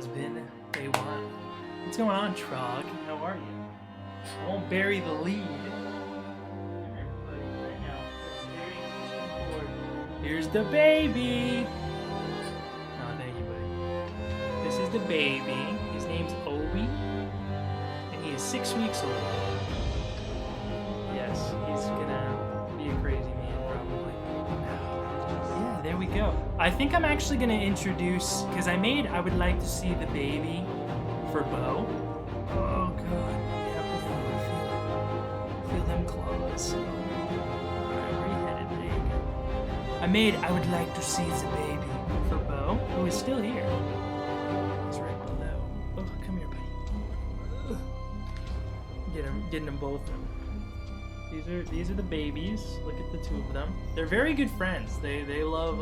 has been a while. What's going on, Trog? How are you? I won't bury the lead. Here's the baby. Oh, thank you, buddy. This is the baby. His name's Obi, and he is 6 weeks old. Yes, he's gonna be a crazy man, probably. Yeah, there we go. I think I'm actually gonna introduce, because I would like to see the baby for Bo. Oh, God. Yep, feel them claws. I would like to see the baby for Bo, who is still here. It's right below. Oh, come here, buddy. Getting them both. These are the babies. Look at the two of them. They're very good friends. They love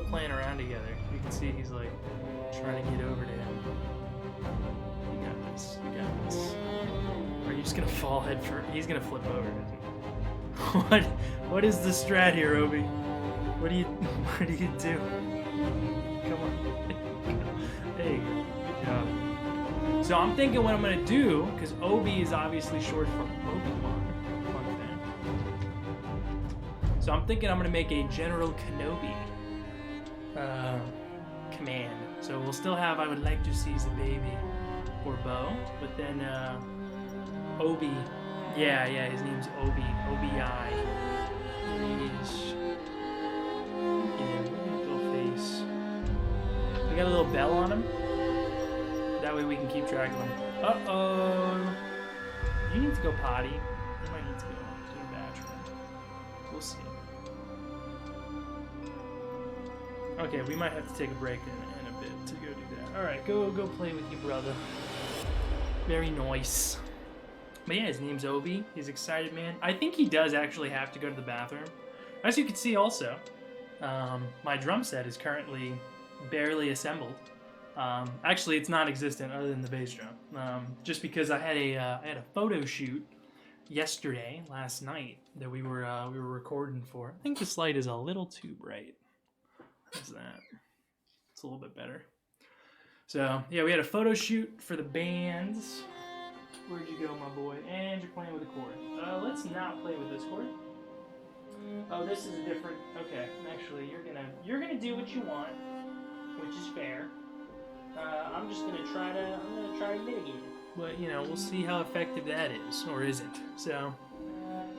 playing around together. You can see he's like trying to get over to him. You got this. You got this. Or are you just gonna fall head first? He's gonna flip over, isn't he? What is the strat here, Obi? What do you do? Come on. There you go. Good job. So I'm thinking what I'm gonna do, because Obi is obviously short for Obi-Wan. Fun fact. So I'm thinking I'm gonna make a General Kenobi command. So we'll still have I would like to see the baby or Bo, but then Obi. Yeah, his name's Obi. Obi-I. He's... We got a little bell on him. That way we can keep track of him. Uh-oh. You need to go potty. You might need to go to the bathroom. We'll see. Okay, we might have to take a break in a bit to go do that. Alright, go play with your brother. Very nice. But yeah, his name's Obi. He's excited, man. I think he does actually have to go to the bathroom. As you can see also, my drum set is currently barely assembled. Actually, it's non-existent other than the bass drum. Just because I had a photo shoot last night that we were recording for. I think this light is a little too bright. How's that? It's a little bit better. So yeah, we had a photo shoot for the bands. Where'd you go, my boy? And you're playing with a chord. Let's not play with this chord. Oh, this is a different. Okay, actually, you're gonna do what you want, which is fair. I'm gonna try to mitigate it. But you know, we'll see how effective that is or isn't. So,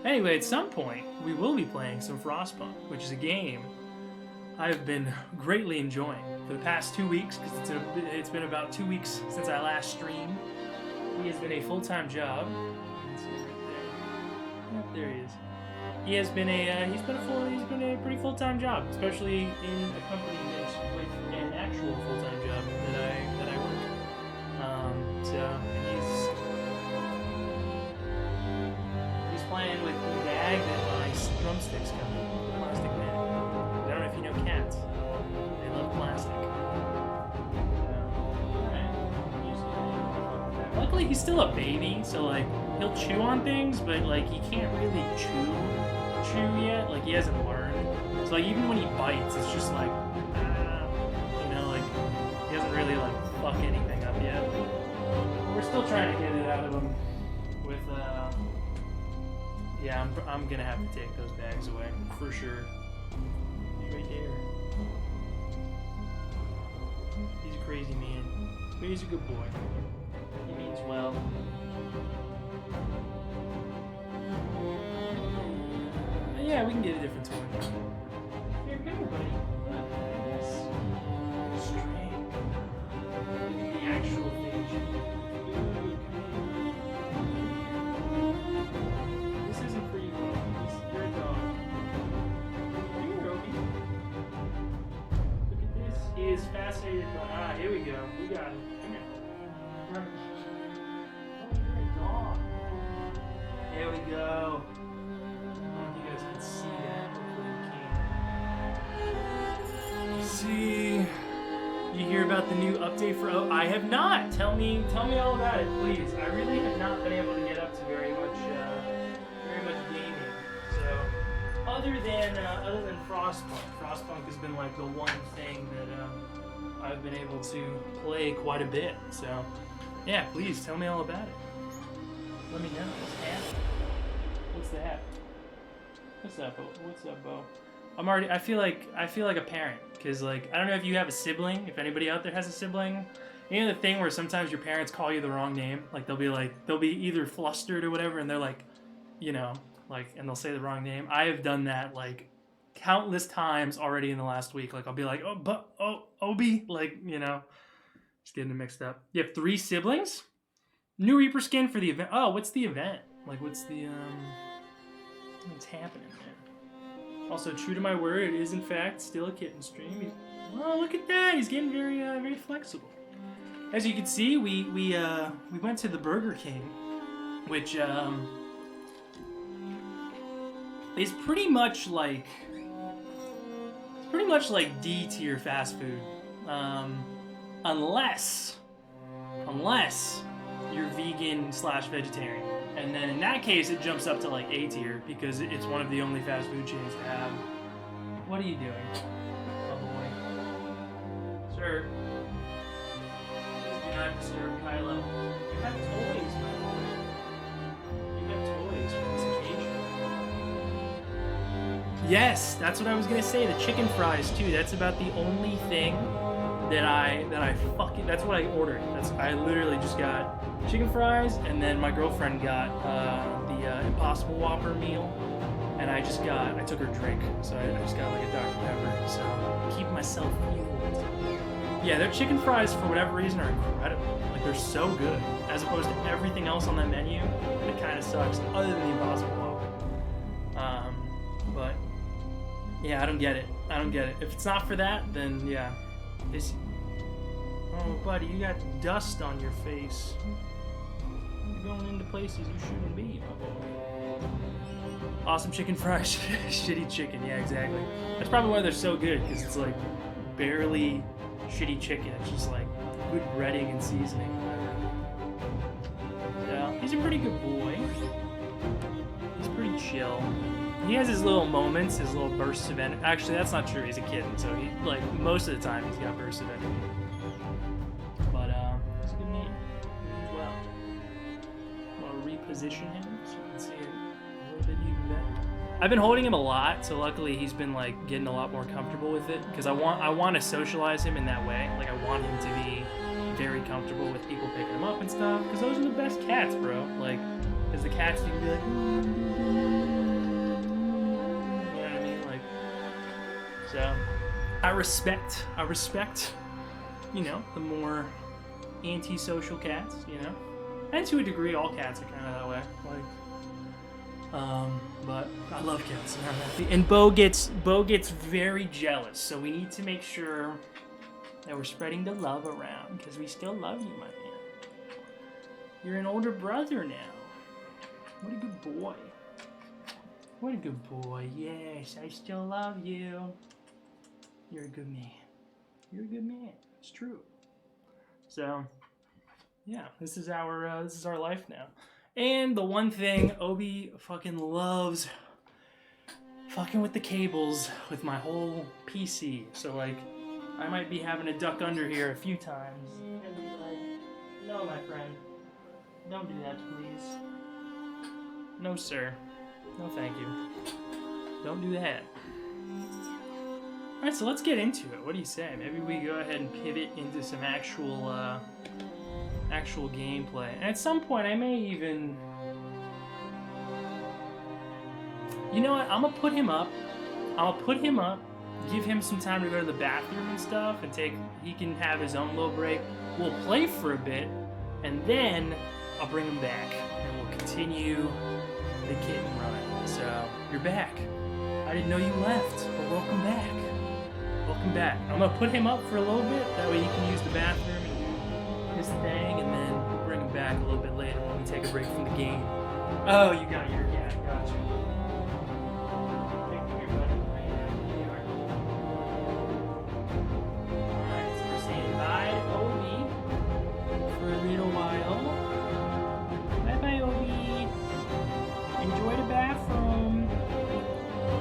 anyway, at some point we will be playing some Frostpunk, which is a game I've been greatly enjoying for the past 2 weeks because it's been about 2 weeks since I last streamed. He has been a full-time job. You can see right there. Yep, there he is. He has been he's been a pretty full-time job, especially in accompaniment with an actual full-time job that I work. And he's playing with the bag that my drumsticks come in, the plastic bag. I don't know if you know cats. They love plastic. Luckily, he's still a baby, so like he'll chew on things, but like he can't really chew yet. Like he hasn't learned. So like even when he bites, it's just like, you know, like he hasn't really like fuck anything up yet. But we're still trying to get it out of him. With yeah, I'm gonna have to take those bags away for sure. Right there. He's a crazy man, but he's a good boy. He means well. Yeah, we can get a different toy. Here, come here, buddy. String. The actual thing. This isn't for you, bro. You're a dog. Come here, Obi. Look at this. He is fascinated by... here we go. We got him. Come here. Run. Oh, you're a dog. There we go. You guys can see that. Hopefully you can. See. Did you hear about the new update for... Oh, I have not. Tell me all about it, please. I really have not been able to get up to very much gaming. So, other than Frostpunk has been like the one thing I've been able to play quite a bit. So, yeah, please tell me all about it. Let me know. What's the hat? What's up, Bo? What's up, Bo? I feel like a parent, because like, I don't know if you have a sibling, if anybody out there has a sibling. You know the thing where sometimes your parents call you the wrong name? Like they'll be either flustered or whatever, and they're like, you know, like, and they'll say the wrong name. I have done that like countless times already in the last week. Like I'll be like, Obi, like, you know, just getting it mixed up. You have 3 siblings? New Reaper skin for the event. Oh, what's the event? Like what's happening there? Also, true to my word, it is in fact still a Kitten stream. Oh, look at that! He's getting very very flexible. As you can see, we went to the Burger King, which is pretty much like D tier fast food, unless you're vegan/vegetarian, and then in that case it jumps up to like A tier because it's one of the only fast food chains to have. What are you doing, oh boy, sir? Not disturb high level. You have toys, my boy. You have toys for this occasion. Yes, that's what I was gonna say. The chicken fries too. That's about the only thing that I fucking. That's what I ordered. I literally just got chicken fries, and then my girlfriend got the Impossible Whopper meal, and I took her drink, so I just got like a Dr. Pepper. So keep myself fueled. Yeah, their chicken fries, for whatever reason, are incredible. Like, they're so good. As opposed to everything else on that menu, it kind of sucks, other than the Impossible Whopper. But, yeah, I don't get it. If it's not for that, then, yeah. Oh, buddy, you got dust on your face. You're going into places you shouldn't be, my boy. Awesome chicken fries, shitty chicken, yeah, exactly. That's probably why they're so good, because it's, like, barely shitty chicken. It's just like good breading and seasoning. So he's a pretty good boy. He's pretty chill. He has his little moments, his little bursts of energy. Actually, that's not true. He's a kitten, so he like most of the time he's got bursts of energy. But he's a good man. He's well. I'm gonna reposition him so you can see it a little bit even better. I've been holding him a lot, so luckily he's been like getting a lot more comfortable with it, because I want to socialize him in that way. Like I want him to be very comfortable with people picking him up and stuff, because those are the best cats, bro. Like, because the cats you can be like, you know what I mean? Like, so I respect, you know, the more antisocial cats, you know, and to a degree, all cats are kind of that way, like. But I love cats, and I'm happy. And Bo gets very jealous, so we need to make sure that we're spreading the love around, because we still love you, my man. You're an older brother now. What a good boy. What a good boy. Yes, I still love you. You're a good man. You're a good man. It's true. So, yeah, this is our life now. And the one thing, Obi fucking loves fucking with the cables with my whole PC. So, like, I might be having to duck under here a few times. And be like, no, my friend. Don't do that, please. No, sir. No, thank you. Don't do that. Alright, so let's get into it. What do you say? Maybe we go ahead and pivot into some actual gameplay. And at some point, I may even... You know what? I'm gonna put him up. Give him some time to go to the bathroom and stuff, and he can have his own little break. We'll play for a bit, and then I'll bring him back, and we'll continue the Kitten run. So, you're back. I didn't know you left, but welcome back. Welcome back. I'm gonna put him up for a little bit, that way he can use the bathroom and do his thing, and then we'll bring him back a little bit later when we take a break from the game. Oh, you got your cat, gotcha.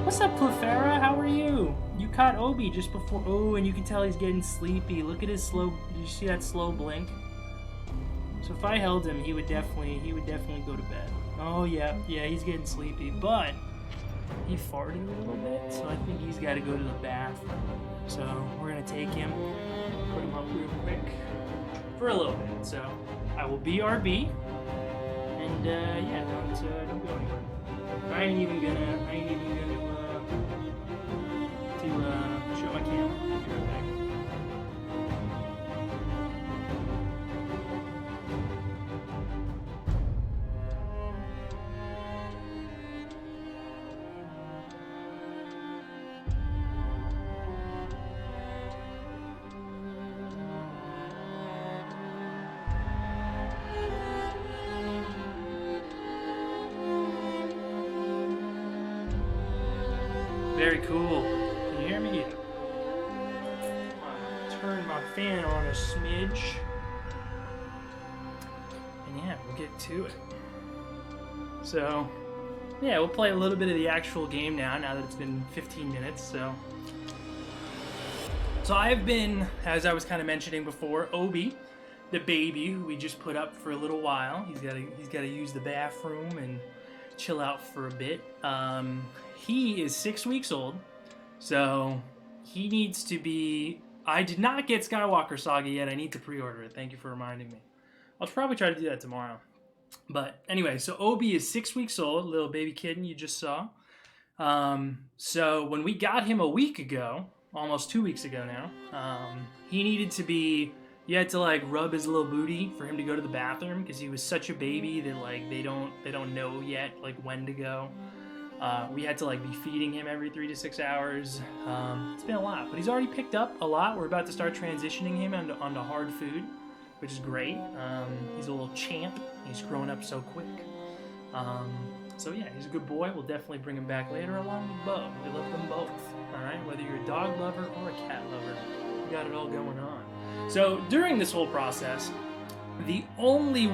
What's up, Clefera? How are you? You caught Obi just before. Oh, and you can tell he's getting sleepy. Look at his slow. Did you see that slow blink? So if I held him, he would definitely go to bed. Oh yeah, he's getting sleepy, but he farted a little bit, so I think he's got to go to the bathroom. So we're gonna take him, put him up real quick for a little bit. So I will BRB, and yeah, don't go anywhere. I ain't even gonna show my camera. Be right back. Very cool. Can you hear me? Turn my fan on a smidge. And yeah, we'll get to it. So, yeah, we'll play a little bit of the actual game now that it's been 15 minutes, so I've been, as I was kind of mentioning before, Obi, the baby, who we just put up for a little while. He's got to use the bathroom and chill out for a bit. He is 6 weeks old, so he needs to be... I did not get Skywalker Saga yet. I need to pre-order it. Thank you for reminding me. I'll probably try to do that tomorrow. But anyway, so Obi is 6 weeks old, little baby kitten you just saw. So when we got him a week ago, almost 2 weeks ago now, he needed to be... You had to like rub his little booty for him to go to the bathroom because he was such a baby that like they don't know yet like when to go. We had to like be feeding him every 3 to 6 hours. It's been a lot, but he's already picked up a lot. We're about to start transitioning him onto hard food, which is great. He's a little champ. He's growing up so quick. So yeah, he's a good boy. We'll definitely bring him back later along with Bo. We love them both. All right, whether you're a dog lover or a cat lover, we got it all going on. So during this whole process, the only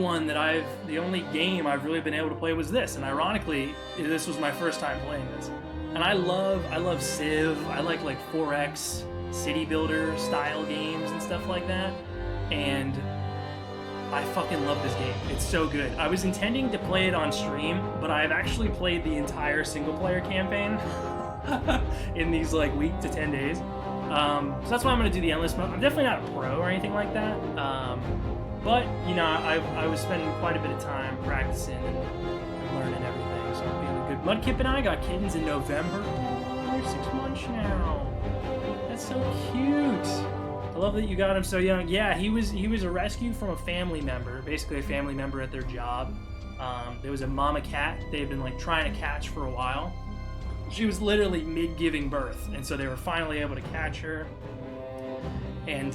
game I've really been able to play was this, and ironically, this was my first time playing this. And I love Civ. I like 4X city builder style games and stuff like that. And I fucking love this game. It's so good. I was intending to play it on stream, but I've actually played the entire single player campaign in these like week to 10 days. So that's why I'm going to do the endless mode. I'm definitely not a pro or anything like that. But, you know, I was spending quite a bit of time practicing and learning everything. So I'm feeling good. Mudkip and I got kittens in November. Oh, they're 6 months now. That's so cute. I love that you got him so young. Yeah, he was a rescue from a family member, basically a family member at their job. There was a mama cat they had been like trying to catch for a while. She was literally mid-giving birth, and so they were finally able to catch her. And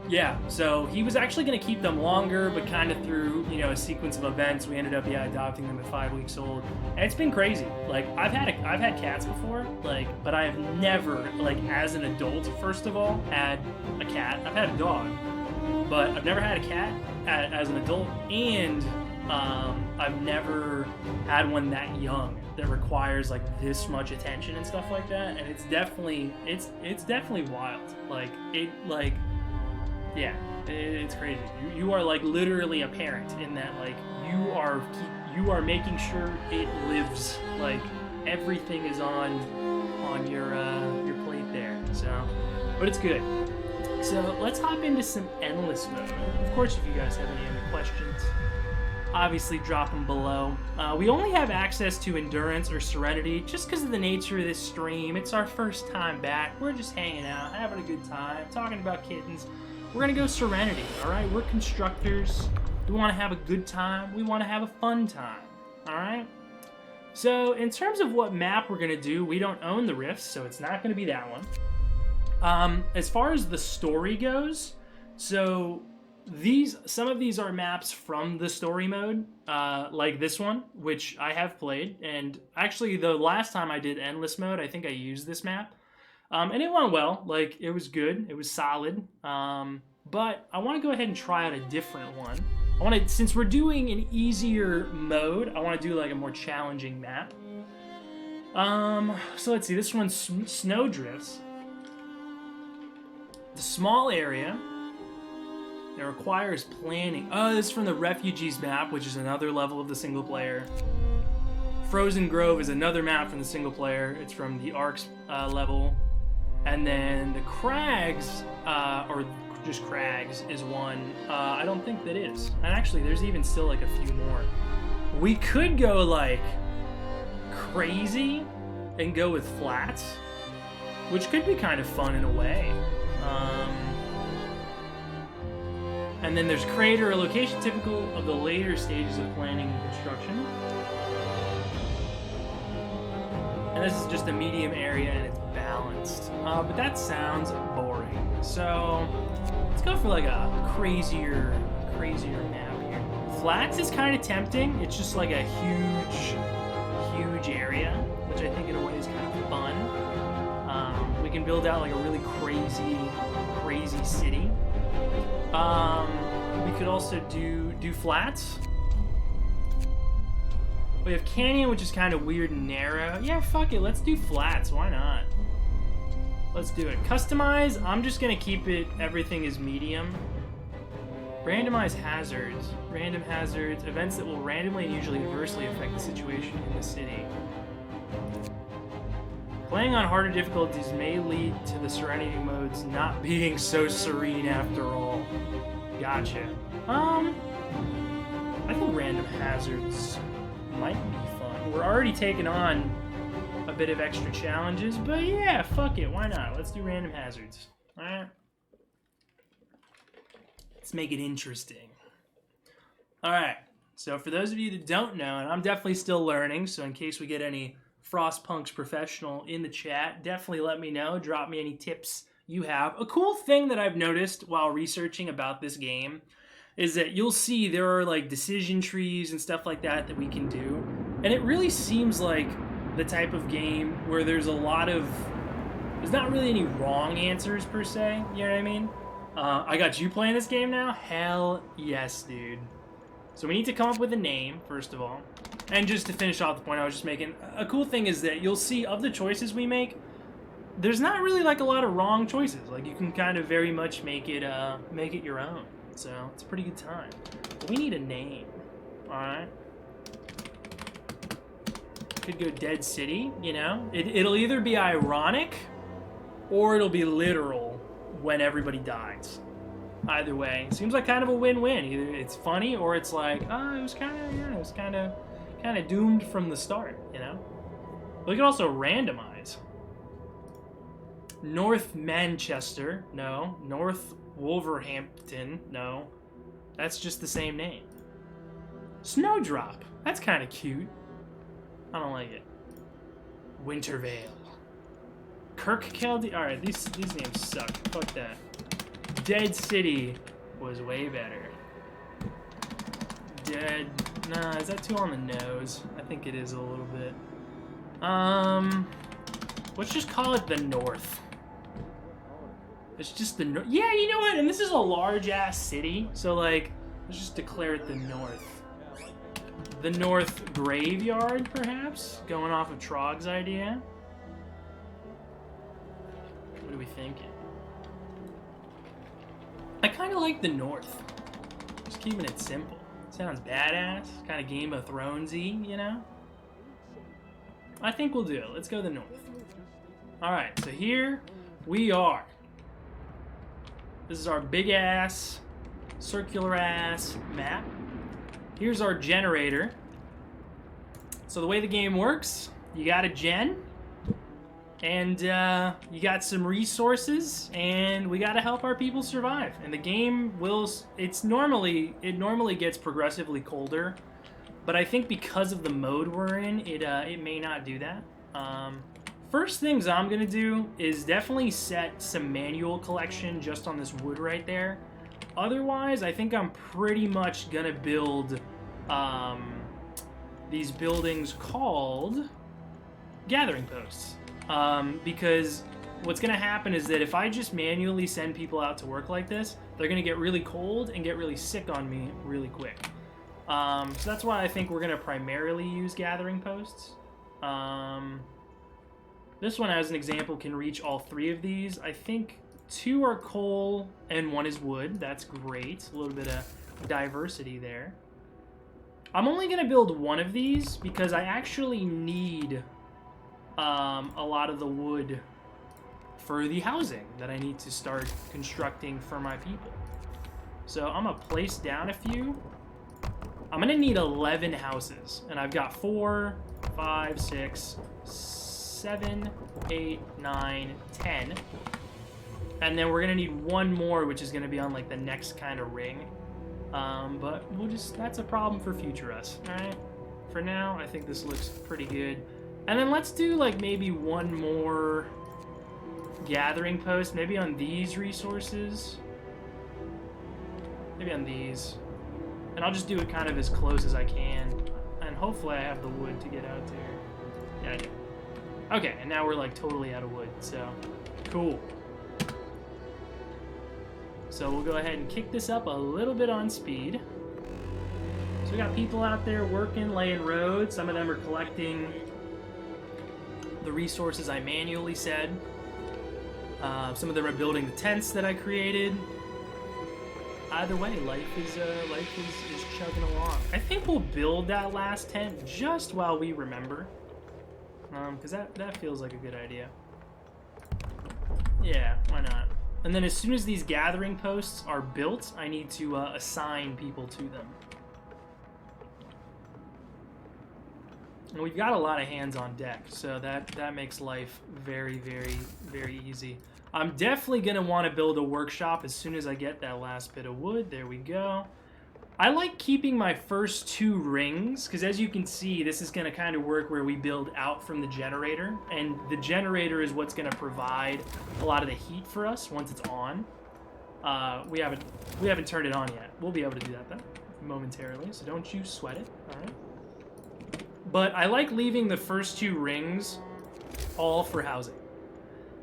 yeah, so he was actually going to keep them longer, but kind of through, you know, a sequence of events, we ended up adopting them at 5 weeks old. And it's been crazy. Like I've had cats before, like, but I have never, like, as an adult, first of all, had a cat. I've had a dog, but I've never had a cat as an adult, and I've never had one that young that requires like this much attention and stuff like that. And it's definitely wild. It's crazy. You are like literally a parent in that like you are making sure it lives, like everything is on your plate there. So, but it's good. So let's hop into some endless mode. Of course, if you guys have any other questions, obviously drop them below. We only have access to Endurance or Serenity just because of the nature of this stream. It's our first time back. We're just hanging out, having a good time, talking about kittens. We're going to go Serenity, all right? We're constructors. We want to have a good time. We want to have a fun time, all right? So in terms of what map we're going to do, we don't own the Rifts, so it's not going to be that one. As far as the story goes, so some of these are maps from the story mode, like this one, which I have played. And actually, the last time I did endless mode, I think I used this map, and it went well. Like, it was good, it was solid. But I want to go ahead and try out a different one. Since we're doing an easier mode, I want to do like a more challenging map. So let's see. This one's Snowdrifts. The small area that requires planning. Oh, this is from the Refugees map, which is another level of the single player. Frozen Grove is another map from the single player. It's from the Arcs level. And then the Crags, or just Crags, is one. I don't think that is. And actually, there's even still like a few more. We could go like crazy and go with flats, which could be kind of fun in a way. And then there's crater, a location typical of the later stages of planning and construction. And this is just a medium area and it's balanced. But that sounds boring. So let's go for like a crazier map here. Flats is kind of tempting. It's just like a huge area, which I think in a way is kind of fun. We can build out like a really crazy city. We could also do flats. We have canyon, which is kind of weird and narrow. Yeah, fuck it. Let's do flats. Why not? Let's do it. Customize. I'm just going to keep it. Everything is medium. Randomize hazards. Random hazards. Events that will randomly and usually adversely affect the situation in the city. Playing on harder difficulties may lead to the surrounding modes not being so serene after all. Gotcha. I think random hazards might be fun. We're already taking on a bit of extra challenges, but yeah, fuck it, why not? Let's do random hazards. Alright. Let's make it interesting. Alright, so for those of you that don't know, and I'm definitely still learning, so in case we get any Frostpunks professional in the chat, definitely let me know, drop me any tips you have. A cool thing that I've noticed while researching about this game is that you'll see there are like decision trees and stuff like that that we can do. And it really seems like the type of game where there's not really any wrong answers per se, you know what I mean? I got you playing this game now? Hell yes, dude. So we need to come up with a name, first of all. And just to finish off the point I was just making, a cool thing is that you'll see of the choices we make, there's not really like a lot of wrong choices. Like you can kind of very much make it your own. So it's a pretty good time. But we need a name. Alright. Could go Dead City, you know? It'll either be ironic or it'll be literal when everybody dies. Either way. Seems like kind of a win-win. Either it's funny or it's like, oh, it was kind of doomed from the start, you know? We can also randomize. North Manchester, no. North Wolverhampton, no. That's just the same name. Snowdrop, that's kind of cute. I don't like it. Wintervale. Kirkcaldy, alright, these names suck. Fuck that. Dead City was way better. Nah, is that too on the nose? I think it is a little bit. Let's just call it the North. It's just the North. Yeah, you know what? And this is a large-ass city, so, like, let's just declare it the North. The North Graveyard, perhaps? Going off of Trog's idea. What are we thinking? I kind of like the North. Just keeping it simple. Sounds badass. Kind of Game of Thrones-y, you know? I think we'll do it. Let's go the North. Alright, so here we are. This is our big-ass, circular-ass map. Here's our generator. So the way the game works, you got a gen, and you got some resources, and we got to help our people survive. And the game it normally gets progressively colder, but I think because of the mode we're in, it may not do that. First things I'm gonna do is definitely set some manual collection just on this wood right there. Otherwise, I think I'm pretty much gonna build these buildings called gathering posts. Because what's gonna happen is that if I just manually send people out to work like this, they're gonna get really cold and get really sick on me really quick. So that's why I think we're gonna primarily use gathering posts. This one, as an example, can reach all 3 of these. I think 2 are coal and 1 is wood. That's great. A little bit of diversity there. I'm only going to build 1 of these because I actually need a lot of the wood for the housing that I need to start constructing for my people. So I'm going to place down a few. I'm going to need 11 houses, and I've got 4, 5, 6, 7, 8, 9, 10. And then we're going to need 1 more, which is going to be on like the next kind of ring. But we'll that's a problem for future us, all right? For now, I think this looks pretty good. And then let's do like maybe 1 more gathering post, maybe on these resources. Maybe on these. And I'll just do it kind of as close as I can. And hopefully I have the wood to get out there. Yeah, I do. Okay, and now we're like totally out of wood, so cool. So we'll go ahead and kick this up a little bit on speed. So we got people out there working, laying roads. Some of them are collecting the resources I manually said. Some of them are building the tents that I created. Either way, life is chugging along. I think we'll build that last tent just while we remember, because that feels like a good idea. Yeah, why not? And then as soon as these gathering posts are built, I need to assign people to them. And we've got a lot of hands on deck, so that makes life very, very, very easy. I'm definitely going to want to build a workshop as soon as I get that last bit of wood. There we go. I like keeping my first 2 rings, because as you can see, this is going to kind of work where we build out from the generator, and the generator is what's going to provide a lot of the heat for us once it's on. We haven't turned it on yet. We'll be able to do that then momentarily, so don't you sweat it, all right? But I like leaving the first 2 rings all for housing.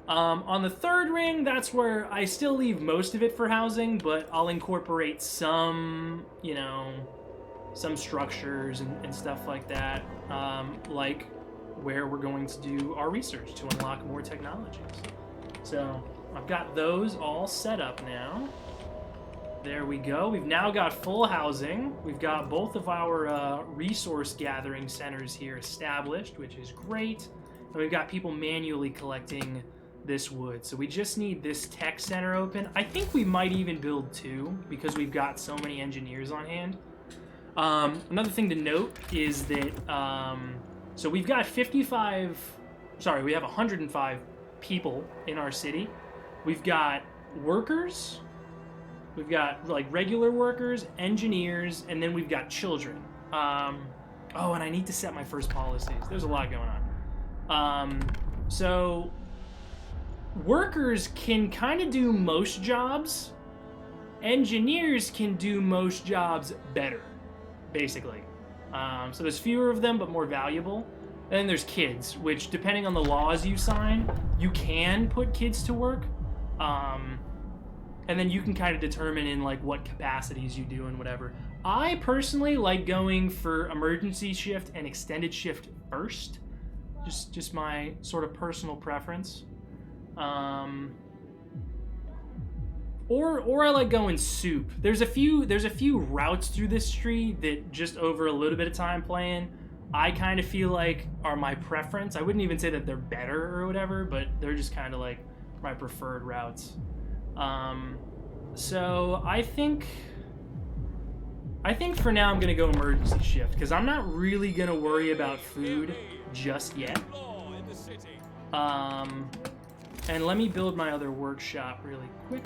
On the 3rd ring, that's where I still leave most of it for housing, but I'll incorporate some, you know, some structures and stuff like that, like where we're going to do our research to unlock more technologies. So I've got those all set up now. There we go. We've now got full housing. We've got both of our resource gathering centers here established, which is great. And we've got people manually collecting this wood. So we just need this tech center open. I think we might even build 2 because we've got so many engineers on hand. Another thing to note is that, so we've got we have 105 people in our city. We've got workers, we've got like regular workers, engineers, and then we've got children. Oh, and I need to set my first policies. There's a lot going on. So workers can kind of do most jobs. Engineers can do most jobs better, basically. So there's fewer of them, but more valuable. And then there's kids, which depending on the laws you sign, you can put kids to work. And then you can kind of determine in like what capacities you do and whatever. I personally like going for emergency shift and extended shift first. Just my sort of personal preference. Or I like going soup. There's a few routes through this tree that just over a little bit of time playing, I kind of feel like are my preference. I wouldn't even say that they're better or whatever, but they're just kind of like my preferred routes. So I think for now I'm gonna go emergency shift because I'm not really gonna worry about food just yet. And let me build my other workshop really quick.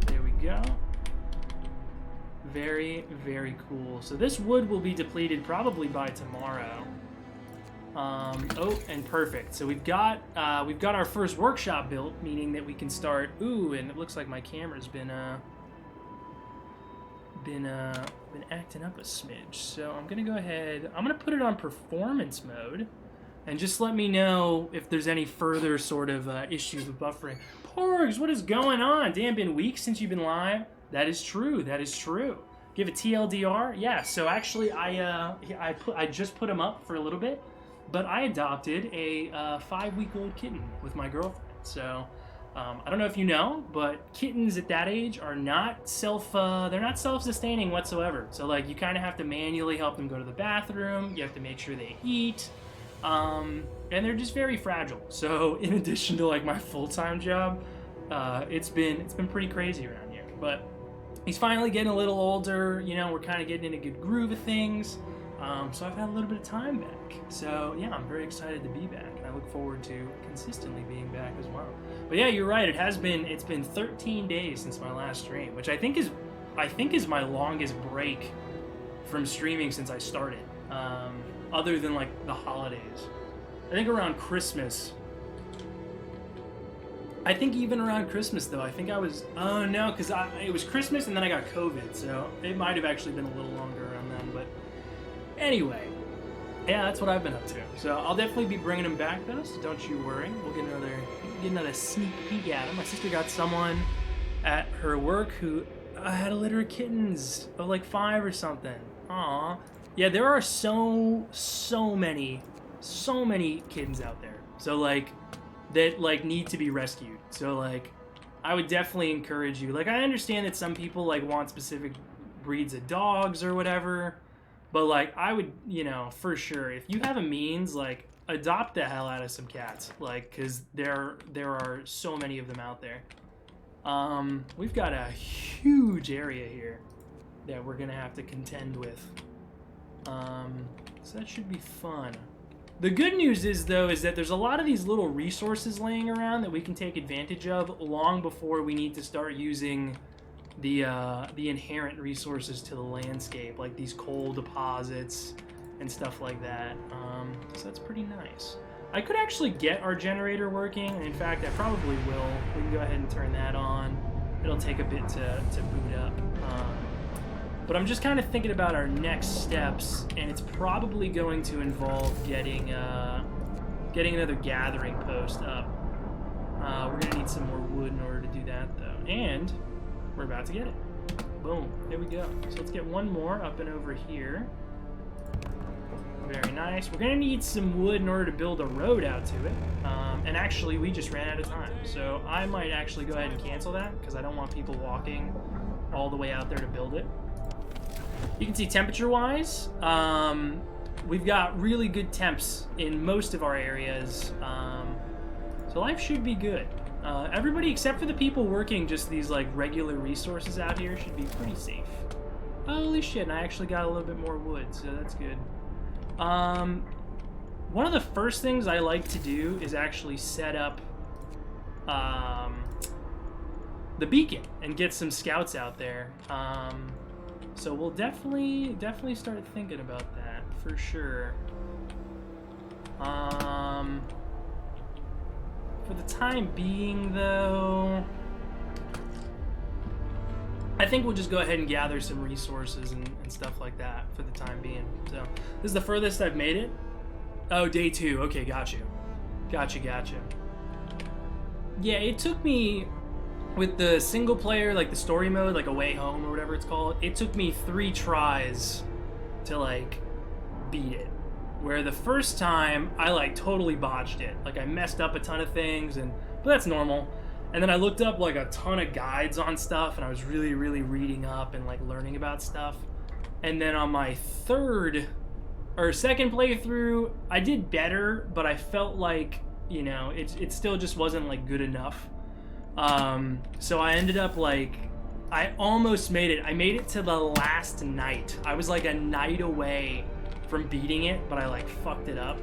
There we go. Very, very cool. So this wood will be depleted probably by tomorrow. Oh, and perfect. So we've got our first workshop built, meaning that we can start. Ooh, and it looks like my camera's been acting up a smidge. So I'm gonna go ahead. I'm gonna put it on performance mode. And just let me know if there's any further sort of issues with buffering. Porgs, what is going on? Damn, been weeks since you've been live. That is true. That is true. Give a TLDR. Yeah. So actually, I just put him up for a little bit, but I adopted a 5-week-old kitten with my girlfriend. So I don't know if you know, but kittens at that age are not they're not self-sustaining whatsoever. So like you kind of have to manually help them go to the bathroom. You have to make sure they eat. And they're just very fragile. So in addition to like my full-time job, it's been pretty crazy around here. But he's finally getting a little older. You know, we're kind of getting in a good groove of things. So I've had a little bit of time back. So yeah, I'm very excited to be back, and I look forward to consistently being back as well. But yeah, you're right. It's been 13 days since my last stream, which I think is my longest break from streaming since I started. Other than like the holidays. I think around Christmas. I think even around Christmas though, I think I was, oh no, because it was Christmas and then I got COVID, so it might have actually been a little longer around then, but anyway, yeah, that's what I've been up to. So I'll definitely be bringing him back though, so don't you worry. We'll get another sneak peek at him. My sister got someone at her work who had a litter of kittens of like 5 or something. Aww. Yeah, there are so many kittens out there. So like, that like need to be rescued. So like, I would definitely encourage you. Like, I understand that some people like want specific breeds of dogs or whatever, but like, I would, you know, for sure, if you have a means, like, adopt the hell out of some cats. Like, cause there are so many of them out there. We've got a huge area here that we're gonna have to contend with. So that should be fun. The good news is, though, is that there's a lot of these little resources laying around that we can take advantage of long before we need to start using the inherent resources to the landscape, like these coal deposits and stuff like that. So that's pretty nice. I could actually get our generator working. In fact, I probably will. We can go ahead and turn that on. It'll take a bit to boot up. But I'm just kind of thinking about our next steps, and it's probably going to involve getting another gathering post up. We're gonna need some more wood in order to do that, though, and we're about to get it. Boom, there we go. So let's get one more up and over here. Very nice. We're gonna need some wood in order to build a road out to it. And actually, we just ran out of time, so I might actually go ahead and cancel that because I don't want people walking all the way out there to build it. You can see temperature-wise, we've got really good temps in most of our areas, so life should be good. Everybody except for the people working just these like regular resources out here should be pretty safe. Holy shit, and I actually got a little bit more wood, so that's good. One of the first things I like to do is actually set up the beacon and get some scouts out there. So we'll definitely start thinking about that for sure. For the time being, though, I think we'll just go ahead and gather some resources and stuff like that for the time being. So this is the furthest I've made it. Oh, day 2. Okay, got you. Gotcha. Yeah, it took me, with the single player, like the story mode, like A Way Home or whatever it's called, it took me 3 tries to like beat it. Where the first time I like totally botched it. Like I messed up a ton of things, but that's normal. And then I looked up like a ton of guides on stuff, and I was really reading up and like learning about stuff. And then on my second playthrough, I did better, but I felt like, you know, it still just wasn't like good enough. So I ended up like, I almost made it. I made it to the last night. I was like a night away from beating it, but I like fucked it up.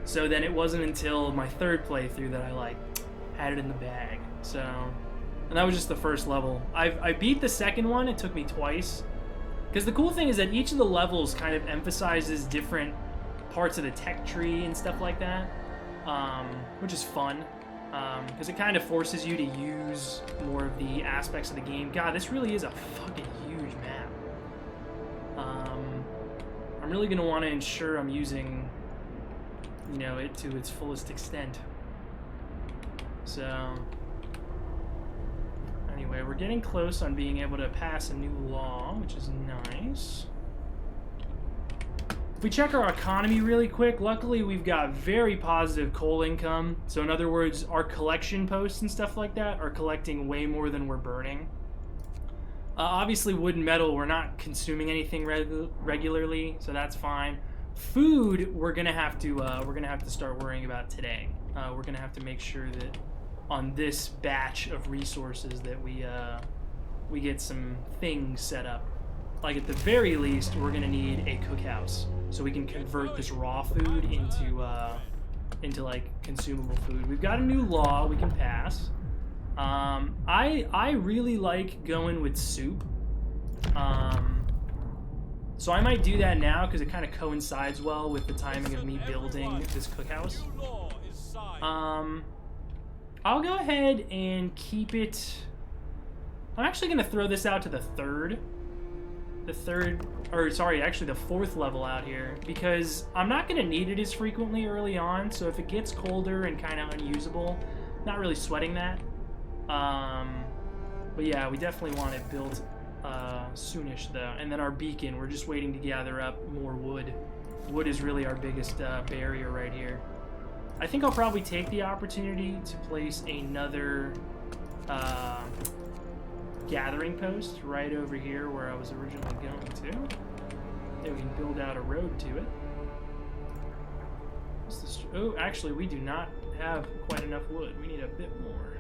So then it wasn't until my 3rd playthrough that I like had it in the bag. So, and that was just the first level. I beat the second one. It took me twice. Because the cool thing is that each of the levels kind of emphasizes different parts of the tech tree and stuff like that, which is fun. Because it kind of forces you to use more of the aspects of the game. God, this really is a fucking huge map. I'm really going to want to ensure I'm using, you know, it to its fullest extent. So, anyway, we're getting close on being able to pass a new law, which is nice. If we check our economy really quick, luckily we've got very positive coal income. So in other words, our collection posts and stuff like that are collecting way more than we're burning. Obviously, wood and metal, we're not consuming anything regularly, so that's fine. Food, we're gonna have to start worrying about today. We're gonna have to make sure that on this batch of resources that we get some things set up. Like at the very least, we're gonna need a cookhouse so we can convert this raw food into like consumable food. We've got a new law we can pass. I really like going with soup. So I might do that now because it kind of coincides well with the timing of me building this cookhouse. I'll go ahead and keep it. I'm actually gonna throw this out to the fourth level out here because I'm not gonna need it as frequently early on. So if it gets colder and kind of unusable, not really sweating that. But yeah, we definitely want it built soonish though. And then our beacon, we're just waiting to gather up more wood. Wood is really our biggest barrier right here. I think I'll probably take the opportunity to place another gathering post right over here where I was originally going to. Then we can build out a road to it. Oh, actually, we do not have quite enough wood. We need a bit more.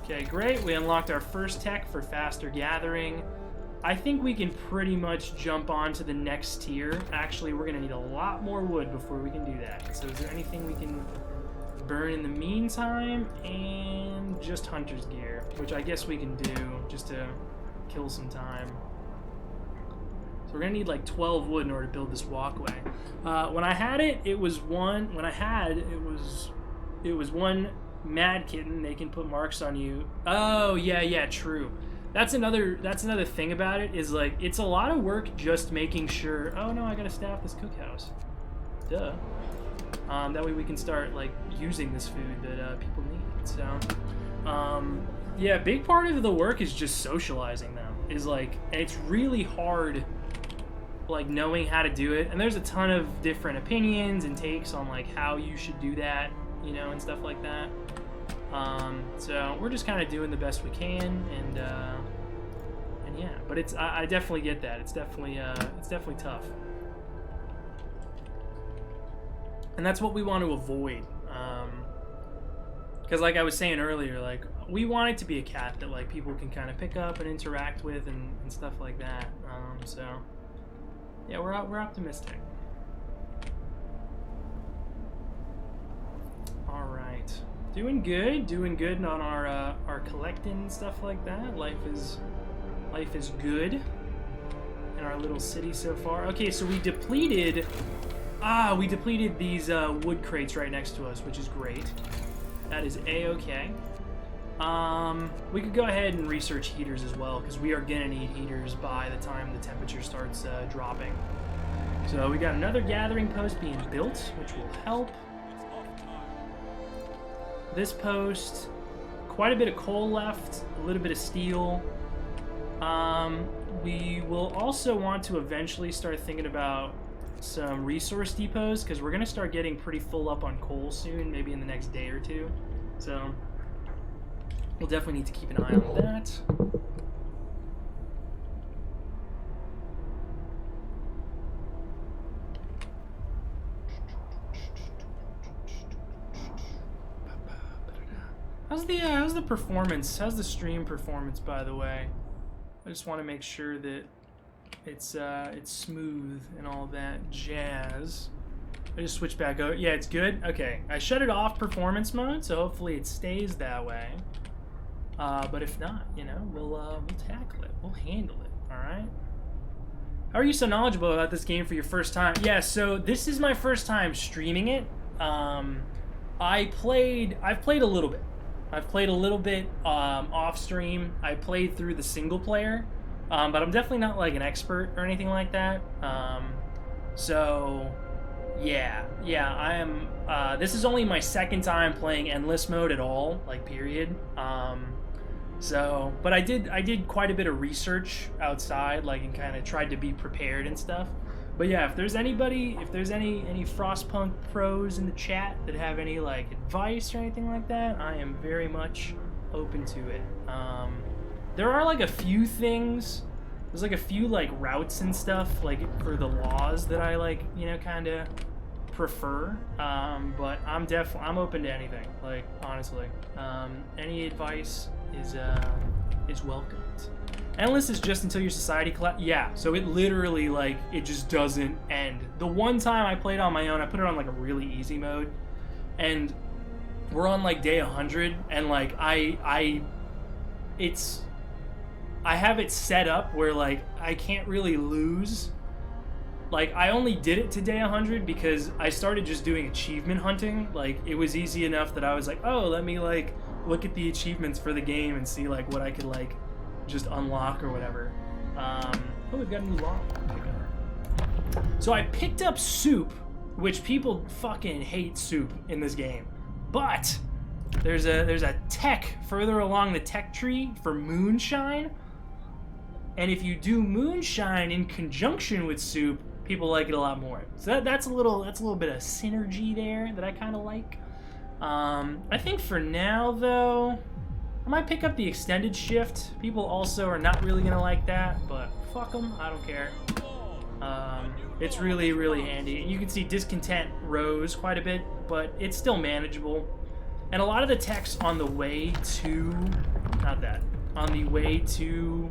Okay, great. We unlocked our first tech for faster gathering. I think we can pretty much jump on to the next tier. Actually, we're going to need a lot more wood before we can do that. So is there anything we can burn in the meantime? And just hunter's gear, which I guess we can do just to kill some time. So we're going to need like 12 wood in order to build this walkway. When I had it, it was one mad kitten. They can put marks on you. Oh, yeah, true. That's another thing about it is like it's a lot of work just making sure. Oh no, I gotta staff this cookhouse. Duh. That way we can start like using this food that people need. So, yeah, big part of the work is just socializing them. Is like it's really hard, like knowing how to do it. And there's a ton of different opinions and takes on like how you should do that, you know, and stuff like that. So we're just kind of doing the best we can, and yeah, but I definitely get that. It's definitely tough, and that's what we want to avoid. Because like I was saying earlier, like we want it to be a cat that like people can kind of pick up and interact with and stuff like that. So yeah, we're optimistic. All right. Doing good on our collecting and stuff like that. Life is good in our little city so far. Okay, so we depleted these wood crates right next to us, which is great. That is a-okay. We could go ahead and research heaters as well because we are gonna need heaters by the time the temperature starts dropping. So we got another gathering post being built, which will help. This post, quite a bit of coal left, a little bit of steel. We will also want to eventually start thinking about some resource depots because we're going to start getting pretty full up on coal soon, maybe in the next day or two. So we'll definitely need to keep an eye on that. How's the performance? How's the stream performance, by the way? I just want to make sure that it's smooth and all that jazz. I just switched back over. Yeah, it's good. Okay, I shut it off performance mode, so hopefully it stays that way. But if not, you know, we'll tackle it. We'll handle it. All right. How are you so knowledgeable about this game for your first time? Yeah, so this is my first time streaming it. I've played a little bit. I've played a little bit off stream. I played through the single player, but I'm definitely not like an expert or anything like that. So yeah, I am. This is only my second time playing endless mode at all, like period. So, but I did quite a bit of research outside, like, and kind of tried to be prepared and stuff. But yeah, if there's any Frostpunk pros in the chat that have any like advice or anything like that, I am very much open to it. There are like a few things. There's like a few like routes and stuff like for the laws that I like, you know, kind of prefer. But I'm open to anything. Like honestly, any advice is welcomed. Endless is just until your society yeah, so it literally, like, it just doesn't end. The one time I played on my own, I put it on, like, a really easy mode, and we're on, like, day 100, and, like, I have it set up where, like, I can't really lose. Like, I only did it to day 100 because I started just doing achievement hunting. Like, it was easy enough that I was like, oh, let me, like, look at the achievements for the game and see, like, what I could, like, just unlock or whatever. Oh, we've got a new lock. So I picked up soup, which people fucking hate soup in this game. But there's a tech further along the tech tree for moonshine. And if you do moonshine in conjunction with soup, people like it a lot more. So that's a little bit of synergy there that I kind of like. I think for now though, I might pick up the extended shift. People also are not really gonna like that, but fuck them, I don't care. It's really, really handy. You can see discontent rose quite a bit, but it's still manageable. And a lot of the techs on the way to, on the way to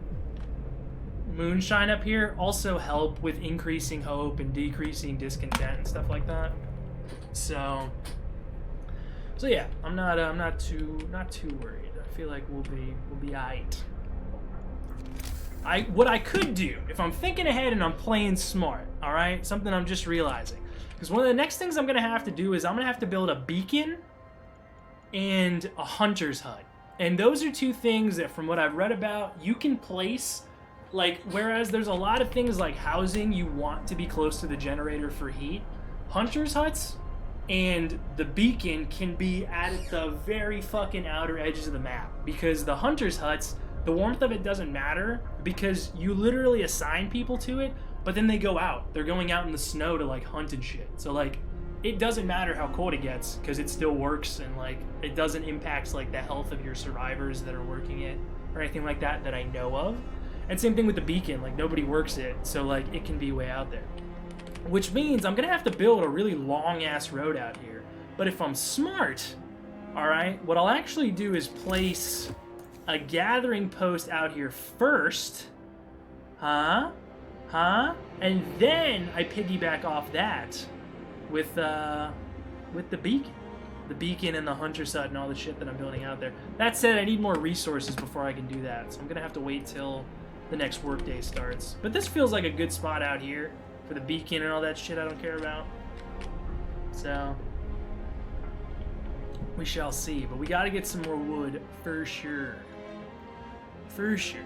moonshine up here also help with increasing hope and decreasing discontent and stuff like that. So yeah, I'm not too worried. I feel like we'll be aight. What I could do, if I'm thinking ahead and I'm playing smart, all right, something I'm just realizing, because one of the next things I'm gonna have to do is I'm gonna have to build a beacon and a hunter's hut, and those are two things that, from what I've read about, you can place. Like, whereas there's a lot of things like housing you want to be close to the generator for heat, hunter's huts and the beacon can be at the very fucking outer edges of the map, because the hunter's huts, the warmth of it doesn't matter because you literally assign people to it, but then they go out. They're going out in the snow to like hunt and shit. So like, it doesn't matter how cold it gets because it still works, and like it doesn't impact like the health of your survivors that are working it or anything like that I know of. And same thing with the beacon, like nobody works it, so like it can be way out there. Which means I'm gonna have to build a really long ass road out here. But if I'm smart, alright, what I'll actually do is place a gathering post out here first. And then I piggyback off that with the beacon. The beacon and the hunter's hut and all the shit that I'm building out there. That said, I need more resources before I can do that, so I'm gonna have to wait till the next workday starts. But this feels like a good spot out here for the beacon and all that shit I don't care about. So we shall see. But we gotta get some more wood for sure. For sure.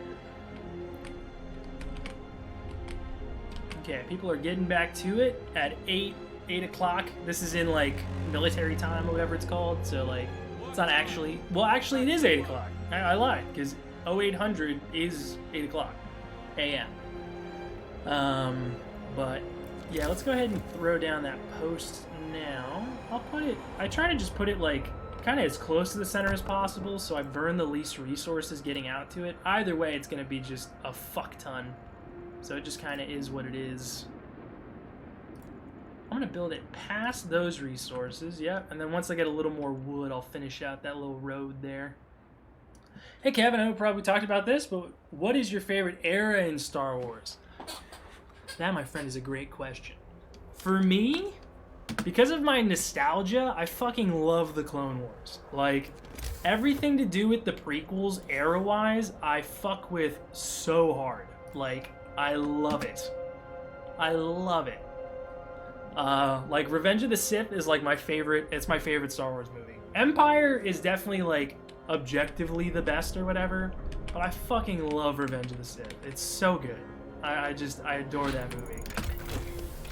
Okay, people are getting back to it at 8 o'clock. This is in like military time or whatever it's called. So like, it's not actually, well actually it is 8 o'clock. I lied, because 0800 is 8 o'clock a.m. But yeah, let's go ahead and throw down that post now. I'll put it, I try to just put it like kind of as close to the center as possible so I burn the least resources getting out to it. Either way, it's going to be just a fuck ton. So it just kind of is what it is. I'm going to build it past those resources, yep. And then once I get a little more wood, I'll finish out that little road there. Hey Kevin, I know we probably talked about this, but what is your favorite era in Star Wars? That, my friend, is a great question. For me, because of my nostalgia, I fucking love the Clone Wars. Like, everything to do with the prequels, era-wise, I fuck with so hard. Like, I love it. I love it. Like, Revenge of the Sith is like my favorite, it's my favorite Star Wars movie. Empire is definitely like objectively the best or whatever, but I fucking love Revenge of the Sith. It's so good. I adore that movie.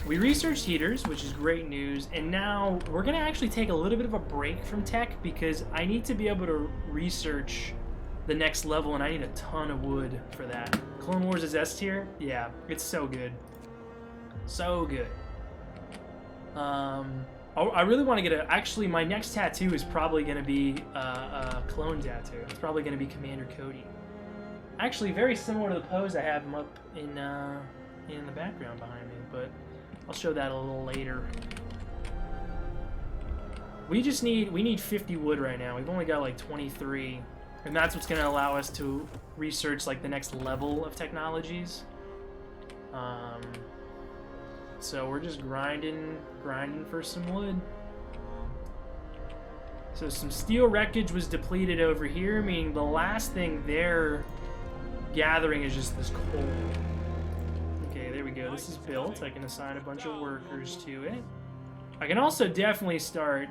We researched heaters, which is great news, and now we're gonna actually take a little bit of a break from tech because I need to be able to research the next level, and I need a ton of wood for that. Clone Wars is S tier? Yeah, it's so good. So good. I really want to get a... Actually, my next tattoo is probably going to be a clone tattoo. It's probably going to be Commander Cody. Actually, very similar to the pose I have him up in the background behind me, but I'll show that a little later. We need 50 wood right now. We've only got like 23, and that's what's going to allow us to research like the next level of technologies. So we're just grinding for some wood. So some steel wreckage was depleted over here, meaning the last thing they're gathering is just this coal. Okay, there we go. This is built. I can assign a bunch of workers to it. I can also definitely start...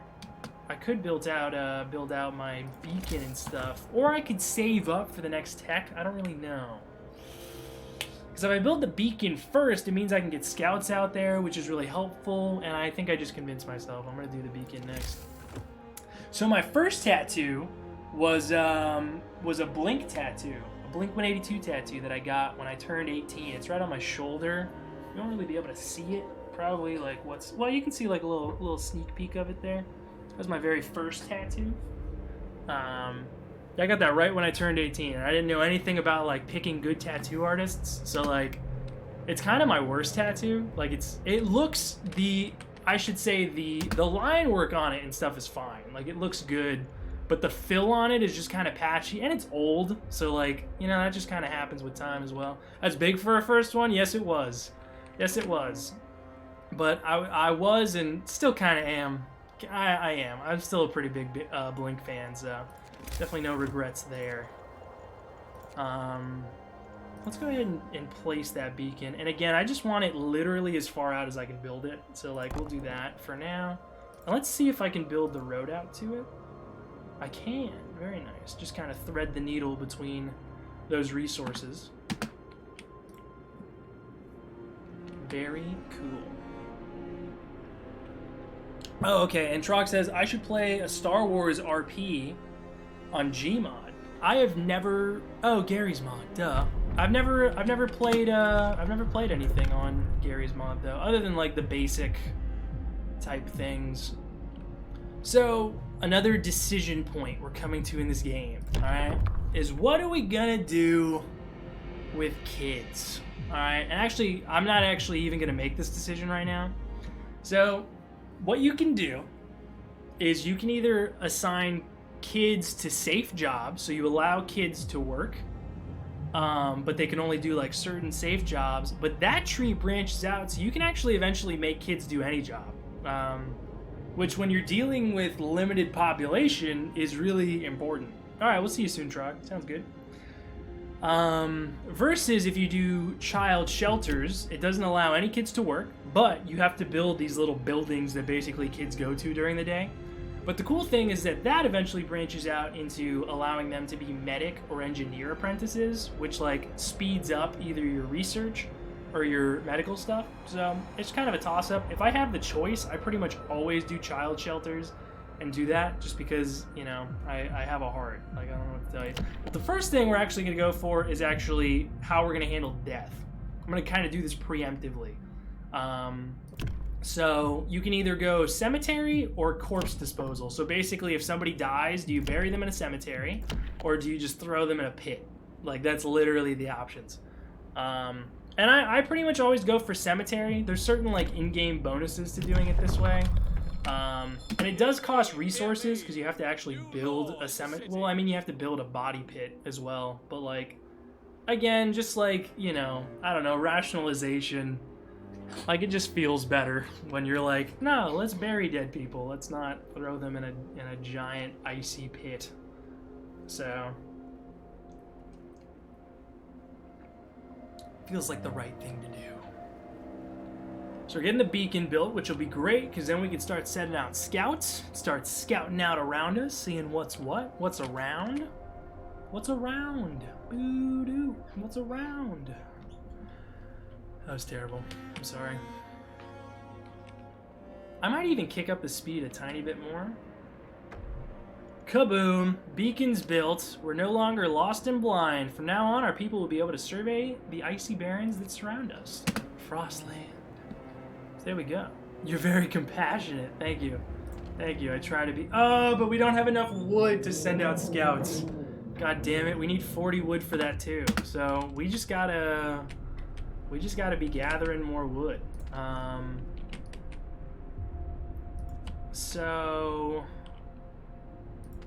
I could build out my beacon and stuff, or I could save up for the next tech. I don't really know. Because if I build the beacon first, it means I can get scouts out there, which is really helpful, and I think I just convinced myself I'm going to do the beacon next. So my first tattoo was a Blink tattoo, a Blink 182 tattoo that I got when I turned 18. It's right on my shoulder. You won't really be able to see it. Probably like well, you can see like a little sneak peek of it there. That was my very first tattoo. I got that right when I turned 18. I didn't know anything about like picking good tattoo artists, so like it's kind of my worst tattoo. Like I should say the line work on it and stuff is fine. Like it looks good, but the fill on it is just kind of patchy, and it's old, so like, you know, that just kind of happens with time as well. That's big for a first one. Yes, it was. Yes, it was. But I was and still kind of am. I am. I'm still a pretty big Blink fan, so definitely no regrets there. Let's go ahead and place that beacon. And again, I just want it literally as far out as I can build it. So like we'll do that for now. And let's see if I can build the road out to it. I can. Very nice. Just kind of thread the needle between those resources. Very cool. Oh, okay, and Trog says, I should play a Star Wars RP on Gmod. I have never... Oh, Gary's mod, duh. I've never played anything on Gary's mod, though, other than, like, the basic type things. So, another decision point we're coming to in this game, alright, is what are we gonna do with kids? Alright, and actually, I'm not actually even gonna make this decision right now. So... what you can do is you can either assign kids to safe jobs, so you allow kids to work, but they can only do like certain safe jobs, but that tree branches out, so you can actually eventually make kids do any job, which when you're dealing with limited population is really important. All right, we'll see you soon, Trog. Sounds good. Versus if you do child shelters, it doesn't allow any kids to work, but you have to build these little buildings that basically kids go to during the day. But the cool thing is that eventually branches out into allowing them to be medic or engineer apprentices, which like speeds up either your research or your medical stuff. So it's kind of a toss-up. If I have the choice, I pretty much always do child shelters and do that just because, you know, I have a heart. Like, I don't know what to tell you. But the first thing we're actually going to go for is actually how we're going to handle death. I'm going to kind of do this preemptively. So you can either go cemetery or corpse disposal. So basically, if somebody dies, do you bury them in a cemetery or do you just throw them in a pit? Like, that's literally the options. And I pretty much always go for cemetery. There's certain, like, in-game bonuses to doing it this way. And it does cost resources because you have to actually build a cemetery. Well, I mean, you have to build a body pit as well. But, like, again, just like, you know, I don't know, rationalization. Like, it just feels better when you're like, no, let's bury dead people. Let's not throw them in a giant icy pit. So, feels like the right thing to do. So we're getting the beacon built, which will be great, because then we can start sending out scouts, start scouting out around us, seeing what's around. What's around? Boo-doo. What's around? That was terrible. I'm sorry. I might even kick up the speed a tiny bit more. Kaboom! Beacons built. We're no longer lost and blind. From now on, our people will be able to survey the icy barrens that surround us. Frostland. So there we go. You're very compassionate. Thank you. Thank you. I try to be. Oh, but we don't have enough wood to send out scouts. God damn it. We need 40 wood for that too. So we just gotta be gathering more wood. So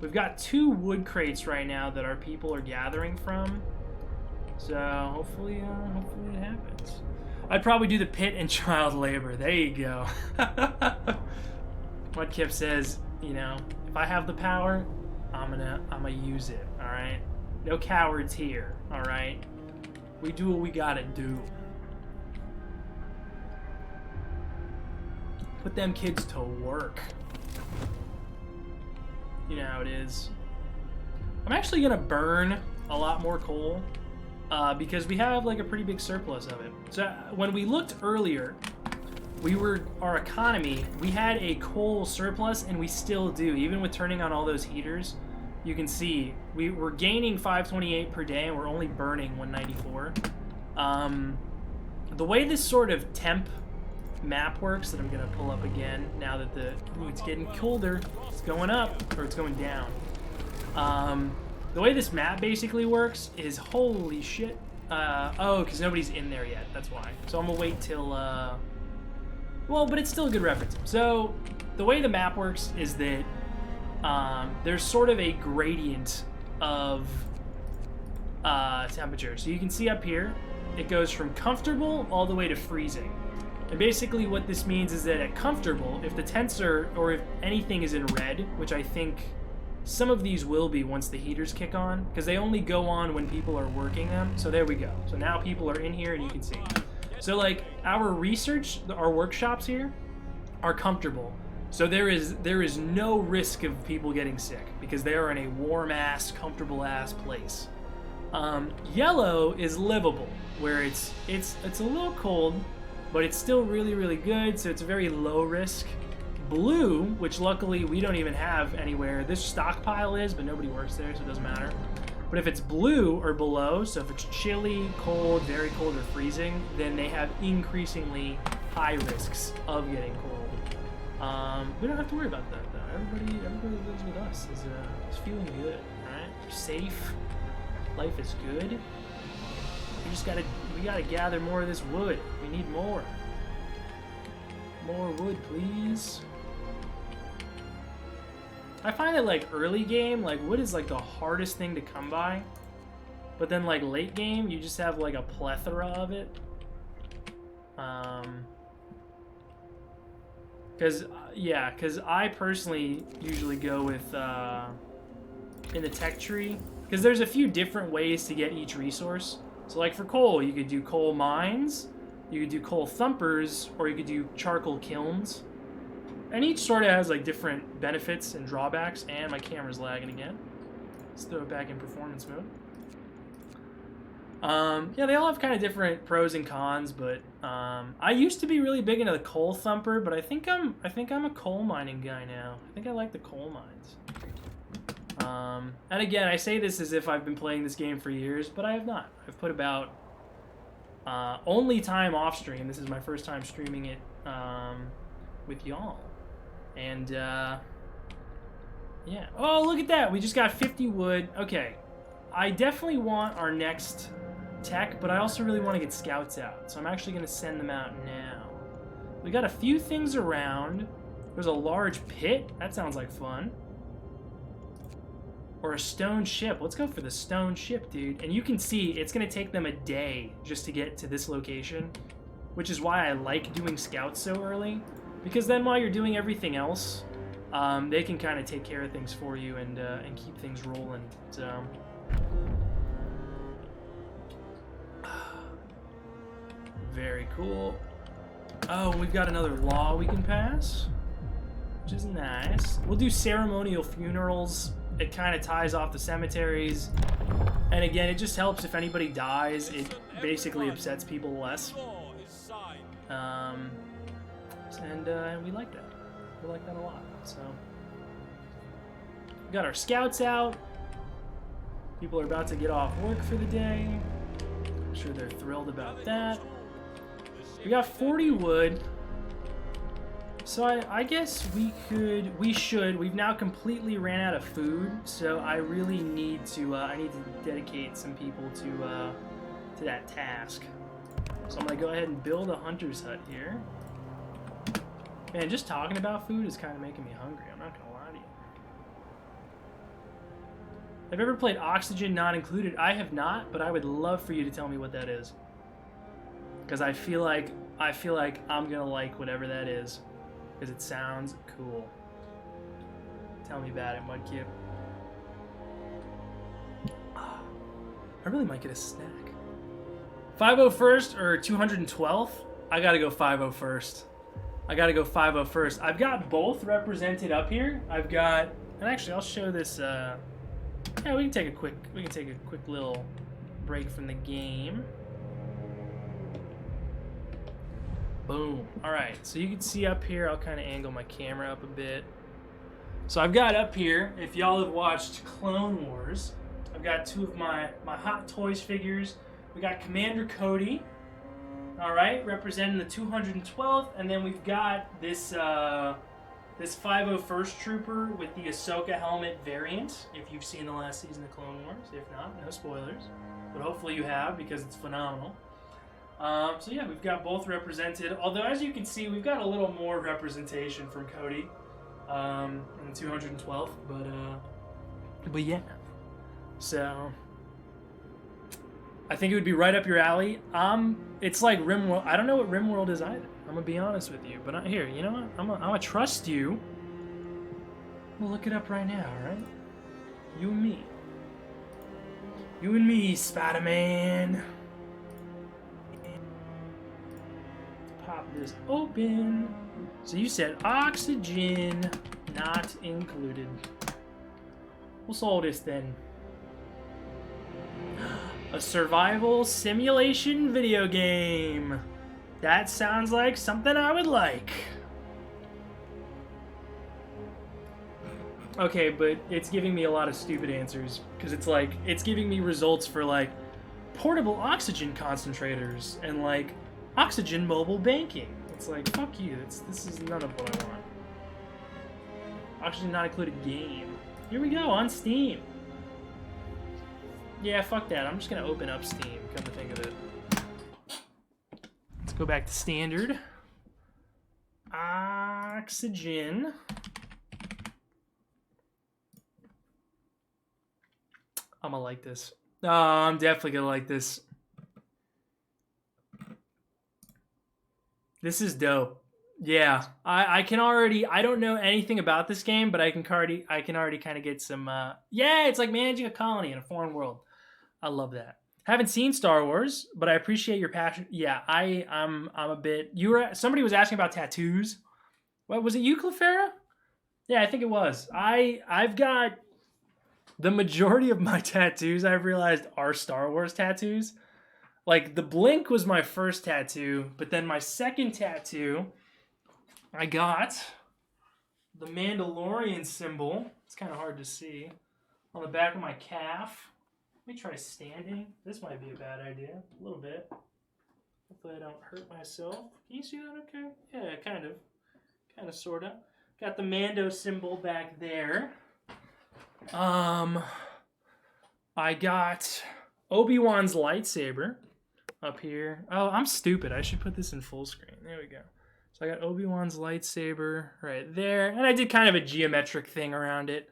we've got 2 wood crates right now that our people are gathering from. So hopefully it happens. I'd probably do the pit and child labor. There you go. Mudkip says, you know, if I have the power, I'm gonna use it. All right. No cowards here. All right. We do what we gotta do. Put them kids to work. You know how it is. I'm actually gonna burn a lot more coal because we have like a pretty big surplus of it. So when we looked earlier, our economy, we had a coal surplus, and we still do. Even with turning on all those heaters, you can see we're gaining 528 per day, and we're only burning 194. The way this sort of temp map works, that I'm gonna pull up again now that it's getting colder, it's going up, or it's going down. The way this map basically works is, holy shit, oh, because nobody's in there yet, that's why. So I'm gonna wait till, well, but it's still a good reference. So the way the map works is that there's sort of a gradient of temperature. So you can see up here, it goes from comfortable all the way to freezing. And basically what this means is that at comfortable, if the tents are, or if anything is in red, which I think some of these will be once the heaters kick on, because they only go on when people are working them. So there we go. So now people are in here and you can see. So like our research, our workshops here are comfortable. So there is no risk of people getting sick because they are in a warm ass, comfortable ass place. Yellow is livable, where it's a little cold, but it's still really, really good, so it's a very low risk. Blue, which luckily we don't even have anywhere. This stockpile is, but nobody works there, so it doesn't matter. But if it's blue or below, so if it's chilly, cold, very cold, or freezing, then they have increasingly high risks of getting cold. We don't have to worry about that, though. Everybody that lives with us is feeling good, alright? We're safe. Life is good. We gotta gather more of this wood. We need more. More wood, please. I find that like early game, like wood is like the hardest thing to come by. But then like late game, you just have like a plethora of it. Cause I personally usually go with in the tech tree, because there's a few different ways to get each resource. So like for coal, you could do coal mines, you could do coal thumpers, or you could do charcoal kilns. And each sort of has like different benefits and drawbacks, and my camera's lagging again. Let's throw it back in performance mode. Yeah, they all have kind of different pros and cons, but I used to be really big into the coal thumper, but I think I'm a coal mining guy now. I think I like the coal mines. And again, I say this as if I've been playing this game for years, but I have not. I've put about only time off stream. This is my first time streaming it with y'all. And yeah. Oh, look at that. We just got 50 wood. Okay. I definitely want our next tech, but I also really want to get scouts out. So I'm actually going to send them out now. We got a few things around. There's a large pit. That sounds like fun. Or a stone ship. Let's go for the stone ship, dude. And you can see it's going to take them a day just to get to this location, which is why I like doing scouts so early. Because then while you're doing everything else, they can kind of take care of things for you and keep things rolling. So very cool. Oh, we've got another law we can pass, which is nice. We'll do ceremonial funerals. It kind of ties off the cemeteries. And again, it just helps if anybody dies. It basically upsets people less. And we like that. We like that a lot. So We got our scouts out. People are about to get off work for the day. I'm sure they're thrilled about that. We got 40 wood. So I guess we've now completely ran out of food. So I really need to, I need to dedicate some people to that task. So I'm gonna go ahead and build a hunter's hut here. Man, just talking about food is kind of making me hungry. I'm not gonna lie to you. Have you ever played Oxygen Not Included? I have not, but I would love for you to tell me what that is. Because I feel like I'm gonna like whatever that is. Because it sounds cool. Tell me about it, Mudkip. I really might get a snack. 501st or 212th? I gotta go 501st. I gotta go 501st. I've got both represented up here. I've got, and actually I'll show this. Yeah, we can take a quick little break from the game. Boom. All right, so you can see up here. I'll kind of angle my camera up a bit. So I've got up here. If y'all have watched Clone Wars, I've got two of my Hot Toys figures. We got Commander Cody, all right, representing the 212th, and then we've got this this 501st Trooper with the Ahsoka helmet variant. If you've seen the last season of Clone Wars, if not, no spoilers, but hopefully you have because it's phenomenal. So yeah, we've got both represented. Although as you can see, we've got a little more representation from Cody in the 212th, but yeah. So I think it would be right up your alley. It's like RimWorld. I don't know what RimWorld is either. I'm gonna be honest with you, but here, you know what? I'm gonna trust you. We'll look it up right now, all right? You and me. You and me, Spider-Man. Pop this open. So you said oxygen not included. We'll solve this then. A survival simulation video game. That sounds like something I would like. Okay, but it's giving me a lot of stupid answers because it's like it's giving me results for like portable oxygen concentrators and like oxygen mobile banking. It's like fuck you. This is none of what I want. Oxygen not included game. Here we go on Steam. Yeah, fuck that. I'm just gonna open up Steam, come to think of it. Let's go back to standard. Oxygen. I'm gonna like this. Oh, I'm definitely gonna like this. This is dope. Yeah, I can already, I don't know anything about this game, but I can already kind of get some, yeah, it's like managing a colony in a foreign world. I love that. Haven't seen Star Wars, but I appreciate your passion. Yeah, I'm a bit. Somebody was asking about tattoos. What was it? You, Clefera? Yeah, I think it was. I've got the majority of my tattoos. I've realized are Star Wars tattoos. Like the Blink was my first tattoo, but then my second tattoo, I got the Mandalorian symbol. It's kind of hard to see on the back of my calf. Let me try standing. This might be a bad idea. A little bit. Hopefully I don't hurt myself. Can you see that okay? Yeah, kind of. Kind of, sort of. Got the Mando symbol back there. I got Obi-Wan's lightsaber up here. Oh, I'm stupid. I should put this in full screen. There we go. So I got Obi-Wan's lightsaber right there. And I did kind of a geometric thing around it.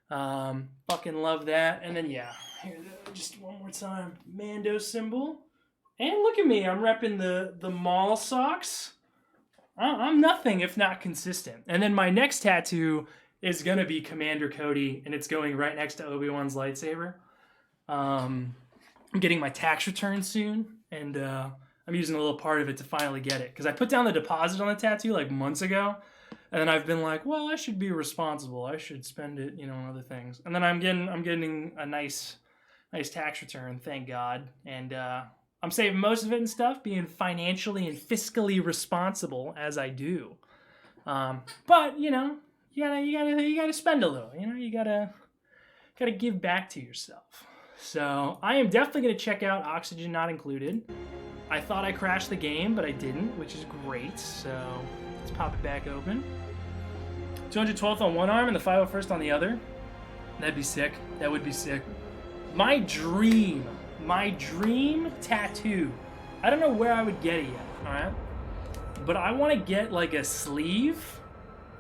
Fucking love that. And then, yeah. Here, just one more time. Mando symbol. And look at me. I'm repping the mall socks. I'm nothing if not consistent. And then my next tattoo is going to be Commander Cody. And it's going right next to Obi-Wan's lightsaber. I'm getting my tax return soon. And I'm using a little part of it to finally get it. Because I put down the deposit on the tattoo like months ago. And then I've been like, well, I should be responsible. I should spend it, on other things. And then I'm getting a nice tax return, thank God. And I'm saving most of it and stuff, being financially and fiscally responsible as I do. But, you gotta spend a little. You know, you gotta give back to yourself. So I am definitely gonna check out Oxygen Not Included. I thought I crashed the game, but I didn't, which is great. So let's pop it back open. 212th on one arm and the 501st on the other. That'd be sick. That would be sick. My dream tattoo. I don't know where I would get it yet, alright? But I want to get like a sleeve,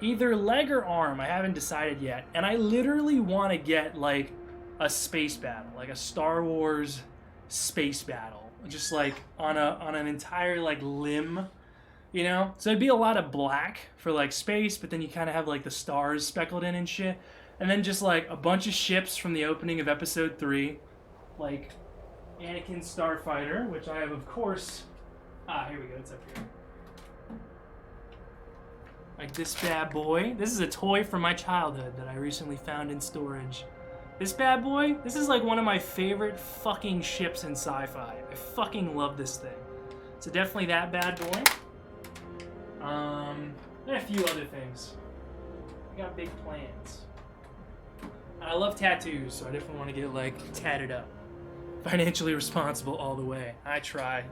either leg or arm. I haven't decided yet. And I literally want to get like a space battle, like a Star Wars space battle. Just like on an entire like limb, you know? So it'd be a lot of black for like space, but then you kind of have like the stars speckled in and shit. And then just like a bunch of ships from the opening of episode 3, like Anakin Starfighter, which I have of course, here we go, it's up here. Like this bad boy. This is a toy from my childhood that I recently found in storage. This bad boy, this is like one of my favorite fucking ships in sci-fi. I fucking love this thing. So definitely that bad boy. And a few other things. I got big plans. And I love tattoos, so I definitely want to get like tatted up. Financially responsible all the way. I try.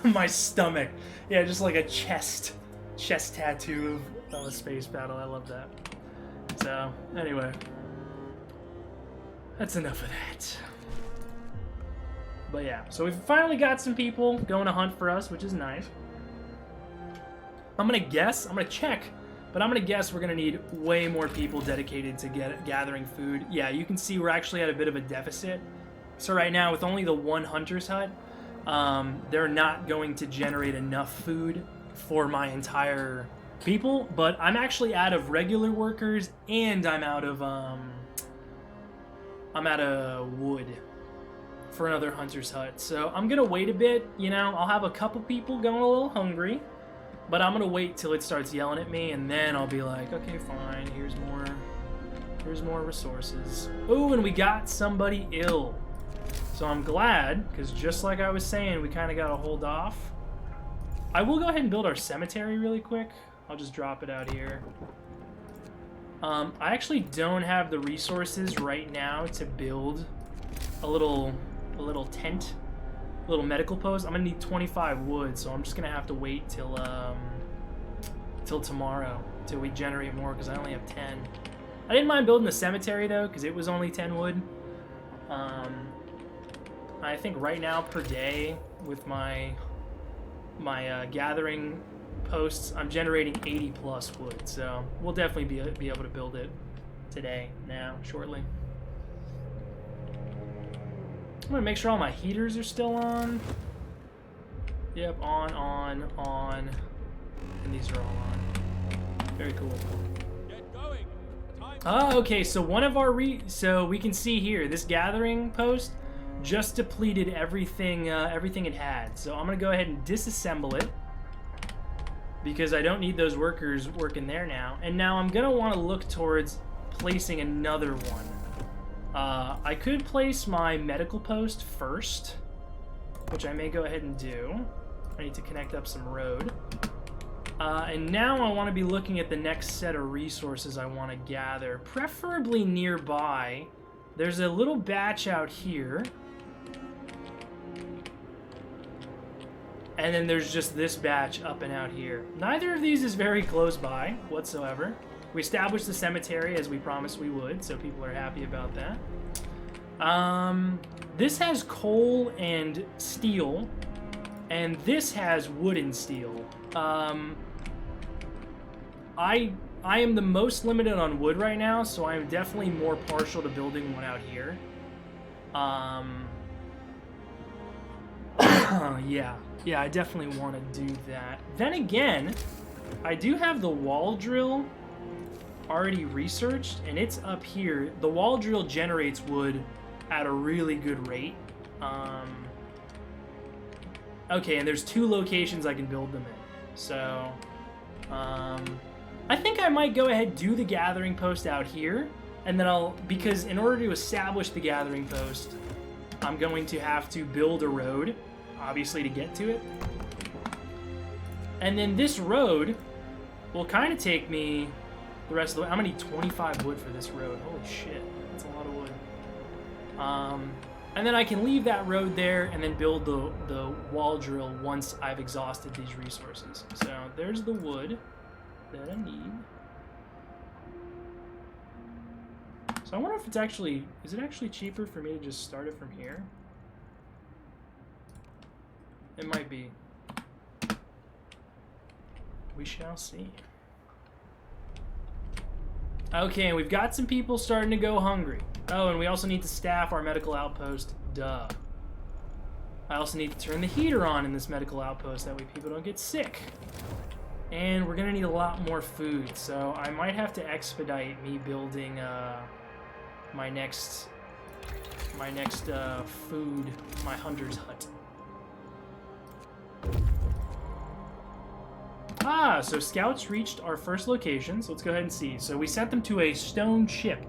My stomach. Yeah, just like a chest tattoo of a space battle. I love that. So, anyway. That's enough of that. But yeah, so we've finally got some people going to hunt for us, which is nice. I'm gonna check, but I'm gonna guess we're gonna need way more people dedicated to gathering food. Yeah, you can see we're actually at a bit of a deficit. So right now, with only the one hunter's hut, they're not going to generate enough food for my entire people, but I'm actually out of regular workers and I'm out of wood for another hunter's hut. So I'm gonna wait a bit, you know, I'll have a couple people going a little hungry, but I'm gonna wait till it starts yelling at me and then I'll be like, okay, fine, here's more resources. Oh, and we got somebody ill. So I'm glad, because just like I was saying, we kind of got to hold off. I will go ahead and build our cemetery really quick. I'll just drop it out here. I actually don't have the resources right now to build a little tent, a little medical post. I'm gonna need 25 wood, so I'm just gonna have to wait till tomorrow till we generate more, because I only have 10. I didn't mind building the cemetery though, because it was only 10 wood. I think right now per day with my gathering posts, I'm generating 80 plus wood, so we'll definitely be able to build it today, now, shortly. I'm gonna make sure all my heaters are still on. Yep, on, and these are all on. Very cool. Get going. Oh, okay, so one of our so we can see here, this gathering post just depleted everything it had. So I'm gonna go ahead and disassemble it because I don't need those workers working there now. And now I'm gonna want to look towards placing another one. I could place my medical post first, which I may go ahead and do. I need to connect up some road. And now I want to be looking at the next set of resources I want to gather, preferably nearby. There's a little batch out here. And then there's just this batch up and out here. Neither of these is very close by whatsoever. We established the cemetery as we promised we would, so people are happy about that. This has coal and steel, and this has wood and steel. I am the most limited on wood right now, so I am definitely more partial to building one out here. Yeah, I definitely want to do that. Then again, I do have the wall drill already researched, and it's up here. The wall drill generates wood at a really good rate. Okay, and there's 2 locations I can build them in. So, I think I might go ahead and do the gathering post out here, and then because in order to establish the gathering post, I'm going to have to build a road, obviously, to get to it. And then this road will kind of take me the rest of the way. I'm gonna need 25 wood for this road. Holy shit, that's a lot of wood. And then I can leave that road there and then build the wall drill once I've exhausted these resources. So there's the wood that I need. So I wonder if it's actually, is it actually cheaper for me to just start it from here? It might be. We shall see. Okay, we've got some people starting to go hungry. Oh, and we also need to staff our medical outpost. Duh. I also need to turn the heater on in this medical outpost, that way people don't get sick. And we're gonna need a lot more food, so I might have to expedite me building my next food, my hunter's hut. Ah, so scouts reached our first location, so let's go ahead and see. So we sent them to a stone ship,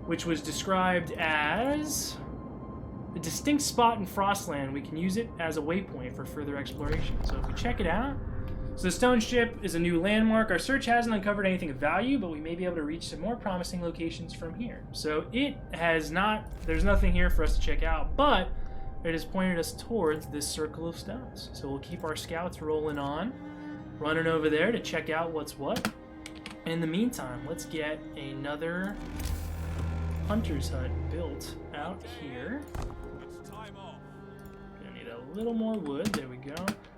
which was described as a distinct spot in Frostland. We can use it as a waypoint for further exploration. So if we check it out, so the stone ship is a new landmark. Our search hasn't uncovered anything of value, but we may be able to reach some more promising locations from here. So it has not, there's nothing here for us to check out, but it has pointed us towards this circle of stones. So we'll keep our scouts rolling on, running over there to check out what's what. In the meantime, let's get another hunter's hut built out here. Gonna need a little more wood. There we go.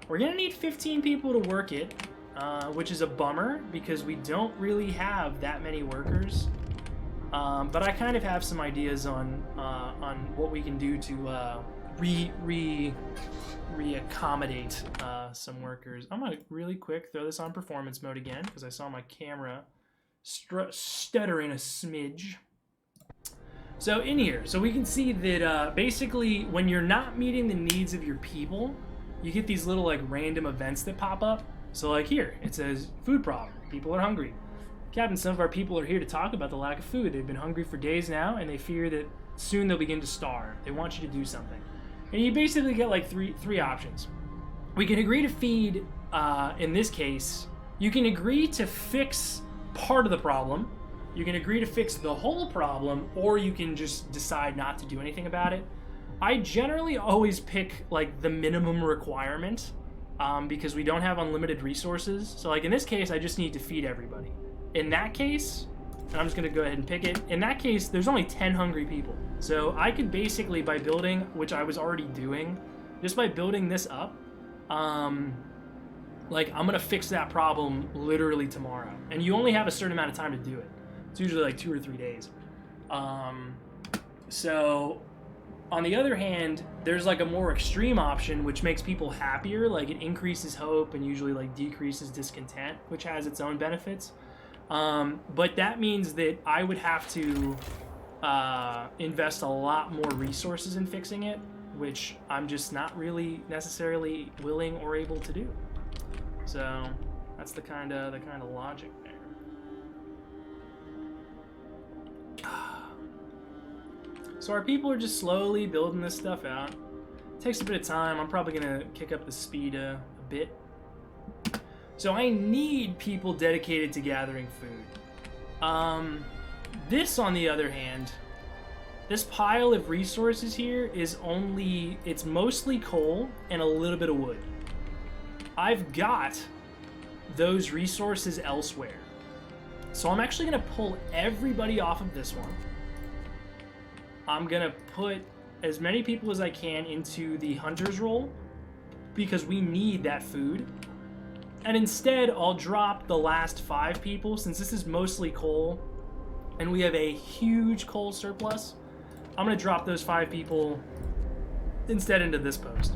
We're gonna need 15 people to work it, which is a bummer because we don't really have that many workers. But I kind of have some ideas on what we can do to re-accommodate some workers. I'm gonna really quick throw this on performance mode again because I saw my camera stuttering a smidge. So in here, so we can see that basically when you're not meeting the needs of your people, you get these little like random events that pop up. So like here, it says food problem, people are hungry. Captain, some of our people are here to talk about the lack of food. They've been hungry for days now and they fear that soon they'll begin to starve. They want you to do something. And you basically get like three options. We can agree to feed, in this case, you can agree to fix part of the problem, you can agree to fix the whole problem, or you can just decide not to do anything about it. I generally always pick like the minimum requirement because we don't have unlimited resources. So like in this case, I just need to feed everybody. In that case, and I'm just gonna go ahead and pick it. In that case, there's only 10 hungry people. So I could basically, by building, which I was already doing, just by building this up, like I'm gonna fix that problem literally tomorrow. And you only have a certain amount of time to do it. It's usually like 2 or 3 days. So on the other hand, there's like a more extreme option which makes people happier, like it increases hope and usually like decreases discontent, which has its own benefits. But that means that I would have to invest a lot more resources in fixing it, which I'm just not really necessarily willing or able to do. So that's the kind of logic there. So our people are just slowly building this stuff out. It takes a bit of time. I'm probably gonna kick up the speed a bit. So I need people dedicated to gathering food. This, on the other hand, this pile of resources here is it's mostly coal and a little bit of wood. I've got those resources elsewhere. So I'm actually gonna pull everybody off of this one. I'm gonna put as many people as I can into the hunter's role because we need that food. And instead, I'll drop the last 5 people, since this is mostly coal, and we have a huge coal surplus. I'm gonna drop those 5 people instead into this post.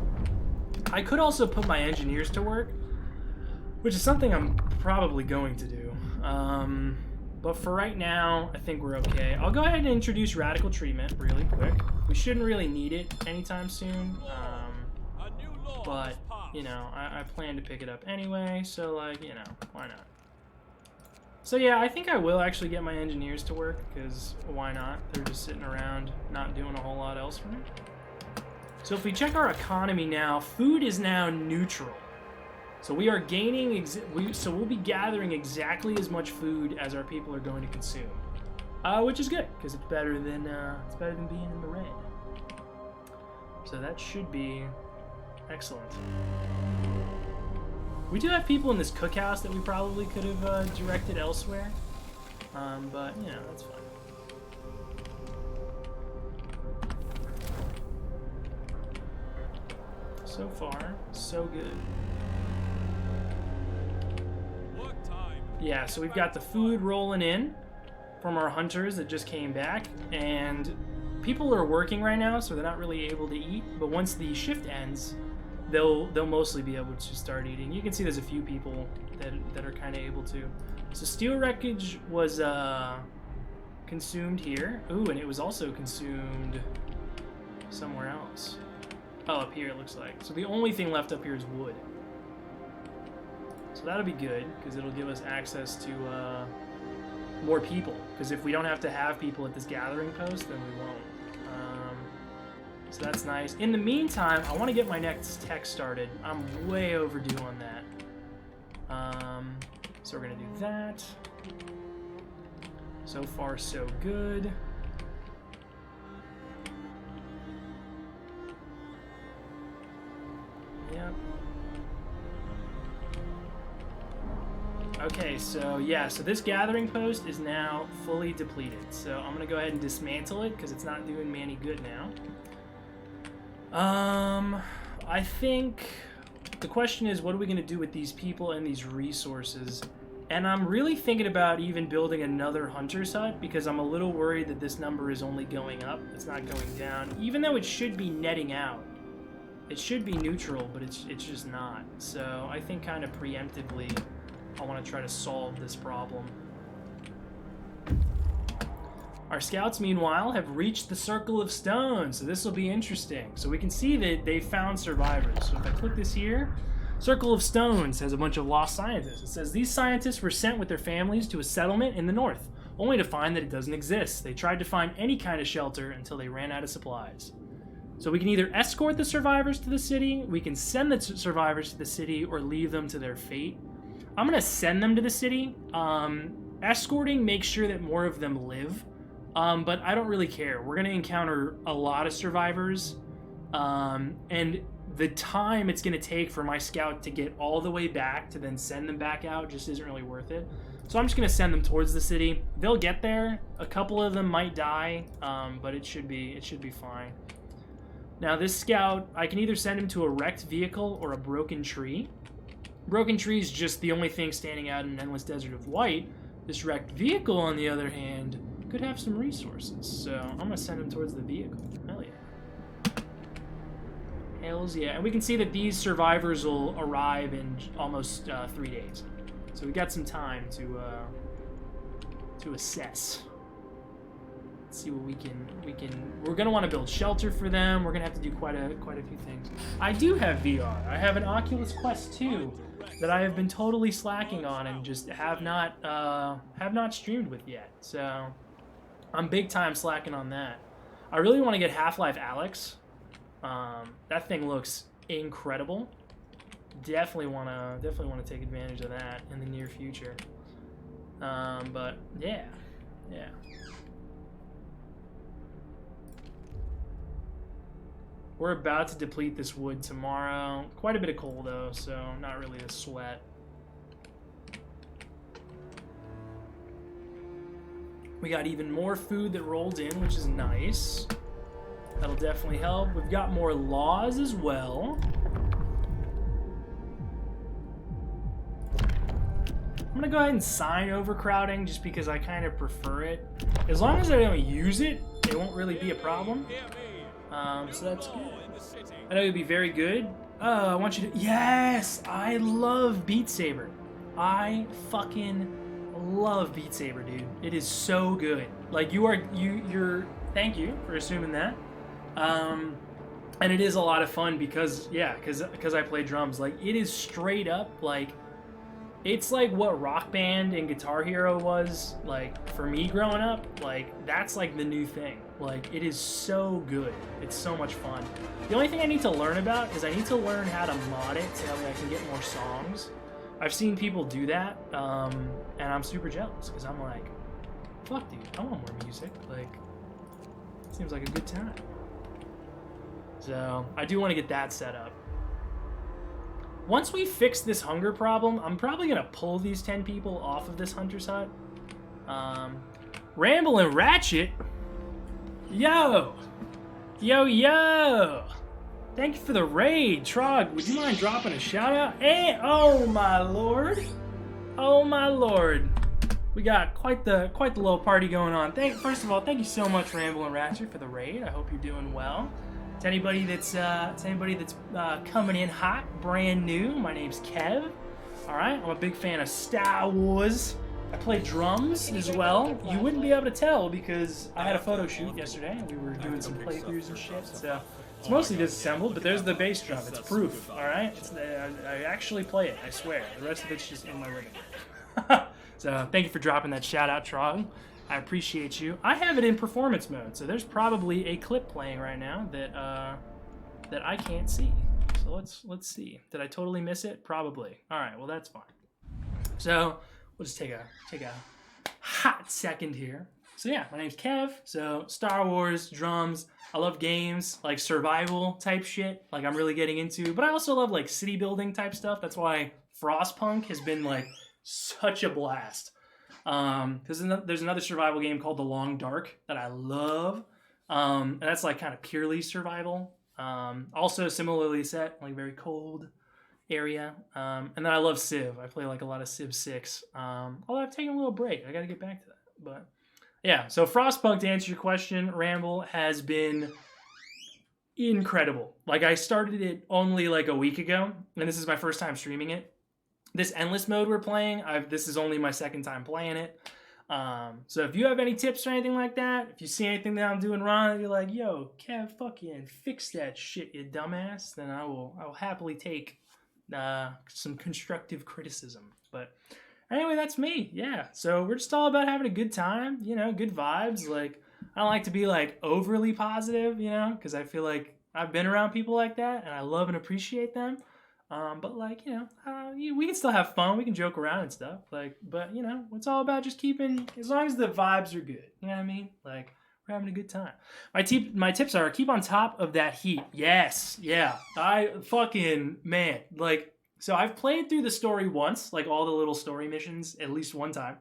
I could also put my engineers to work, which is something I'm probably going to do. But for right now, I think we're okay. I'll go ahead and introduce radical treatment really quick. We shouldn't really need it anytime soon. But, you know, I plan to pick it up anyway, so, like, you know, why not? So, yeah, I think I will actually get my engineers to work, because why not? They're just sitting around not doing a whole lot else for me. So if we check our economy now, food is now neutral. So we are gaining, so we'll be gathering exactly as much food as our people are going to consume. Which is good, because it's better than being in the red. So that should be excellent. We do have people in this cookhouse that we probably could have directed elsewhere. But, you know, that's fine. So far, so good. Yeah, so we've got the food rolling in from our hunters that just came back, and people are working right now, so they're not really able to eat. But once the shift ends, they'll mostly be able to start eating. You can see there's a few people that are kind of able to. So steel wreckage was consumed here. Ooh, and it was also consumed somewhere else. Oh, up here it looks like. So the only thing left up here is wood. So that'll be good, because it'll give us access to more people. Because if we don't have to have people at this gathering post, then we won't. So that's nice. In the meantime, I want to get my next tech started. I'm way overdue on that. So we're going to do that. So far, so good. Yep. Okay, so yeah, so this gathering post is now fully depleted. So I'm going to go ahead and dismantle it because it's not doing me any good now. I think the question is, what are we going to do with these people and these resources? And I'm really thinking about even building another hunter's hut because I'm a little worried that this number is only going up. It's not going down, even though it should be netting out. It should be neutral, but it's just not. So I think kind of preemptively, I want to try to solve this problem. Our scouts, meanwhile, have reached the Circle of Stones, so this will be interesting. So we can see that they found survivors. So if I click this here, Circle of Stones has a bunch of lost scientists. It says, these scientists were sent with their families to a settlement in the north, only to find that it doesn't exist. They tried to find any kind of shelter until they ran out of supplies. So we can either escort the survivors to the city, we can send the survivors to the city, or leave them to their fate. I'm going to send them to the city. Escorting makes sure that more of them live. But I don't really care. We're going to encounter a lot of survivors, and the time it's going to take for my scout to get all the way back to then send them back out just isn't really worth it. So I'm just going to send them towards the city. They'll get there. A couple of them might die, but it should be fine. Now this scout, I can either send him to a wrecked vehicle or a broken tree. Broken tree is just the only thing standing out in an endless desert of white. This wrecked vehicle, on the other hand, could have some resources, so I'm going to send him towards the vehicle. Hell yeah. Hells yeah. And we can see that these survivors will arrive in almost 3 days. So we got some time to assess. Let's see what we can. We're going to want to build shelter for them. We're going to have to do quite a few things. I do have VR. I have an Oculus Quest 2 that I have been totally slacking on and just have not streamed with yet. So I'm big time slacking on that. I really want to get Half-Life Alyx. That thing looks incredible. Definitely want to take advantage of that in the near future. But yeah. We're about to deplete this wood tomorrow. Quite a bit of coal though, so not really a sweat. We got even more food that rolled in, which is nice. That'll definitely help. We've got more laws as well. I'm gonna go ahead and sign overcrowding just because I kind of prefer it. As long as I don't use it, it won't really be a problem. So that's good. I know you'll be very good. I want you to... Yes! I love Beat Saber. I fucking love Beat Saber, dude. It is so good. Like, you're... Thank you for assuming that. And it is a lot of fun because I play drums. Like, it is straight up, like... It's like what Rock Band and Guitar Hero was, like, for me growing up. Like, that's like the new thing. Like, it is so good. It's so much fun. The only thing I need to learn about is I need to learn how to mod it so that way I can get more songs. I've seen people do that, and I'm super jealous because I'm like, fuck, dude, I want more music. Like, it seems like a good time. So, I do want to get that set up. Once we fix this hunger problem, I'm probably going to pull these 10 people off of this Hunter's Hut. Ramble and Ratchet. Yo! Yo, yo! Thank you for the raid, Trog. Would you mind dropping a shout out? Hey, oh my lord! Oh my lord! We got quite the little party going on. First of all, thank you so much, Ramble and Ratchet, for the raid. I hope you're doing well. To anybody that's coming in hot, brand new, my name's Kev. All right, I'm a big fan of Star Wars. I play drums as well. You wouldn't be able to tell because I had a photo shoot yesterday and we were doing some playthroughs and shit. So it's mostly disassembled, but there's the bass drum. It's proof, all right? I actually play it, I swear. The rest of it's just in my living room. So thank you for dropping that shout out, Trog. I appreciate you. I have it in performance mode, so there's probably a clip playing right now that I can't see. So let's see. Did I totally miss it? Probably. All right, well that's fine. So we'll just take a hot second here. So yeah, my name's Kev. So Star Wars, drums. I love games like survival type shit. Like I'm really getting into, but I also love like city building type stuff. That's why Frostpunk has been like such a blast. Because there's another survival game called The Long Dark that I love. And that's like kind of purely survival. Also similarly set, like very cold area. And then I love Civ. I play like a lot of Civ 6. Although I've taken a little break. I got to get back to that. But yeah, so Frostpunk, to answer your question, Ramble, has been incredible. Like I started it only like a week ago, and this is my first time streaming it. This endless mode we're playing, this is only my second time playing it. So if you have any tips or anything like that, if you see anything that I'm doing wrong, you're like, yo, Kev, fucking fix that shit, you dumbass, then I will happily take some constructive criticism. But anyway, that's me. Yeah. So we're just all about having a good time, you know, good vibes. Like, I don't like to be like overly positive, you know, because I feel like I've been around people like that and I love and appreciate them. But like, you know, we can still have fun. We can joke around and stuff. Like, but you know, it's all about just keeping, as long as the vibes are good. You know what I mean? Like, we're having a good time. My tips are keep on top of that heat. Yes, yeah. Man, like, so I've played through the story once, like all the little story missions, at least one time.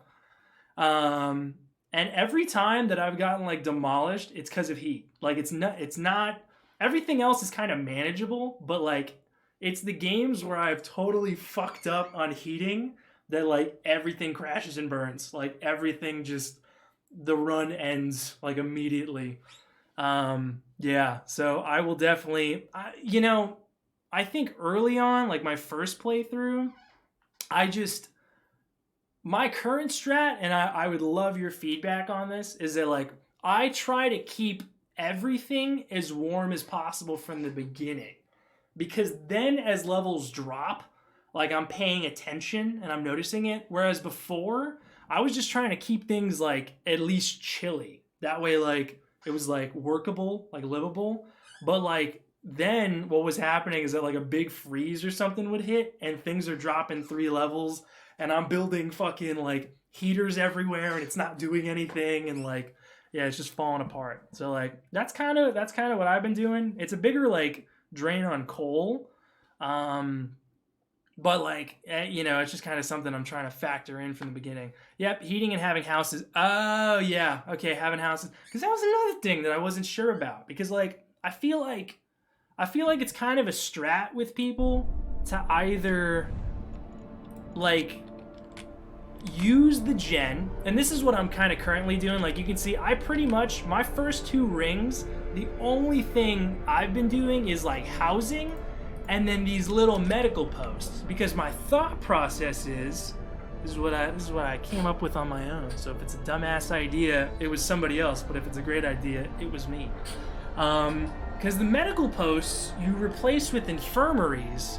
And every time that I've gotten like demolished, it's because of heat. Like, it's not. Everything else is kind of manageable, but like. It's the games where I've totally fucked up on heating that, like, everything crashes and burns. Like, everything just, the run ends, like, immediately. Yeah, so I will definitely, I think early on, like, my first playthrough, my current strat, and I would love your feedback on this, is that, like, I try to keep everything as warm as possible from the beginning. Because then as levels drop, like I'm paying attention and I'm noticing it. Whereas before, I was just trying to keep things like at least chilly. That way, like it was like workable, like livable. But like then what was happening is that like a big freeze or something would hit and things are dropping 3 levels and I'm building fucking like heaters everywhere and it's not doing anything and like, yeah, it's just falling apart. So like that's kind of what I've been doing. It's a bigger like drain on coal, but like it's just kind of something I'm trying to factor in from the beginning. Yep, heating and having houses. Oh yeah, okay, having houses, because that was another thing that I wasn't sure about, because like I feel like it's kind of a strat with people to either like use the gen, and this is what I'm kind of currently doing. Like you can see, I pretty much, my first 2 rings, the only thing I've been doing is like housing and then these little medical posts, because my thought process is, this is what I came up with on my own. So if it's a dumbass idea, it was somebody else, but if it's a great idea, it was me. Because the medical posts you replace with infirmaries,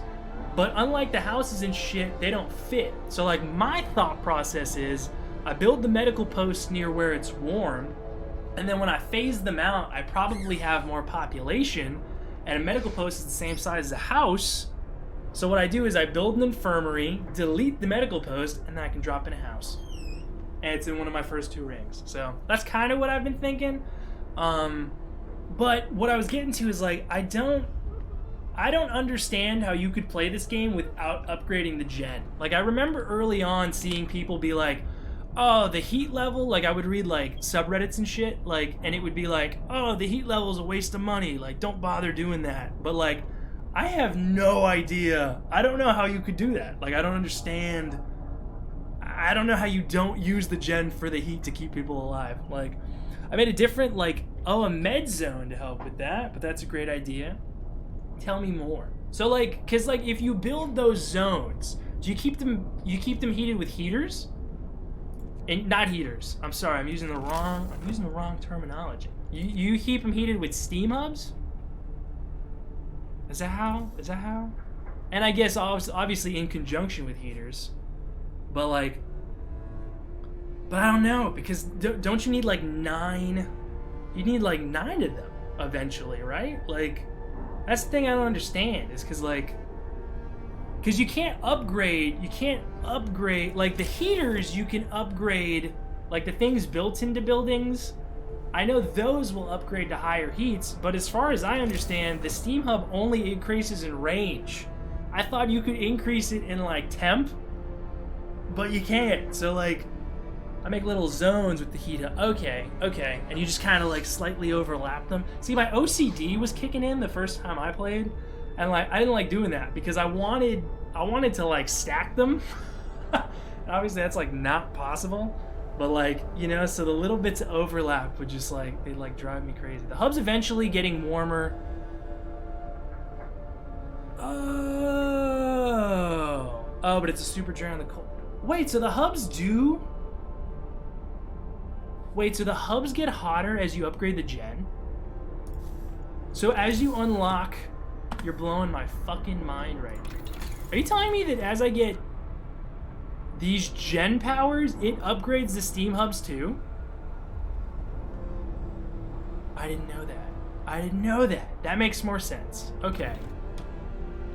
but unlike the houses and shit, they don't fit. So like my thought process is, I build the medical posts near where it's warm, And then when I phase them out, I probably have more population, and a medical post is the same size as a house. So what I do is I build an infirmary, delete the medical post, and then I can drop in a house. And it's in one of my first 2 rings. So that's kind of what I've been thinking. But what I was getting to is like, I don't understand how you could play this game without upgrading the gen. Like, I remember early on seeing people be like, oh, the heat level, like I would read like subreddits and shit, like, and it would be like, oh, the heat level is a waste of money, like, don't bother doing that. But like, I have no idea. I don't know how you could do that. Like, I don't understand. I don't know how you don't use the gen for the heat to keep people alive. Like, I made a different, like, oh, a med zone to help with that, but that's a great idea. Tell me more. So like, cause like if you build those zones, do you keep them heated with heaters? And not heaters. I'm sorry, I'm using the wrong terminology. You keep them heated with steam hubs? Is that how? And I guess obviously in conjunction with heaters. But like, but I don't know, because don't you need like 9? You need like 9 of them eventually, right? Like, that's the thing I don't understand, is because you can't upgrade, like the heaters you can upgrade, like the things built into buildings, I know those will upgrade to higher heats, but as far as I understand, the steam hub only increases in range. I thought you could increase it in like temp, but you can't. So like, I make little zones with the heat hub. Okay, and you just kind of like slightly overlap them. See, my OCD was kicking in the first time I played, and like I didn't like doing that because I wanted to like stack them. Obviously that's like not possible, but like, you know, so the little bits of overlap would just like, they'd like drive me crazy. The hub's eventually getting warmer. Oh, but it's a super dry on the cold. Wait, so the hubs do? Wait, so the hubs get hotter as you upgrade the gen? So as you unlock, you're blowing my fucking mind right now. Are you telling me that as I get these gen powers, it upgrades the steam hubs too? I didn't know that. That makes more sense. Okay.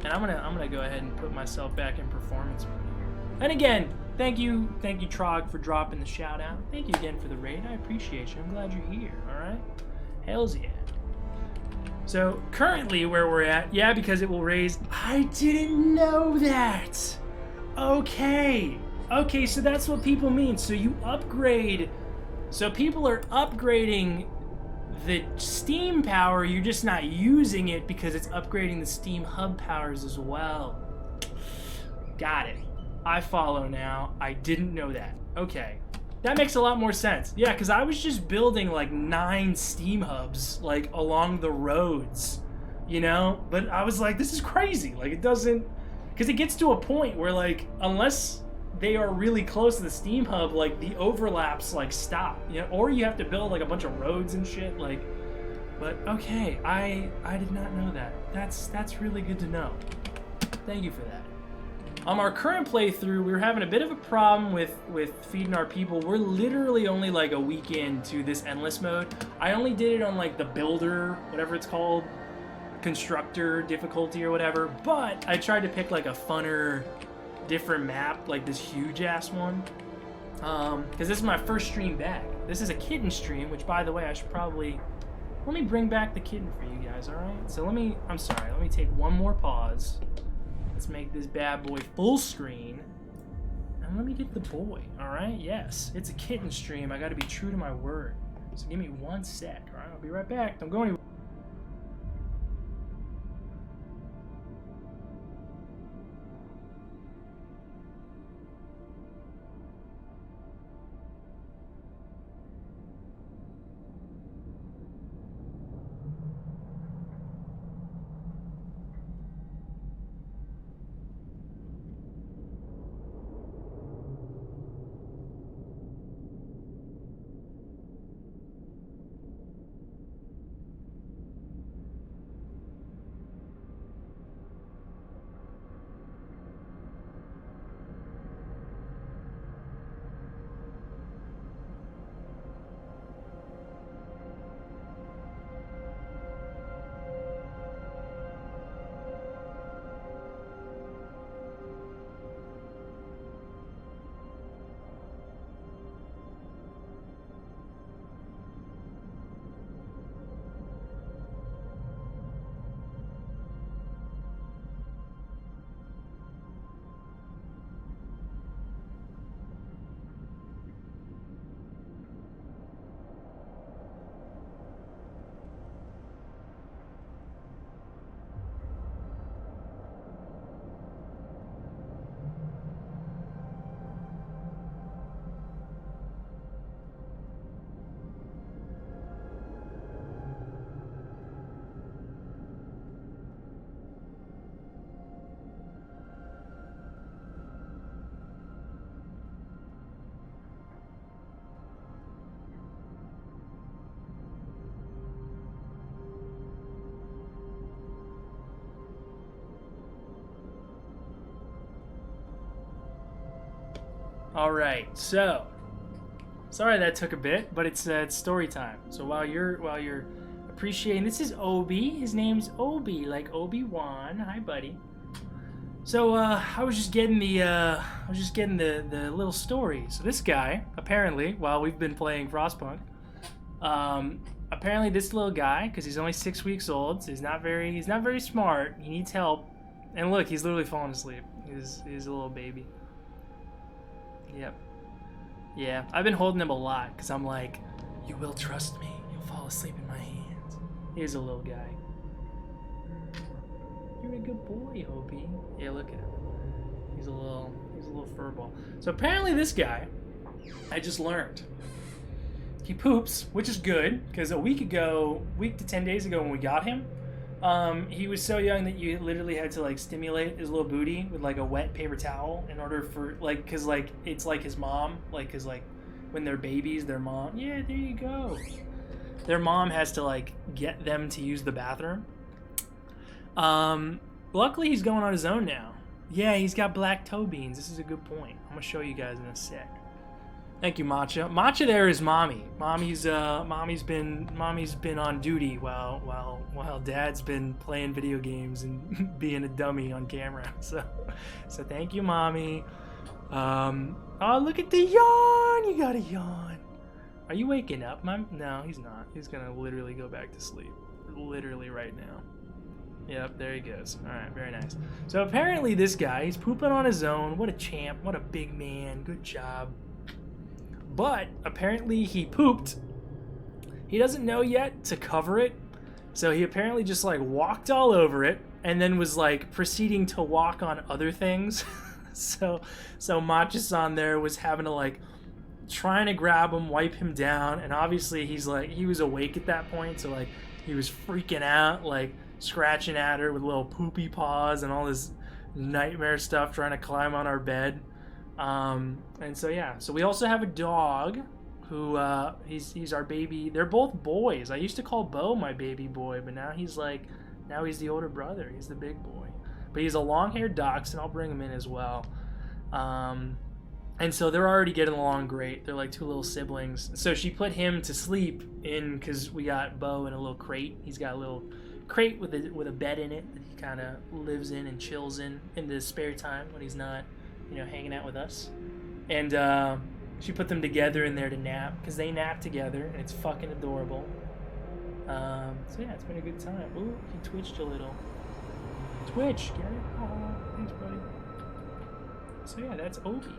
And I'm gonna go ahead and put myself back in performance mode here. And again, thank you, Trog, for dropping the shout out. Thank you again for the raid. I appreciate you. I'm glad you're here. All right. Hells yeah. So currently where we're at, yeah, because it will raise. I didn't know that. Okay, so that's what people mean. So you upgrade. So people are upgrading the steam power. You're just not using it because it's upgrading the steam hub powers as well. Got it. I follow now. I didn't know that. Okay. That makes a lot more sense. Yeah, because I was just building like 9 steam hubs like along the roads, you know? But I was like, this is crazy. Like, it doesn't... Because it gets to a point where like, unless they are really close to the steam hub, like the overlaps like stop, you know? Or you have to build like a bunch of roads and shit, like... But okay, I did not know that. That's really good to know. Thank you for that. Our current playthrough, we were having a bit of a problem with feeding our people. We're literally only like a week into this endless mode. I only did it on like the builder, whatever it's called, constructor difficulty or whatever, but I tried to pick like a funner, different map, like this huge ass one. Because this is my first stream back. This is a Kitten stream, which by the way, I should probably, let me bring back the Kitten for you guys, all right? So let me take one more pause. Let's make this bad boy full screen. And let me get the boy, alright? Yes, it's a Kitten stream. I gotta be true to my word. So give me 1 sec, alright? I'll be right back. Don't go anywhere. All right, so sorry that took a bit, but it's story time. So while you're appreciating, this is Obi. His name's Obi, like Obi-Wan. Hi, buddy. So I was just getting the little story. So this guy, apparently, while we've been playing Frostpunk, apparently this little guy, because he's only 6 weeks old, so he's not very smart. He needs help, and look, he's literally falling asleep. He's a little baby. Yep. Yeah, I've been holding him a lot because I'm like, you will trust me. You'll fall asleep in my hands. He's a little guy. You're a good boy, Opie. Yeah, look at him. He's a little furball. So apparently this guy, I just learned, he poops, which is good because a week to 10 days ago when we got him, he was so young that you literally had to like stimulate his little booty with like a wet paper towel in order for like, cause like it's like his mom, like, cause like when they're babies, their mom, yeah, there you go. Their mom has to like get them to use the bathroom. Luckily he's going on his own now. Yeah, he's got black toe beans. This is a good point. I'm gonna show you guys in a sec. Thank you, Matcha. Matcha there is mommy. Mommy's been on duty while dad's been playing video games and being a dummy on camera. So thank you, mommy. Oh, look at the yawn. You got a yawn. Are you waking up, Mom? No, he's not. He's gonna literally go back to sleep. Literally right now. Yep, there he goes. Alright, very nice. So apparently this guy, he's pooping on his own. What a champ. What a big man. Good job. But apparently he pooped. He doesn't know yet to cover it. So he apparently just like walked all over it and then was like proceeding to walk on other things. so Matcha-san there was having to like trying to grab him, wipe him down, and obviously he was awake at that point, so like he was freaking out, like scratching at her with little poopy paws and all this nightmare stuff, trying to climb on our bed. And so yeah, so we also have a dog who he's our baby. They're both boys. I used to call Bo my baby boy, but now he's the older brother. He's the big boy, but he's a long-haired dachshund. I'll bring him in as well. And so they're already getting along great. They're like two little siblings. So she put him to sleep because we got Bo in a little crate. He's got a little crate with a bed in it that he kind of lives in and chills in the spare time when he's not, hanging out with us. And she put them together in there to nap because they nap together, and it's fucking adorable. So yeah, it's been a good time. Ooh, he twitched a little. Twitch, get it? Oh, thanks, buddy. So yeah, that's Obi.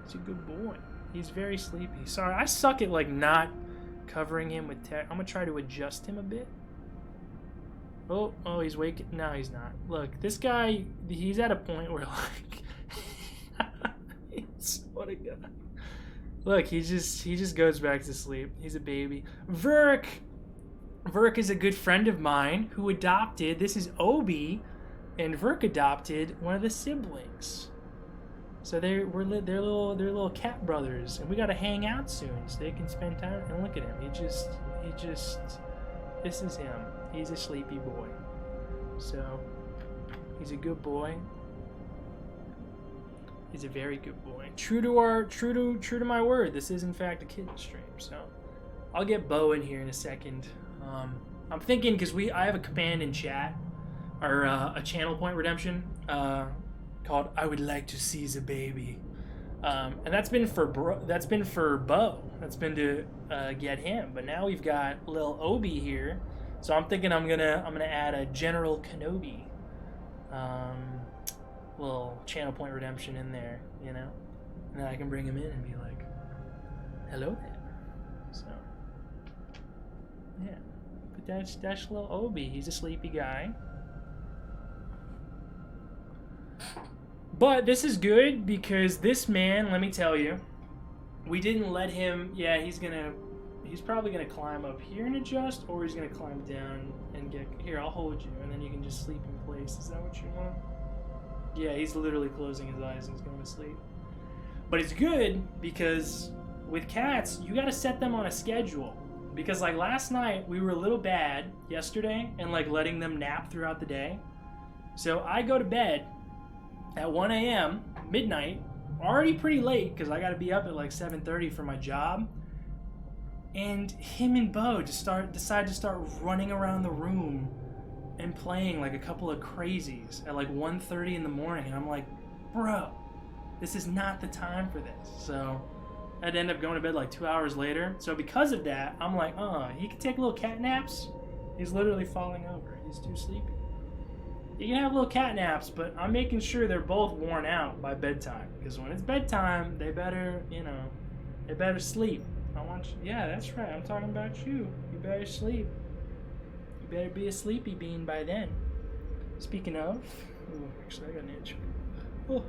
He's a good boy. He's very sleepy. Sorry, I suck at like not covering him with tech. I'm gonna try to adjust him a bit. Oh, he's waking. No, he's not. Look, this guy, he's at a point where like, what a guy. Look, he just goes back to sleep. He's a baby. Verk is a good friend of mine who adopted. This is Obi, and Verk adopted one of the siblings. So they're little cat brothers, and we gotta hang out soon so they can spend time. And look at him. He just. This is him. He's a sleepy boy. So he's a good boy. He's a very good boy. True to my word. This is in fact a kitten stream. So I'll get Bo in here in a second. I'm thinking because I have a command in chat or a channel point redemption called "I would like to seize a baby," and that's been for Bo. That's been to get him. But now we've got little Obi here, so I'm thinking I'm gonna add a General Kenobi, little channel point redemption in there, and then I can bring him in and be like, "Hello there." So yeah, but that's little Obi. He's a sleepy guy. But this is good because this man, let me tell you, we didn't let him. Yeah, he's probably gonna climb up here and adjust, or he's gonna climb down and get here. I'll hold you, and then you can just sleep in place. Is that what you want? Yeah, he's literally closing his eyes and he's going to sleep. But it's good because with cats, you got to set them on a schedule. Because like last night, we were a little bad yesterday and like letting them nap throughout the day. So I go to bed at 1 a.m., midnight, already pretty late because I got to be up at like 7:30 for my job. And him and Bo just decide to start running around the room and playing like a couple of crazies at like 1:30 in the morning. And I'm like, bro, this is not the time for this. So I'd end up going to bed like 2 hours later. So because of that, I'm like, he can take little cat naps. He's literally falling over. He's too sleepy. You can have little cat naps, but I'm making sure they're both worn out by bedtime. Because when it's bedtime, they better, they better sleep. I want you. Yeah, that's right. I'm talking about you. You better sleep. You better be a sleepy bean by then. Speaking of, actually, I got an itch. Oh.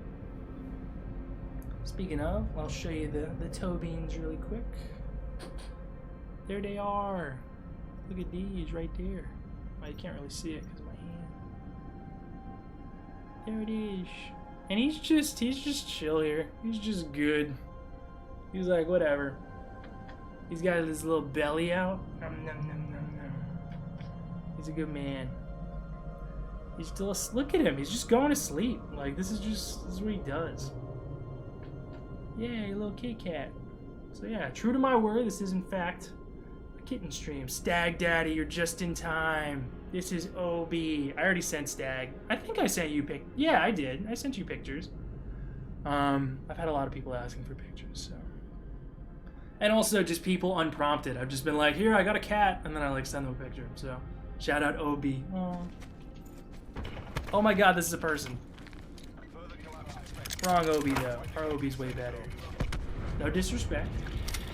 Speaking of, I'll show you the toe beans really quick. There they are. Look at these right there. Oh, you can't really see it because of my hand. There it is. And he's just chill here. He's just good. He's like, whatever. He's got his little belly out. Nom, nom, nom, nom, nom. He's a good man. He's still, look at him. He's just going to sleep. Like, this is what he does. Yeah, little kitty cat. So yeah, true to my word, this is in fact a kitten stream. Stag Daddy, you're just in time. This is OB. I already sent Stag. I think I sent you Yeah, I did. I sent you pictures. I've had a lot of people asking for pictures, so. And also just people unprompted. I've just been like, here, I got a cat, and then I like send them a picture. So, shout out OB. Oh my God, this is a person. Wrong OB though. Our OB's way better. No disrespect.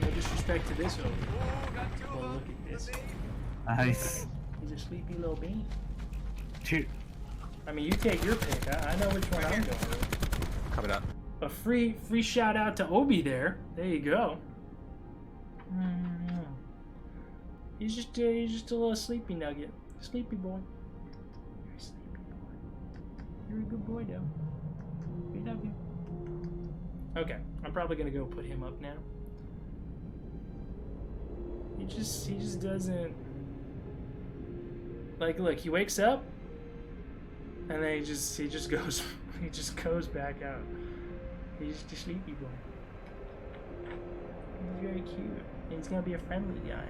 No disrespect to this OB. Well, look at this. Nice. He's a sleepy little bean. Shoot. I mean, you take your pick. I know which one I'm going with. Coming up. A free shout out to Obi there. There you go. He's just a little sleepy nugget. Sleepy boy. You're a sleepy boy. You're a good boy though. We love you. Okay, I'm probably gonna go put him up now. He just doesn't like. Look, he wakes up, and then he just goes back out. He's just a sleepy boy. He's very cute, and he's gonna be a friendly guy.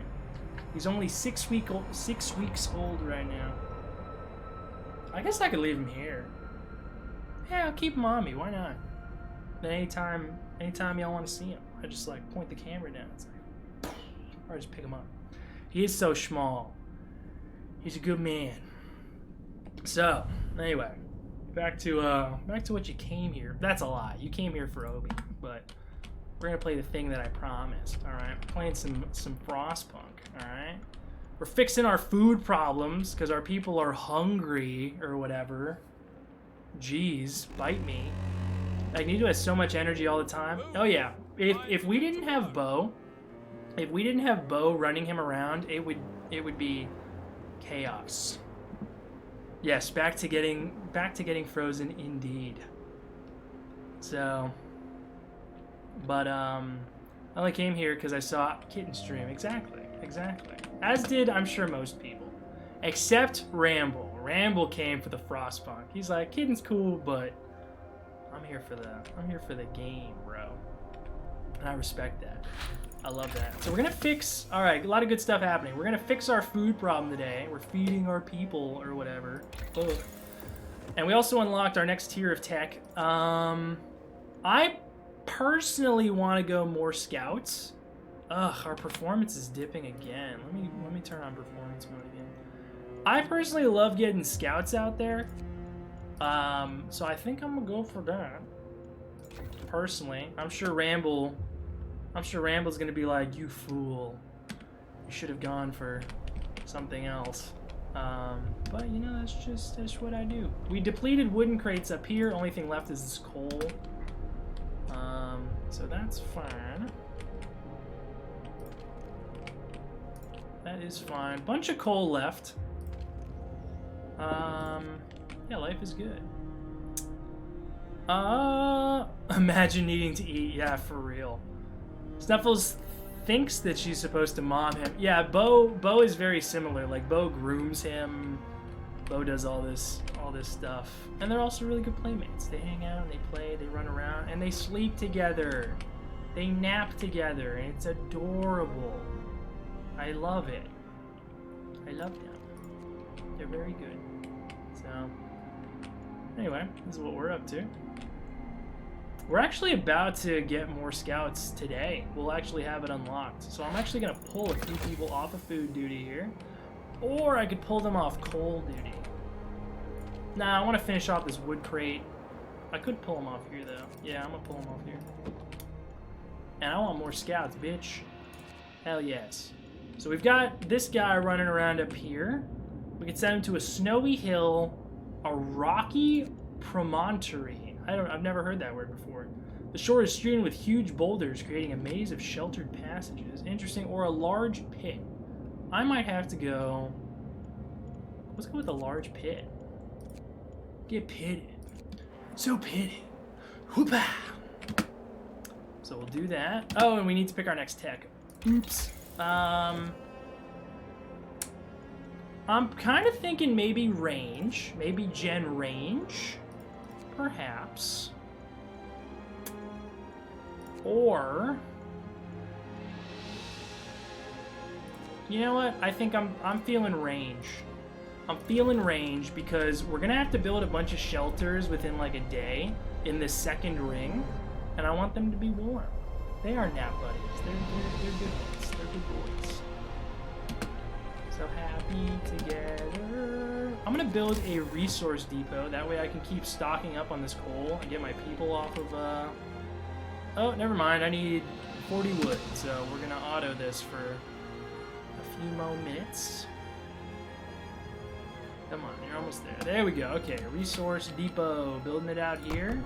He's only 6 weeks old right now. I guess I could leave him here. Yeah, I'll keep him on me. Why not? Then anytime y'all want to see him, I just like point the camera down. It's like, or just pick him up. He is so small. He's a good man. So anyway, back to what you came here. That's a lie. You came here for Obi, but we're gonna play the thing that I promised. All right, we're playing some Frostpunk. All right, we're fixing our food problems because our people are hungry or whatever. Jeez, bite me. Magneto has so much energy all the time. Oh yeah, if we didn't have Bo, running him around, it would be chaos. Yes, back to getting frozen indeed. So, but I only came here because I saw Kitten stream. Exactly. As did I'm sure most people, except Ramble. Ramble came for the Frostpunk. He's like, Kitten's cool, but I'm here for the game, bro. And I respect that. I love that. So we're gonna fix. All right, a lot of good stuff happening. We're gonna fix our food problem today. We're feeding our people or whatever. Ugh. And we also unlocked our next tier of tech. I personally want to go more scouts. Ugh, our performance is dipping again. Let me turn on performance mode again. I personally love getting scouts out there. So I think I'm gonna go for that. Personally, I'm sure Ramble's gonna be like, you fool. You should have gone for something else. But you know, that's what I do. We depleted wooden crates up here. Only thing left is this coal. So that's fine. That is fine. Bunch of coal left. Yeah, life is good. Imagine needing to eat. Yeah, for real. Snuffles thinks that she's supposed to mom him. Yeah, Bo is very similar. Like, Bo grooms him Bo does all this stuff. And they're also really good playmates. They hang out and they play, they run around, and they sleep together. They nap together, and it's adorable. I love it. I love them. They're very good. So, anyway, this is what we're up to. We're actually about to get more scouts today. We'll actually have it unlocked. So I'm actually going to pull a few people off of food duty here. Or I could pull them off coal duty. Nah, I want to finish off this wood crate. I could pull them off here, though. Yeah, I'm going to pull them off here. And I want more scouts, bitch. Hell yes. So we've got this guy running around up here. We could send him to a snowy hill, a rocky promontory. I've never heard that word before. The shore is strewn with huge boulders, creating a maze of sheltered passages. Interesting. Or a large pit. I might have to go... Let's go with a large pit. Get pitted. So pitted. Whoopah! So we'll do that. Oh, and we need to pick our next tech. Oops. I'm kind of thinking maybe range. Maybe gen range. Perhaps. Or... You know what? I think I'm feeling range. I'm feeling range because we're gonna have to build a bunch of shelters within like a day in this second ring, and I want them to be warm. They are nap buddies. They're good ones. They're good boys. So happy together. I'm gonna build a resource depot. That way I can keep stocking up on this coal and get my people off of. Oh, never mind. I need 40 wood, so we're gonna auto this for a few more minutes. Come on, you're almost there. There we go. Okay, resource depot. Building it out here.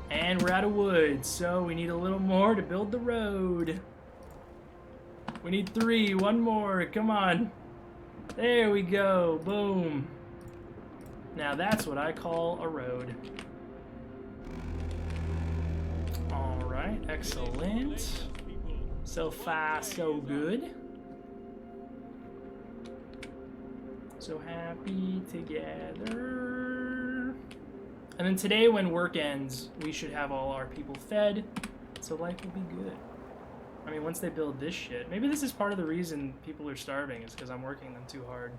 And we're out of wood, so we need a little more to build the road. We need 3. One more. Come on. There we go. Boom. Now that's what I call a road. Alright, excellent. So far, so good. So happy together. And then today when work ends, we should have all our people fed, so life will be good. I mean, once they build this shit. Maybe this is part of the reason people are starving, is because I'm working them too hard.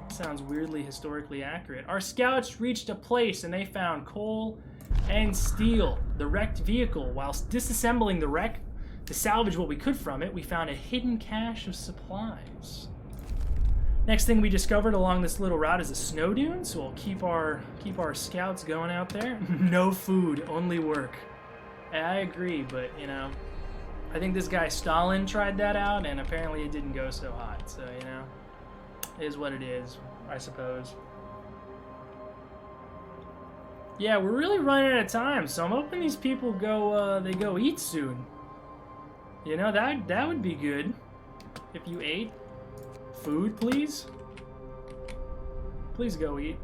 Sounds weirdly historically accurate. Our scouts reached a place and they found coal and steel. The wrecked vehicle. Whilst disassembling the wreck to salvage what we could from it, we found a hidden cache of supplies. Next thing we discovered along this little route is a snow dune, so we'll keep our scouts going out there. No food, only work. I agree, but you know, I think this guy Stalin tried that out, and apparently it didn't go so hot. So you know, it is what it is, I suppose. Yeah, we're really running out of time, so I'm hoping these people go they go eat soon. You know, that would be good if you ate. Food, please? Please go eat.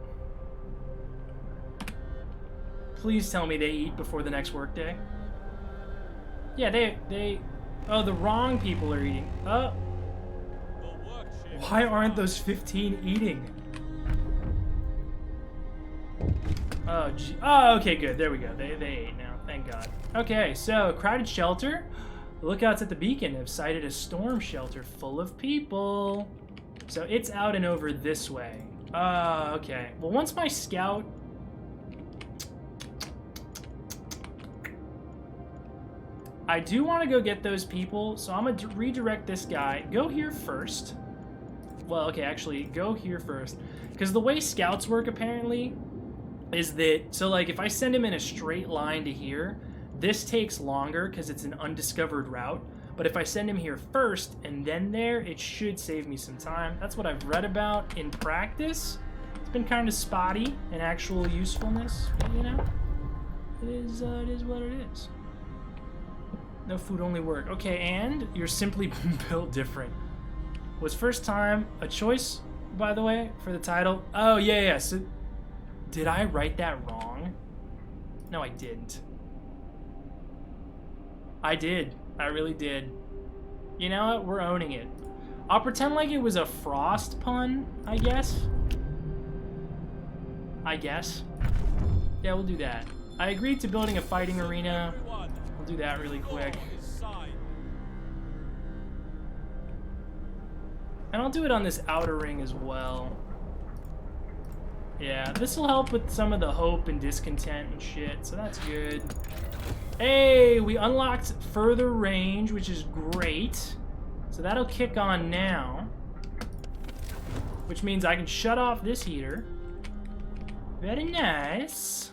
Please tell me they eat before the next workday. Yeah, they... Oh, the wrong people are eating. Oh. Why aren't those 15 eating? Oh, gee. Oh, okay, good. There we go. They ate now. Thank God. Okay, so, crowded shelter. The lookouts at the beacon have sighted a storm shelter full of people. So it's out and over this way. Okay. Well, once my scout... I do want to go get those people, so I'm going to redirect this guy. Go here first. Well, okay, actually, go here first. Because the way scouts work, apparently, is that... So, like, if I send him in a straight line to here, this takes longer because it's an undiscovered route. But if I send him here first and then there, it should save me some time. That's what I've read about in practice. It's been kind of spotty in actual usefulness, but, you know, it is what it is. No food, only work. Okay, and you're simply built different. Was first time a choice, by the way, for the title? Oh, yeah. So, did I write that wrong? No, I didn't. I did. I really did. You know what? We're owning it. I'll pretend like it was a frost pun, I guess. Yeah, we'll do that. I agreed to building a fighting arena. We'll do that really quick. And I'll do it on this outer ring as well. Yeah, this will help with some of the hope and discontent and shit, so that's good. Hey, we unlocked further range, which is great. So that'll kick on now. Which means I can shut off this heater. Very nice.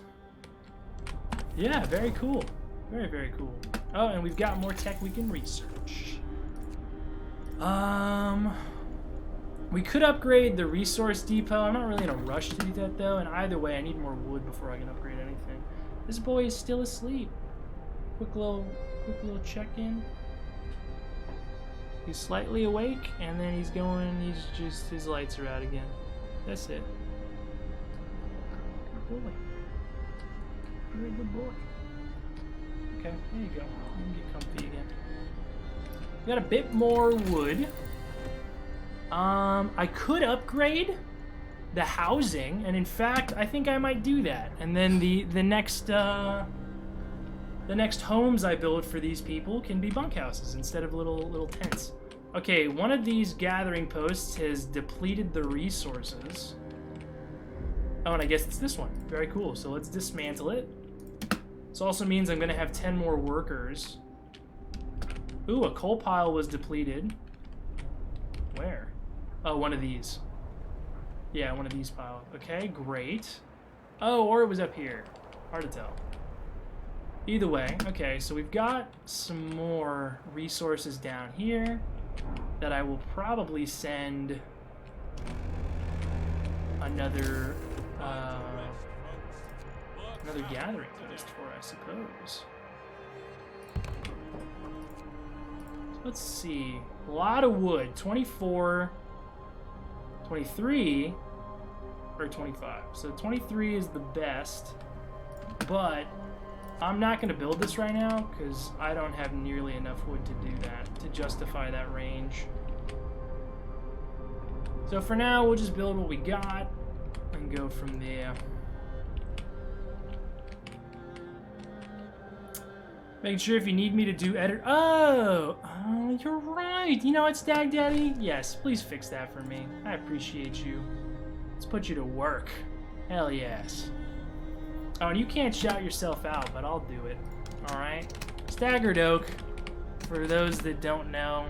Yeah, very cool. Very, very cool. Oh, and we've got more tech we can research. We could upgrade the resource depot. I'm not really in a rush to do that though, and either way, I need more wood before I can upgrade anything. This boy is still asleep. Quick little check-in. He's slightly awake, and then he's just, his lights are out again. That's it. Good boy. You're a good boy. Okay, there you go. You can get comfy again. We got a bit more wood. I could upgrade the housing, and in fact, I think I might do that. And then the next homes I build for these people can be bunkhouses instead of little tents. Okay, one of these gathering posts has depleted the resources. Oh, and I guess it's this one. Very cool. So let's dismantle it. This also means I'm going to have 10 more workers. Ooh, a coal pile was depleted. Where? Oh, one of these. Yeah, one of these piles. Okay, great. Oh, or it was up here. Hard to tell. Either way, okay, so we've got some more resources down here that I will probably send another gathering post for, I suppose. So let's see. A lot of wood. 24, 23, or 25. So 23 is the best, but I'm not going to build this right now because I don't have nearly enough wood to do that, to justify that range. So for now, we'll just build what we got and go from there. Making sure if you need me to do edit. Oh, you're right. You know what, Stag Daddy? Yes, please fix that for me. I appreciate you. Let's put you to work. Hell yes. Oh, and you can't shout yourself out, but I'll do it. Alright? Staggered Oak, for those that don't know.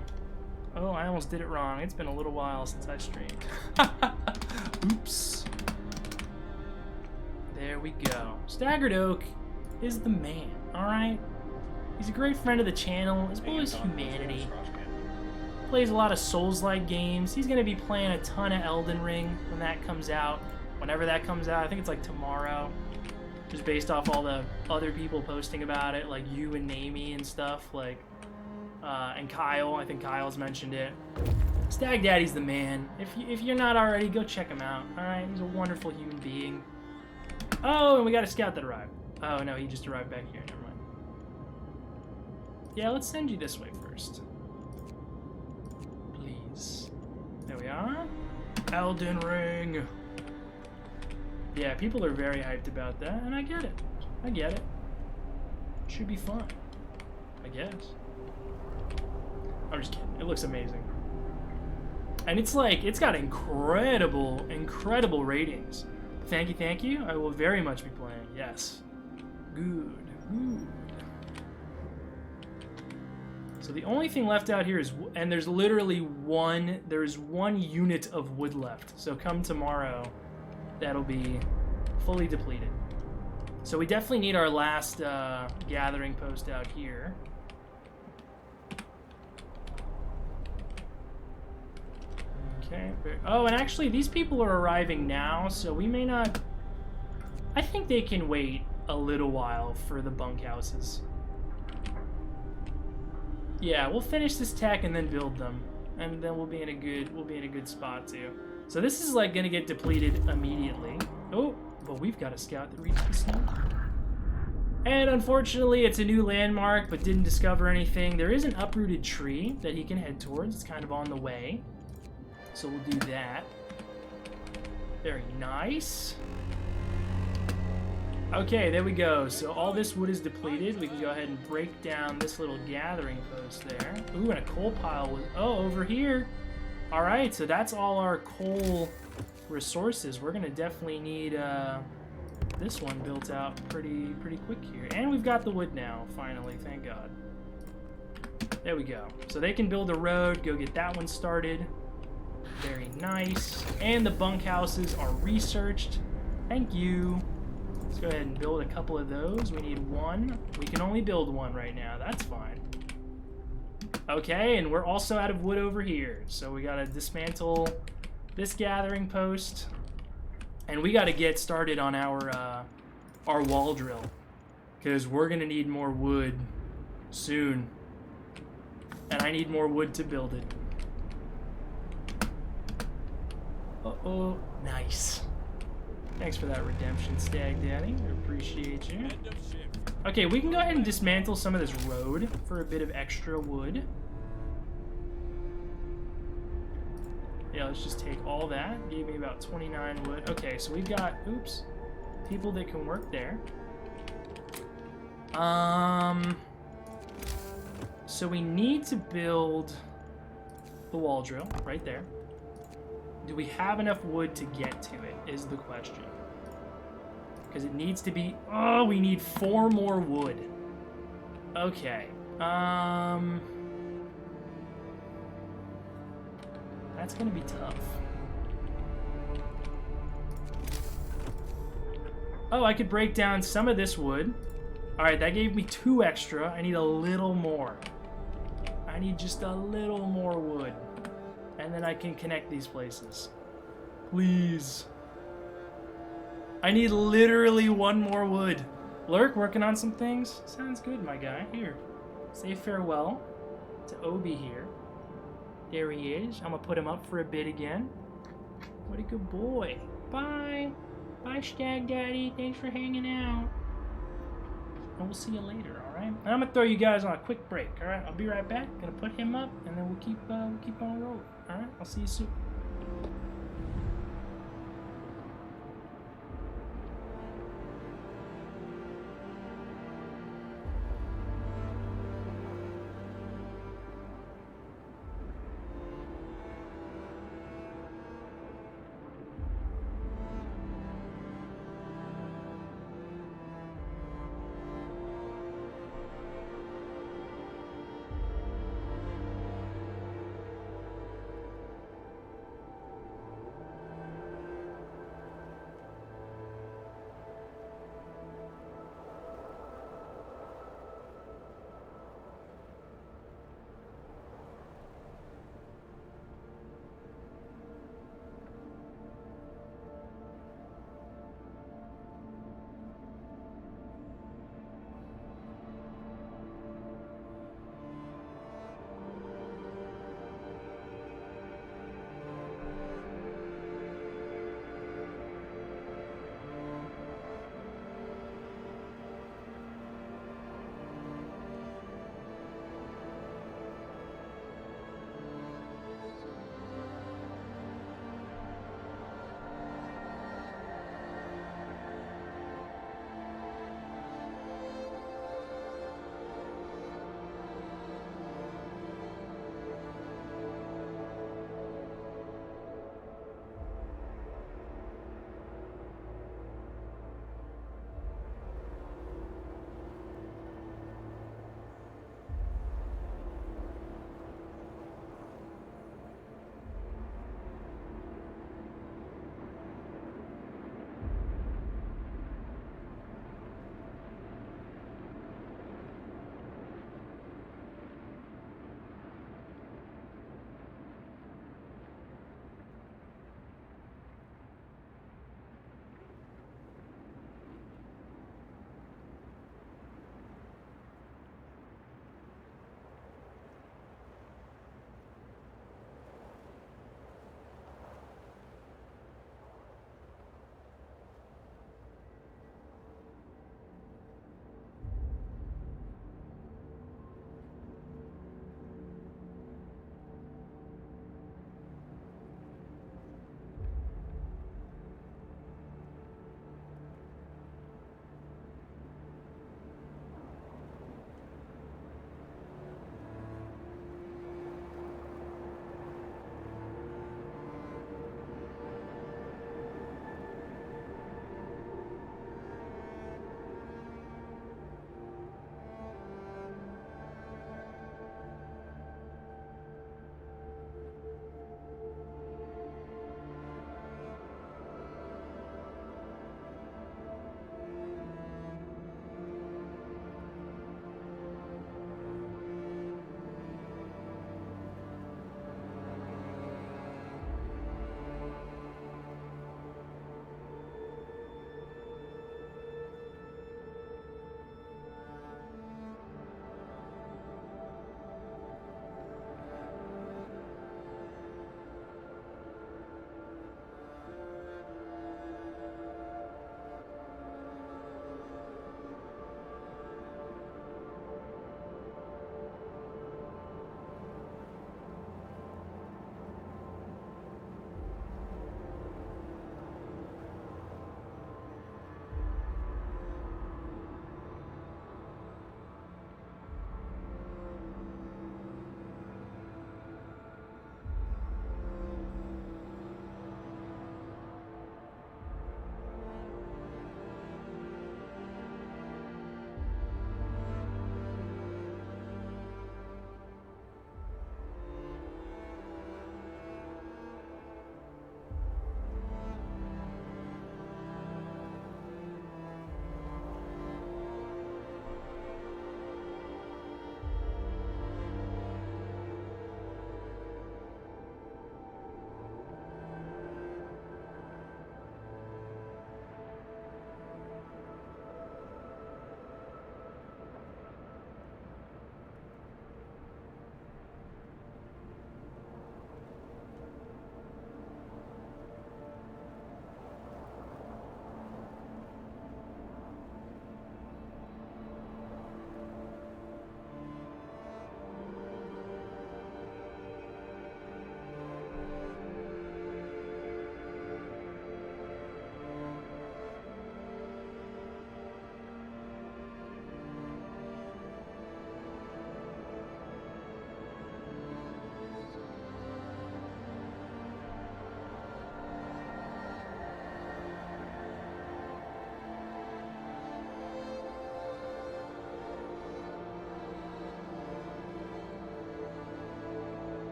Oh, I almost did it wrong. It's been a little while since I streamed. Oops. There we go. Staggered Oak is the man, alright? He's a great friend of the channel, as well as humanity. Plays a lot of Souls-like games. He's going to be playing a ton of Elden Ring when that comes out. Whenever that comes out, I think it's like tomorrow. Just based off all the other people posting about it, like you and Namie and stuff, like, and Kyle. I think Kyle's mentioned it. Stag Daddy's the man. If you're not already, go check him out. All right, he's a wonderful human being. Oh, and we got a scout that arrived. Oh no, he just arrived back here. Never mind. Yeah, let's send you this way first, please. There we are. Elden Ring. Yeah, people are very hyped about that, and I get it. I get it. Should be fun, I guess. I'm just kidding. It looks amazing. And it's like, it's got incredible ratings. Thank you. I will very much be playing. Yes. Good. So the only thing left out here is, and there's literally one unit of wood left. So come tomorrow, that'll be fully depleted. So we definitely need our last gathering post out here. Okay. Oh, and actually these people are arriving now, so we may not... I think they can wait a little while for the bunkhouses. Yeah, we'll finish this tech and then build them, and then we'll be in a good spot too. So this is like gonna get depleted immediately. Oh, but we've got a scout that reached the snow. And unfortunately, it's a new landmark, but didn't discover anything. There is an uprooted tree that he can head towards. It's kind of on the way. So we'll do that. Very nice. Okay, there we go. So all this wood is depleted. We can go ahead and break down this little gathering post there. Ooh, and a coal pile was... Oh, over here. All right, so that's all our coal resources. We're going to definitely need... this one built out pretty quick here. And we've got the wood now, finally, thank God. There we go. So they can build a road, go get that one started. Very nice. And the bunkhouses are researched. Thank you. Let's go ahead and build a couple of those. We need one. We can only build one right now. That's fine. Okay, and we're also out of wood over here. So we gotta dismantle this gathering post. And we got to get started on our wall drill, because we're going to need more wood soon. And I need more wood to build it. Uh-oh. Nice. Thanks for that redemption, Stag Daddy. I appreciate you. Okay, we can go ahead and dismantle some of this road for a bit of extra wood. Yeah, let's just take all that. Gave me about 29 wood. Okay, so we've got, oops, people that can work there. So we need to build the wall drill right there. Do we have enough wood to get to it is the question. Because it needs to be, oh, we need 4 more wood. Okay. That's gonna be tough. Oh, I could break down some of this wood. Alright, that gave me 2 extra. I need a little more. I need just a little more wood. And then I can connect these places. Please. I need literally 1 more wood. Lurk, working on some things? Sounds good, my guy. Here. Say farewell to Obi here. There he is. I'm gonna put him up for a bit again. What a good boy. Bye. Bye, Stag Daddy. Thanks for hanging out. And we'll see you later, alright? And I'm gonna throw you guys on a quick break, alright? I'll be right back. Gonna put him up, and then we'll keep on rolling, alright? I'll see you soon.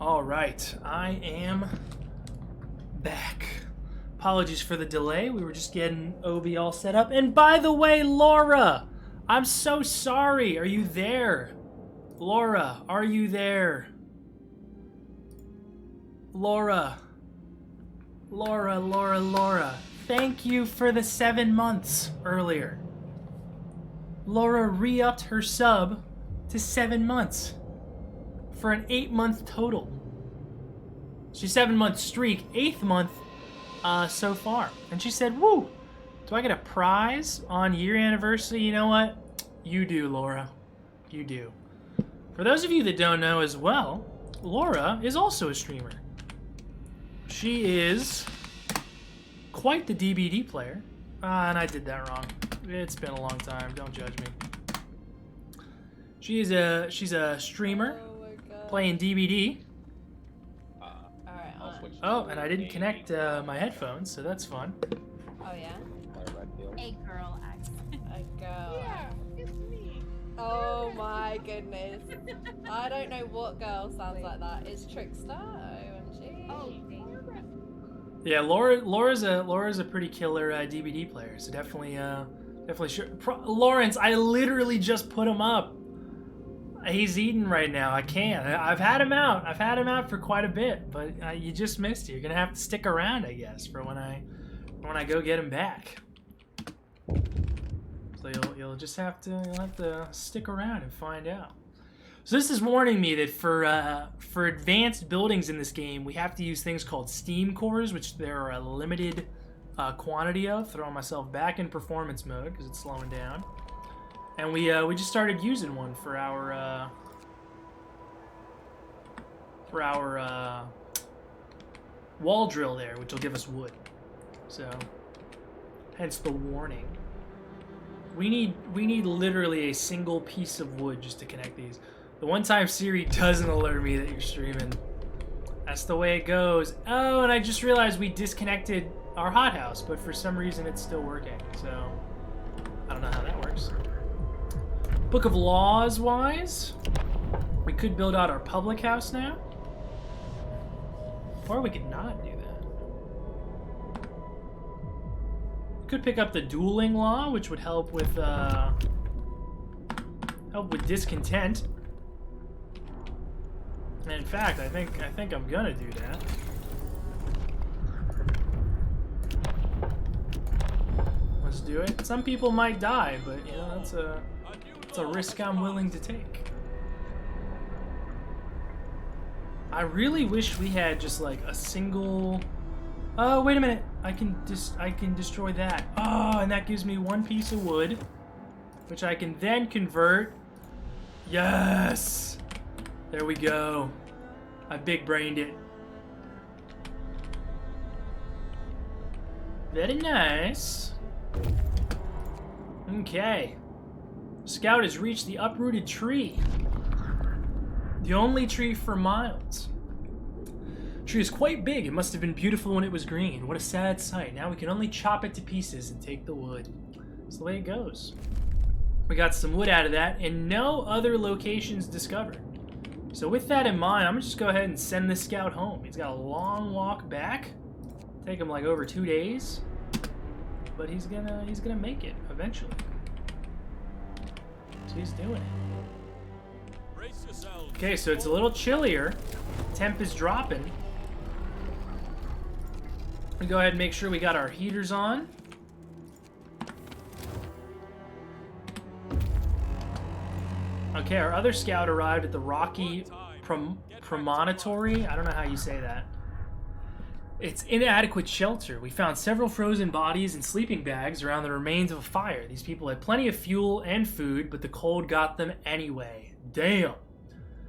All right, I am back. Apologies for the delay. We were just getting Obi all set up. And by the way, Laura, I'm so sorry. Are you there? Laura, are you there? Laura. Laura. Thank you for the 7 months earlier. Laura re-upped her sub to 7 months for an 8-month total. She's 7-month streak, 8th month so far. And she said, woo, do I get a prize on year anniversary? You know what? You do, Laura. You do. For those of you that don't know as well, Laura is also a streamer. She is quite the DBD player. And I did that wrong. It's been a long time. Don't judge me. She's a streamer playing DBD. Oh, and I didn't connect my headphones, so that's fun. Oh yeah? A girl accent. A girl. Yeah, it's me. Oh my goodness. I don't know what girl sounds like that. It's Trickster. OMG. Oh, damn. Yeah, Laura's a pretty killer DBD player, so definitely sure. Lawrence, I literally just put him up. He's eating right now. I can't. I've had him out. I've had him out for quite a bit, but you just missed it. You're gonna have to stick around, I guess, for when I go get him back. So you'll just have to stick around and find out. So this is warning me that for advanced buildings in this game, we have to use things called steam cores, which there are a limited quantity of. Throwing myself back in performance mode because it's slowing down. And we just started using one for our wall drill there, which will give us wood. So, hence the warning. We need literally a single piece of wood just to connect these. The one time Siri doesn't alert me that you're streaming. That's the way it goes. Oh, and I just realized we disconnected our hothouse, but for some reason it's still working. So, I don't know how that works. Book of Laws wise, we could build out our public house now. Or we could not do that. We could pick up the dueling law, which would help with discontent. And in fact, I think I'm gonna do that. Let's do it. Some people might die, but you know, it's a risk I'm willing to take. I really wish we had just like a single. Oh, wait a minute! I can destroy that. Oh, and that gives me one piece of wood, which I can then convert. Yes! There we go. I big brained it. Very nice. Okay. Scout has reached the uprooted tree. The only tree for miles. The tree is quite big. It must have been beautiful when it was green. What a sad sight. Now we can only chop it to pieces and take the wood. That's the way it goes. We got some wood out of that and no other locations discovered. So with that in mind, I'm gonna just go ahead and send this scout home. He's got a long walk back. Take him like over 2 days. But he's gonna make it eventually. So he's doing it. Okay, so it's a little chillier. Temp is dropping. We go ahead and make sure we got our heaters on. Okay, our other scout arrived at the rocky promontory. I don't know how you say that. It's inadequate shelter. We found several frozen bodies and sleeping bags around the remains of a fire. These people had plenty of fuel and food, but the cold got them anyway. Damn.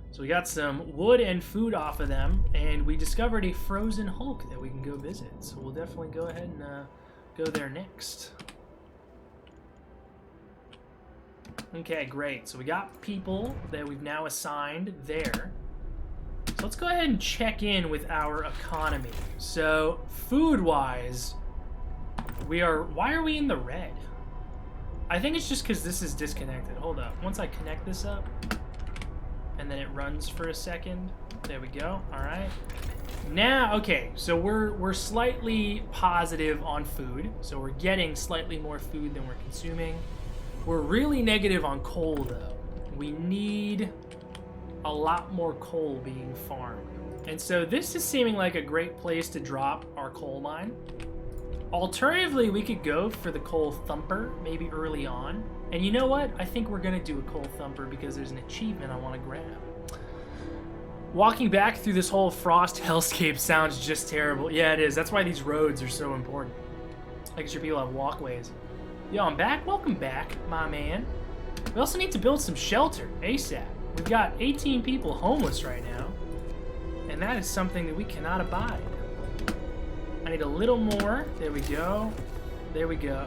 So we got some wood and food off of them, and we discovered a frozen Hulk that we can go visit. So we'll definitely go ahead and go there next. Okay, great. So we got people that we've now assigned there. So let's go ahead and check in with our economy. So food-wise, why are we in the red? I think it's just because this is disconnected. Hold up. Once I connect this up, and then it runs for a second, There we go. All right. Now, okay, so we're slightly positive on food. So we're getting slightly more food than we're consuming. We're really negative on coal, though. We need a lot more coal being farmed. And so this is seeming like a great place to drop our coal mine. Alternatively, we could go for the coal thumper, maybe early on. And you know what? I think we're gonna do a coal thumper because there's an achievement I want to grab. Walking back through this whole frost hellscape sounds just terrible. Yeah, it is. That's why these roads are so important. Making sure people have walkways. Yo, I'm back. Welcome back, my man. We also need to build some shelter ASAP. We've got 18 people homeless right now, and that is something that we cannot abide. I need a little more. There we go. There we go.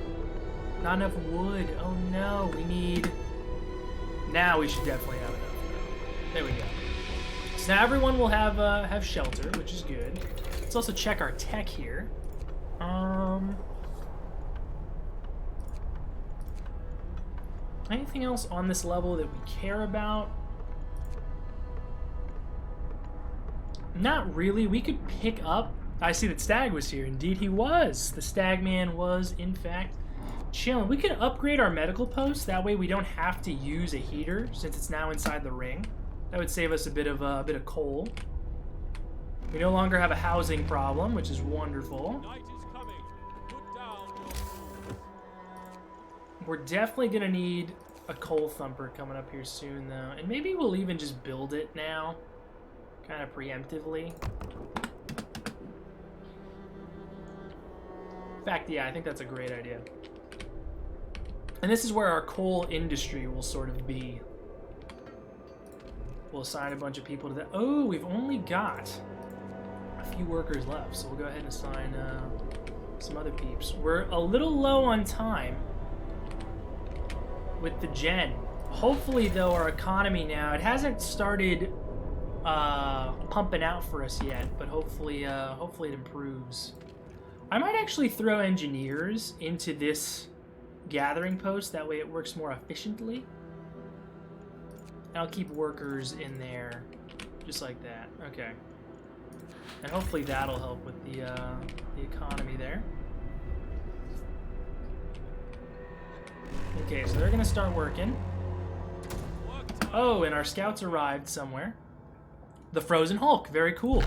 Not enough wood. Oh no, we need... Now we should definitely have enough. There we go. So now everyone will have shelter, which is good. Let's also check our tech here. Anything else on this level that we care about? Not really. We could pick up... I see that Stag was here. Indeed he was. The Stag Man was, in fact, chilling. We could upgrade our medical post. That way we don't have to use a heater since it's now inside the ring. That would save us a bit of coal. We no longer have a housing problem, which is wonderful. Night is coming. Put down. We're definitely gonna need a coal thumper coming up here soon, though. And maybe we'll even just build it now, kind of preemptively. In fact, yeah, I think that's a great idea. And this is where our coal industry will sort of be. We'll assign a bunch of people to that. Oh, we've only got a few workers left, so we'll go ahead and assign some other peeps. We're a little low on time with the gen. Hopefully, though, our economy now, it hasn't started pumping out for us yet, but hopefully it improves. I might actually throw engineers into this gathering post, that way it works more efficiently. I'll keep workers in there, just like that. Okay. And hopefully that'll help with the economy there. Okay, so they're gonna start working. Oh, and our scouts arrived somewhere. The Frozen Hulk, very cool.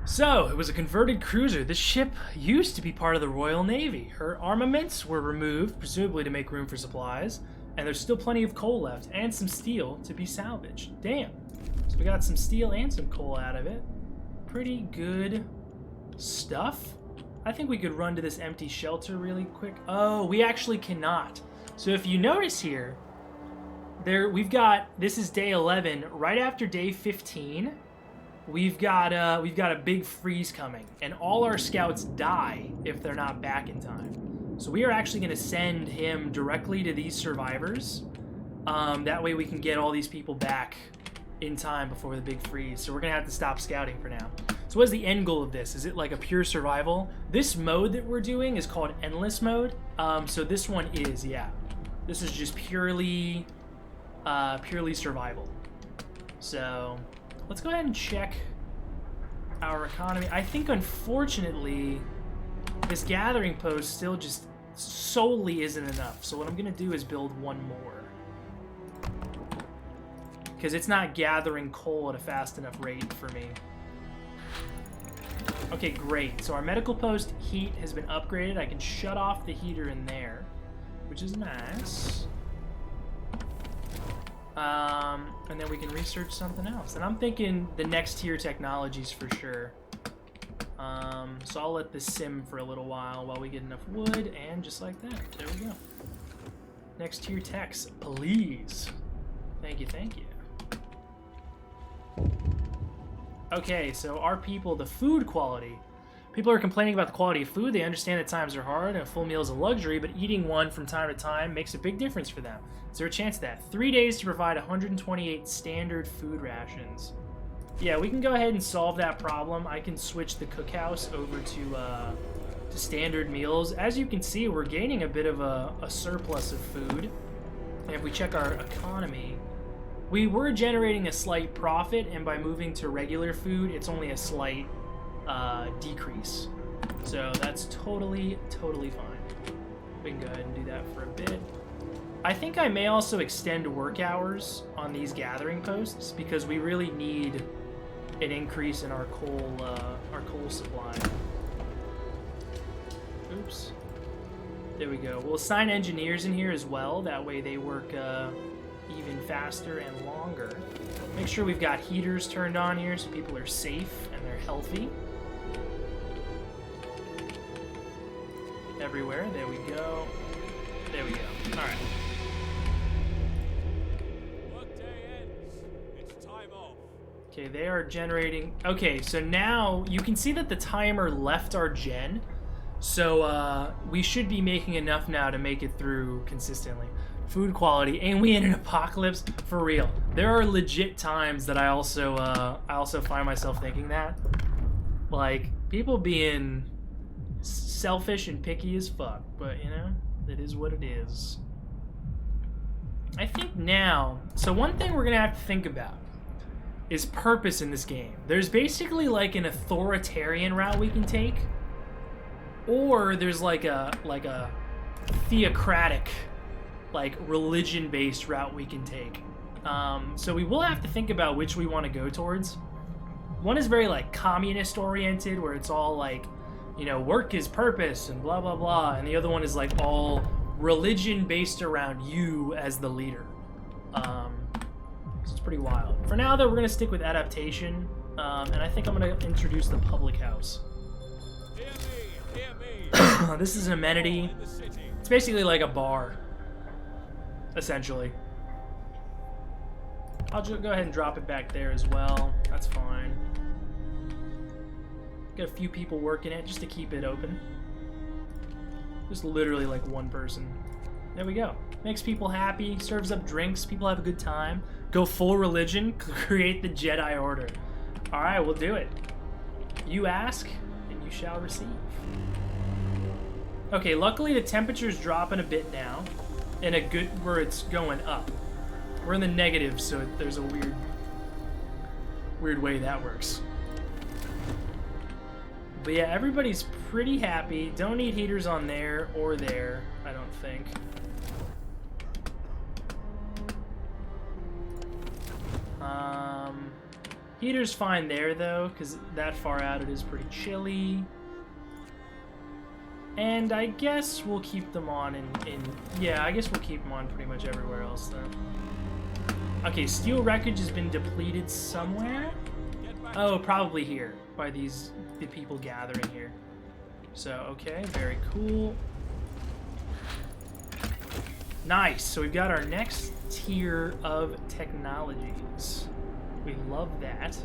So, it was a converted cruiser. This ship used to be part of the Royal Navy. Her armaments were removed, presumably to make room for supplies. And there's still plenty of coal left, and some steel to be salvaged. Damn. So we got some steel and some coal out of it. Pretty good stuff. I think we could run to this empty shelter really quick. Oh, we actually cannot. So if you notice here, we've got, this is day 11. Right after day 15, we've got a big freeze coming. And all our scouts die if they're not back in time. So we are actually going to send him directly to these survivors. That way we can get all these people back in time before the big freeze. So we're going to have to stop scouting for now. So what is the end goal of this? Is it like a pure survival? This mode that we're doing is called Endless Mode. So this one is, yeah. This is just purely survival. So let's go ahead and check our economy. I think, unfortunately, this gathering post still just solely isn't enough. So what I'm going to do is build one more. Because it's not gathering coal at a fast enough rate for me. Okay, great. So our medical post heat has been upgraded. I can shut off the heater in there, which is nice. And then we can research something else. And I'm thinking the next tier technologies for sure. So I'll let this sim for a little while we get enough wood, and just like that, there we go. Next tier techs, please. Thank you, thank you. Okay, so our people, the food quality. People are complaining about the quality of food. They understand that times are hard and a full meal is a luxury, but eating one from time to time makes a big difference for them. Is there a chance of that? 3 days to provide 128 standard food rations. Yeah, we can go ahead and solve that problem. I can switch the cookhouse over to standard meals. As you can see, we're gaining a bit of a surplus of food. And if we check our economy, We were generating a slight profit, and by moving to regular food, it's only a slight decrease. So that's totally fine. We can go ahead and do that for a bit. I think I may also extend work hours on these gathering posts because we really need an increase in our coal supply. Oops. There we go. We'll assign engineers in here as well. That way they work even faster and longer. Make sure we've got heaters turned on here so people are safe and they're healthy. Everywhere. There we go. There we go. All right. Workday ends. It's time off. Okay, they are generating... Okay, so now you can see that the timer left our gen. So we should be making enough now to make it through consistently. Food quality, and we in an apocalypse for real. There are legit times that I also find myself thinking that. Like, people being selfish and picky as fuck, but you know, it is what it is. I think now, so one thing we're gonna have to think about is purpose in this game. There's basically like an authoritarian route we can take, or there's like a theocratic, like religion-based route we can take. So we will have to think about which we want to go towards. One is very like communist-oriented, where it's all like, you know, work is purpose and blah blah blah, and the other one is like all religion based around you as the leader. So it's pretty wild. For now, though, we're gonna stick with adaptation, and I think I'm gonna introduce the public house. Hear me, hear me. This is an amenity. In the city. It's basically like a bar, essentially. I'll just go ahead and drop it back there as well. That's fine. Got a few people working it just to keep it open. Just literally like one person. There we go. Makes people happy, serves up drinks, people have a good time. Go full religion, create the Jedi Order. Alright, we'll do it. You ask, and you shall receive. Okay, luckily the temperature's dropping a bit now. In a good, where it's going up. We're in the negative, so there's a weird way that works. But yeah, everybody's pretty happy. Don't need heaters on there or there, I don't think. Heater's fine there though, because that far out it is pretty chilly. And I guess we'll keep them on yeah, I guess we'll keep them on pretty much everywhere else then. Okay, steel wreckage has been depleted somewhere. Oh, probably here, by the people gathering here. So, okay, very cool. Nice, so we've got our next tier of technologies. We love that.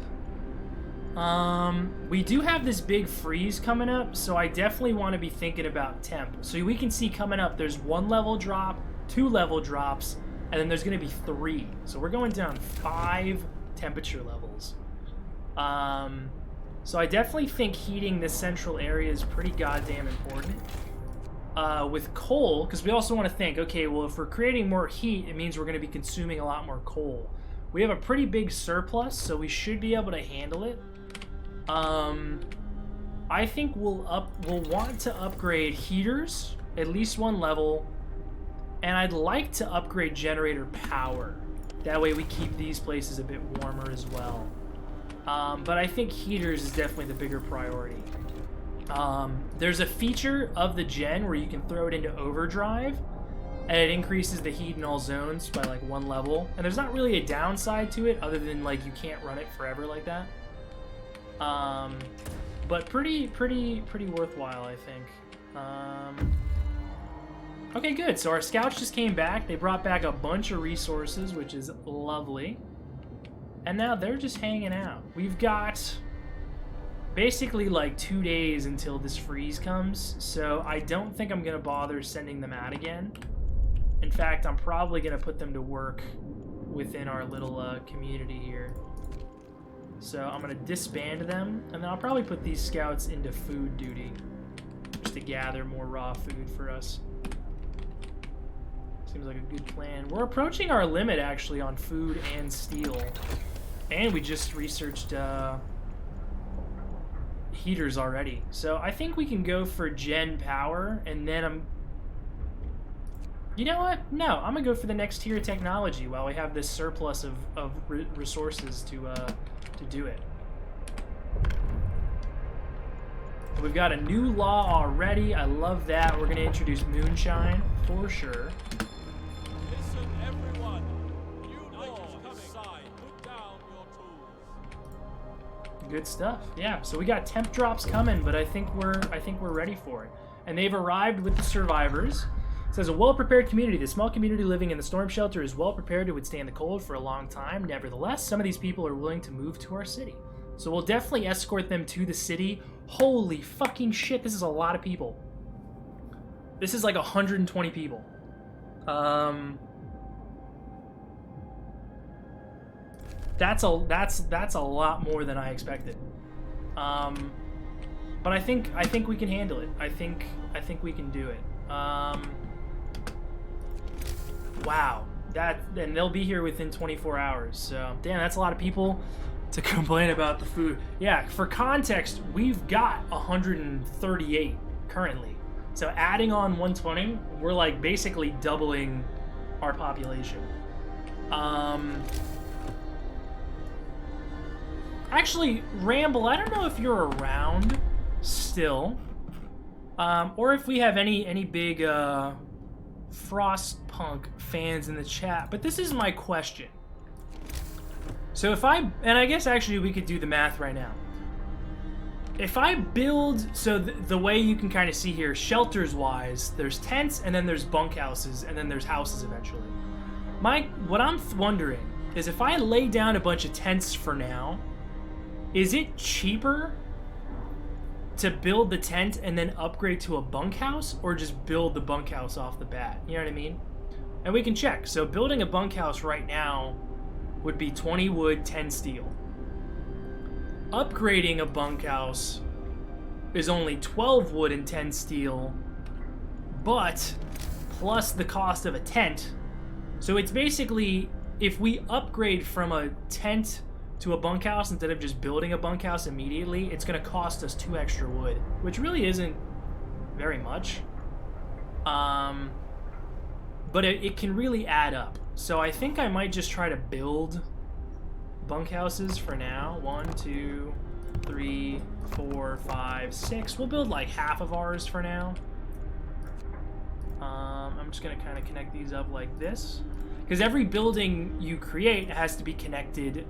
We do have this big freeze coming up, so I definitely want to be thinking about temp. So we can see coming up, there's 1 level drop, 2 level drops, and then there's going to be 3. So we're going down 5 temperature levels. So I definitely think heating this central area is pretty goddamn important. With coal, because we also want to think, okay, well, if we're creating more heat, it means we're going to be consuming a lot more coal. We have a pretty big surplus, so we should be able to handle it. I think we'll want to upgrade heaters, at least 1 level, and I'd like to upgrade generator power. That way we keep these places a bit warmer as well. But I think heaters is definitely the bigger priority. There's a feature of the gen where you can throw it into overdrive, and it increases the heat in all zones by like 1 level. And there's not really a downside to it other than like you can't run it forever like that. But pretty worthwhile, I think. Okay, good. So our scouts just came back. They brought back a bunch of resources, which is lovely. And now they're just hanging out. We've got basically like 2 days until this freeze comes, so I don't think I'm gonna bother sending them out again. In fact, I'm probably gonna put them to work within our little community here. So I'm gonna disband them, and then I'll probably put these scouts into food duty, just to gather more raw food for us. Seems like a good plan. We're approaching our limit, actually, on food and steel. And we just researched heaters already. So I think we can go for gen power, and then you know what? No, I'm gonna go for the next tier of technology while we have this surplus of resources to do it. We've got a new law already. I love that. We're gonna introduce moonshine for sure. Listen, everyone. New law inside. Put down your tools. Good stuff. Yeah. So we got temp drops coming, but I think we're ready for it. And they've arrived with the survivors. It says a well-prepared community. The small community living in the storm shelter is well prepared to withstand the cold for a long time. Nevertheless, some of these people are willing to move to our city. So we'll definitely escort them to the city. Holy fucking shit, this is a lot of people. This is like 120 people. That's a lot more than I expected. But I think we can handle it. I think we can do it. Wow. And they'll be here within 24 hours. So, damn, that's a lot of people to complain about the food. Yeah, for context, we've got 138 currently. So adding on 120, we're like basically doubling our population. Actually, Ramble, I don't know if you're around still, or if we have any big Frostpunk fans in the chat, but this is my question. So and I guess actually we could do the math right now. If I build, so the way you can kind of see here, shelters-wise, there's tents, and then there's bunkhouses, and then there's houses eventually. What I'm wondering is if I lay down a bunch of tents for now, is it cheaper to build the tent and then upgrade to a bunkhouse, or just build the bunkhouse off the bat? You know what I mean? And we can check. So building a bunkhouse right now would be 20 wood, 10 steel. Upgrading a bunkhouse is only 12 wood and 10 steel, but plus the cost of a tent. So it's basically, if we upgrade from a tent to a bunkhouse instead of just building a bunkhouse immediately, it's going to cost us 2 extra wood, which really isn't very much. But it can really add up. So I think I might just try to build bunkhouses for now. 1, 2, 3, 4, 5, 6. We'll build like half of ours for now. I'm just going to kind of connect these up like this. Because every building you create has to be connected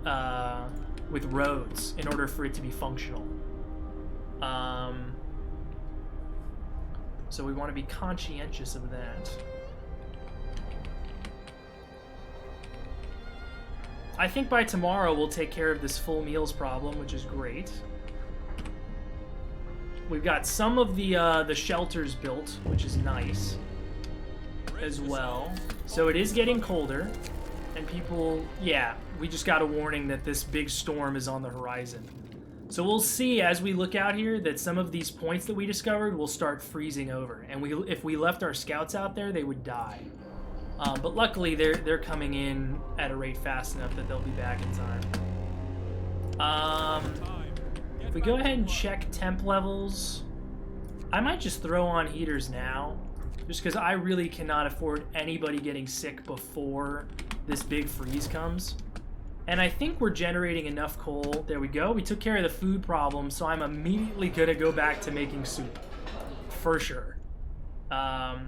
with roads in order for it to be functional. So we want to be conscientious of that. I think by tomorrow we'll take care of this full meals problem, which is great. We've got some of the shelters built, which is nice as well. So it is getting colder, and people, yeah, we just got a warning that this big storm is on the horizon. So we'll see as we look out here that some of these points that we discovered will start freezing over, and if we left our scouts out there, they would die. But luckily, they're coming in at a rate fast enough that they'll be back in time. If we go ahead and check temp levels, I might just throw on heaters now, just because I really cannot afford anybody getting sick before this big freeze comes. And I think we're generating enough coal. There we go. We took care of the food problem, so I'm immediately going to go back to making soup. For sure. Yeah.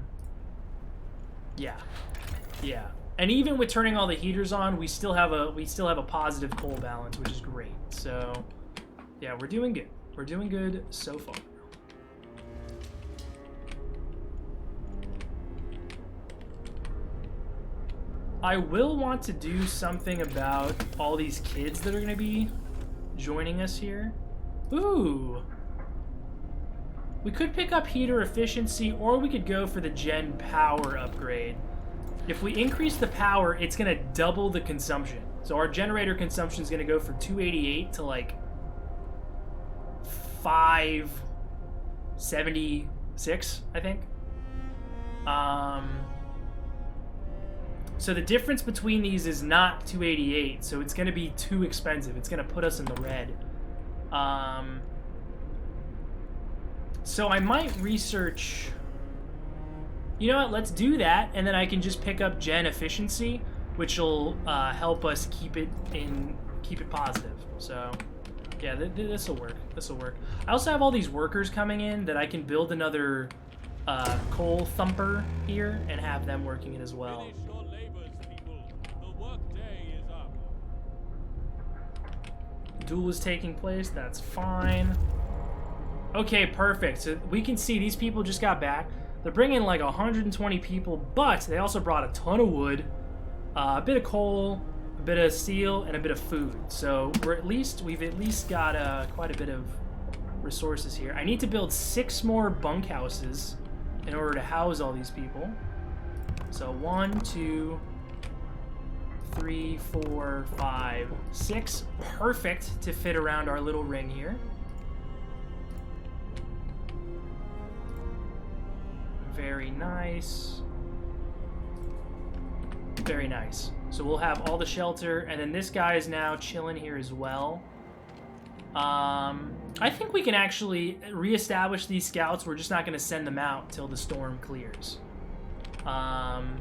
Yeah. And even with turning all the heaters on, we still have a positive coal balance, which is great. So, yeah, we're doing good. We're doing good so far. I will want to do something about all these kids that are going to be joining us here. Ooh. We could pick up heater efficiency, or we could go for the gen power upgrade. If we increase the power, it's going to double the consumption. So our generator consumption is going to go from 288 to like 576, I think. So the difference between these is not 288, so it's going to be too expensive. It's going to put us in the red. So I might research... You know what, let's do that, and then I can just pick up gen efficiency, which will help us keep it positive. So, yeah, this will work. This will work. I also have all these workers coming in that I can build another coal thumper here and have them working it as well. Finish your labors, people. The workday is up. Duel is taking place. That's fine. Okay, perfect. So we can see these people just got back. They're bringing like 120 people, but they also brought a ton of wood, a bit of coal, a bit of steel, and a bit of food. So we've at least got quite a bit of resources here. I need to build 6 more bunkhouses in order to house all these people. So 1, 2, 3, 4, 5, 6. Perfect to fit around our little ring here. Very nice. Very nice. So we'll have all the shelter, and then this guy is now chilling here as well. I think we can actually reestablish these scouts. We're just not going to send them out till the storm clears. And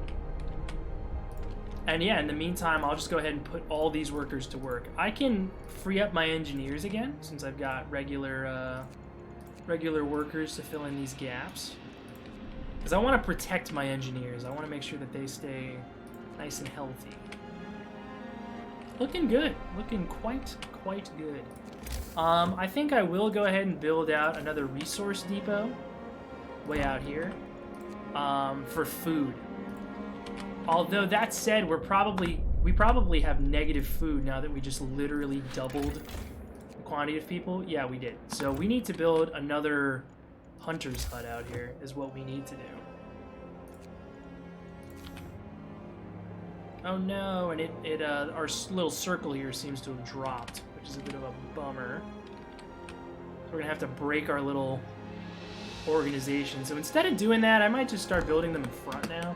yeah, in the meantime, I'll just go ahead and put all these workers to work. I can free up my engineers again, since I've got regular workers to fill in these gaps. Because I want to protect my engineers. I want to make sure that they stay nice and healthy. Looking good. Looking quite good. I think I will go ahead and build out another resource depot way out here for food. Although that said, we probably have negative food now that we just literally doubled the quantity of people. Yeah, we did. So we need to build another hunter's hut out here is what we need to do. Oh no, and our little circle here seems to have dropped, which is a bit of a bummer. So we're gonna have to break our little organization. So instead of doing that, I might just start building them in front now.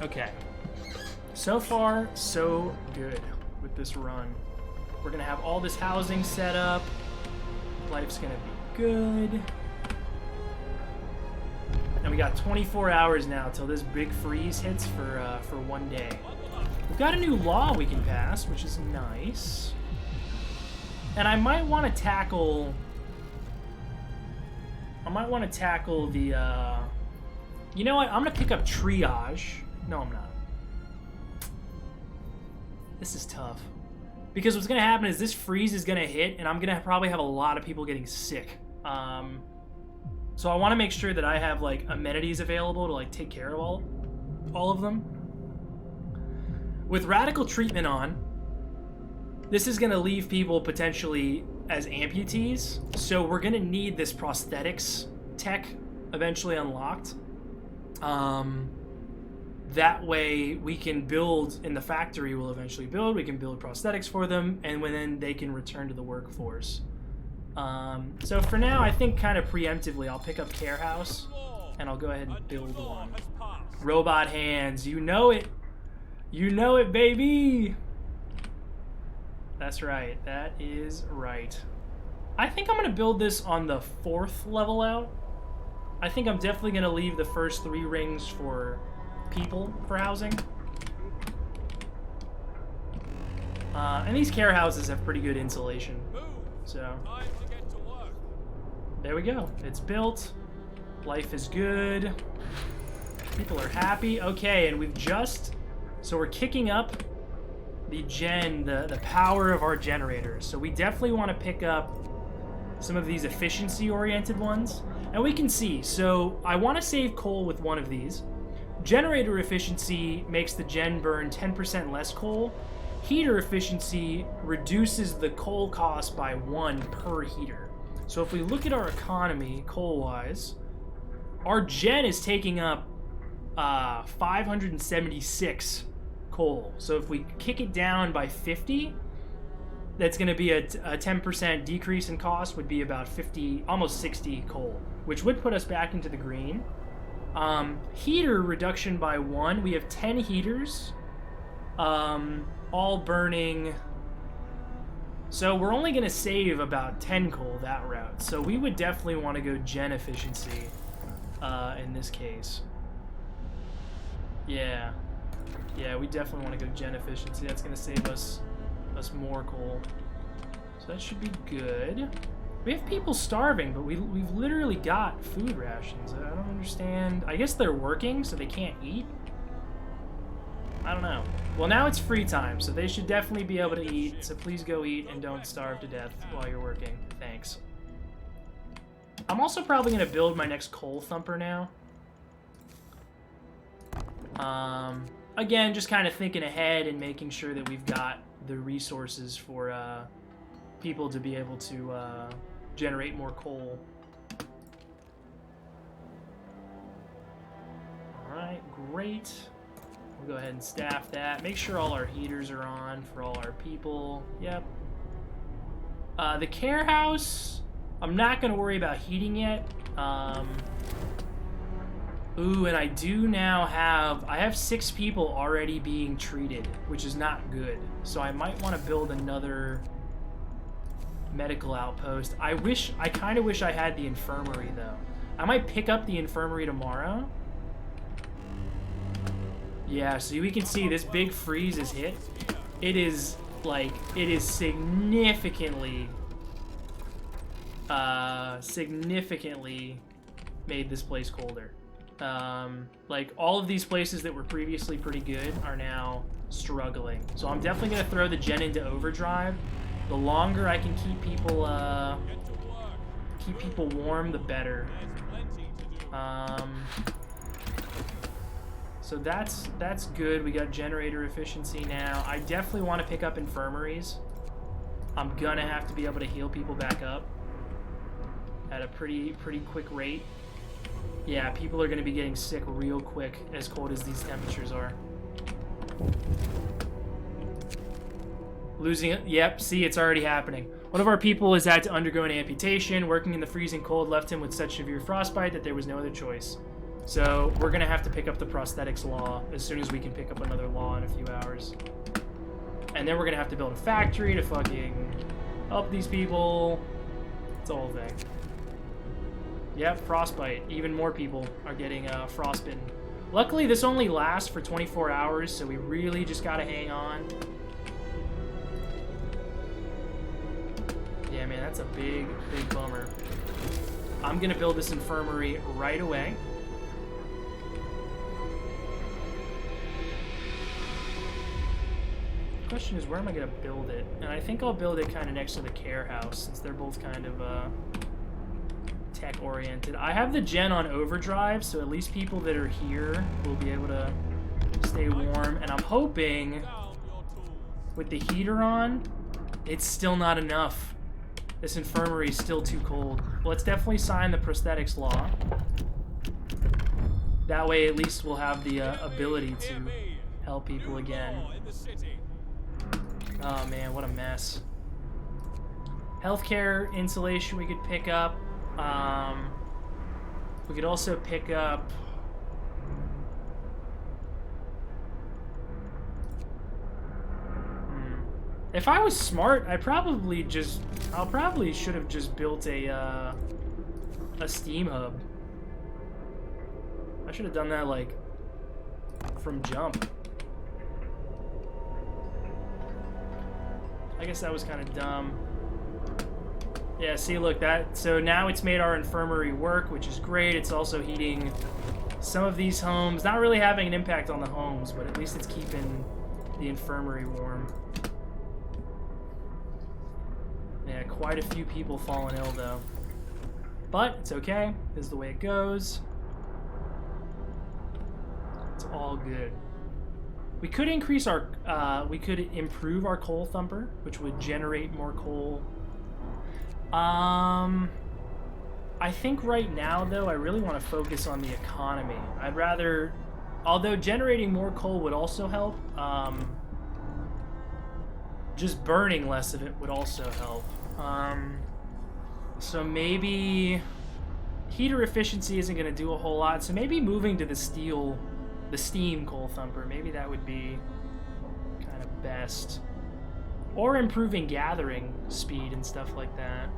Okay. So far, so good with this run. We're gonna have all this housing set up. Life's gonna be good. And we got 24 hours now till this big freeze hits for one day. We've got a new law we can pass, which is nice. And I might want to tackle the, you know what? I'm gonna pick up triage. No, I'm not. This is tough. Because what's going to happen is this freeze is going to hit, and I'm going to probably have a lot of people getting sick. So I want to make sure that I have, like, amenities available to, like, take care of all of them. With radical treatment on, this is going to leave people potentially as amputees. So we're going to need this prosthetics tech eventually unlocked. That way we can build, in the factory we'll eventually build, we can build prosthetics for them, and then they can return to the workforce. So for now, I think kind of preemptively, I'll pick up Care House, and I'll go ahead and build one. Robot hands, you know it! You know it, baby! That's right, that is right. I think I'm going to build this on the 4th level out. I think I'm definitely going to leave the first 3 rings for people for housing. And these care houses have pretty good insulation. So there we go. It's built. Life is good. People are happy. Okay, and so we're kicking up the power of our generators. So we definitely want to pick up some of these efficiency-oriented ones. And we can see, so I want to save coal with one of these. Generator efficiency makes the gen burn 10% less coal. Heater efficiency reduces the coal cost by 1 per heater. So if we look at our economy, coal-wise, our gen is taking up 576 coal. So if we kick it down by 50, that's going to be a 10% decrease in cost, would be about 50, almost 60 coal, which would put us back into the green. Heater reduction by 1. We have 10 heaters, all burning. So we're only going to save about 10 coal that route. So we would definitely want to go gen efficiency in this case. Yeah. Yeah, we definitely want to go gen efficiency. That's going to save us more coal. So that should be good. We have people starving, but we've literally got food rations. I don't understand. I guess they're working, so they can't eat? I don't know. Well, now it's free time, so they should definitely be able to eat. So please go eat and don't starve to death while you're working. Thanks. I'm also probably going to build my next coal thumper now. Again, just kind of thinking ahead and making sure that we've got the resources for people to be able to generate more coal. Alright, great. We'll go ahead and staff that. Make sure all our heaters are on for all our people. Yep. The care house, I'm not going to worry about heating yet. Ooh, and I do now have 6 people already being treated, which is not good. So I might want to build another medical outpost. I kind of wish I had the infirmary, though. I might pick up the infirmary tomorrow. Yeah, so we can see this big freeze is hit. It is significantly made this place colder. Like, all of these places that were previously pretty good are now struggling. So I'm definitely going to throw the gen into overdrive. The longer I can keep people warm, the better. So that's good. We got generator efficiency now. I definitely want to pick up infirmaries. I'm gonna have to be able to heal people back up at a pretty quick rate. Yeah, people are gonna be getting sick real quick as cold as these temperatures are. Losing it. Yep, see, it's already happening. One of our people has had to undergo an amputation. Working in the freezing cold left him with such severe frostbite that there was no other choice. So we're going to have to pick up the prosthetics law as soon as we can pick up another law in a few hours. And then we're going to have to build a factory to fucking help these people. It's a whole thing. Yep, frostbite. Even more people are getting frostbitten. Luckily, this only lasts for 24 hours, so we really just got to hang on. Yeah, man, that's a big bummer. I'm going to build this infirmary right away. The question is, where am I going to build it? And I think I'll build it kind of next to the care house, since they're both kind of tech-oriented. I have the gen on overdrive, so at least people that are here will be able to stay warm. And I'm hoping, with the heater on, it's still not enough. This infirmary is still too cold. Well, let's definitely sign the prosthetics law. That way, at least we'll have the ability to help people again. Oh man, what a mess. Healthcare insulation we could pick up. We could also pick up... If I was smart, I'll probably should have just built a steam hub. I should have done that, like, from jump. I guess that was kind of dumb. Yeah, see, look, so now it's made our infirmary work, which is great. It's also heating some of these homes. Not really having an impact on the homes, but at least it's keeping the infirmary warm. Yeah, quite a few people fallen ill, though. But it's okay. This is the way it goes. It's all good. We could increase our, we could improve our coal thumper, which would generate more coal. I think right now, though, I really want to focus on the economy. I'd rather, although generating more coal would also help, just burning less of it would also help. So maybe heater efficiency isn't going to do a whole lot, so maybe moving to the steam coal thumper, maybe that would be kind of best. Or improving gathering speed and stuff like that.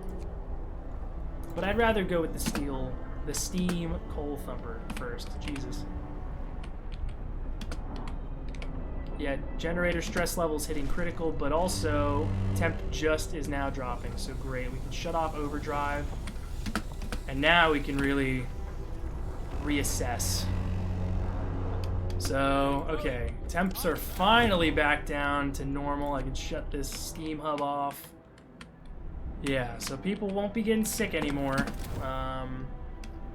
But I'd rather go with the steam coal thumper first. Jesus. Yeah, generator stress levels hitting critical, but also temp just is now dropping, so great. We can shut off overdrive, and now we can really reassess. So, okay, temps are finally back down to normal. I can shut this steam hub off. Yeah, so people won't be getting sick anymore.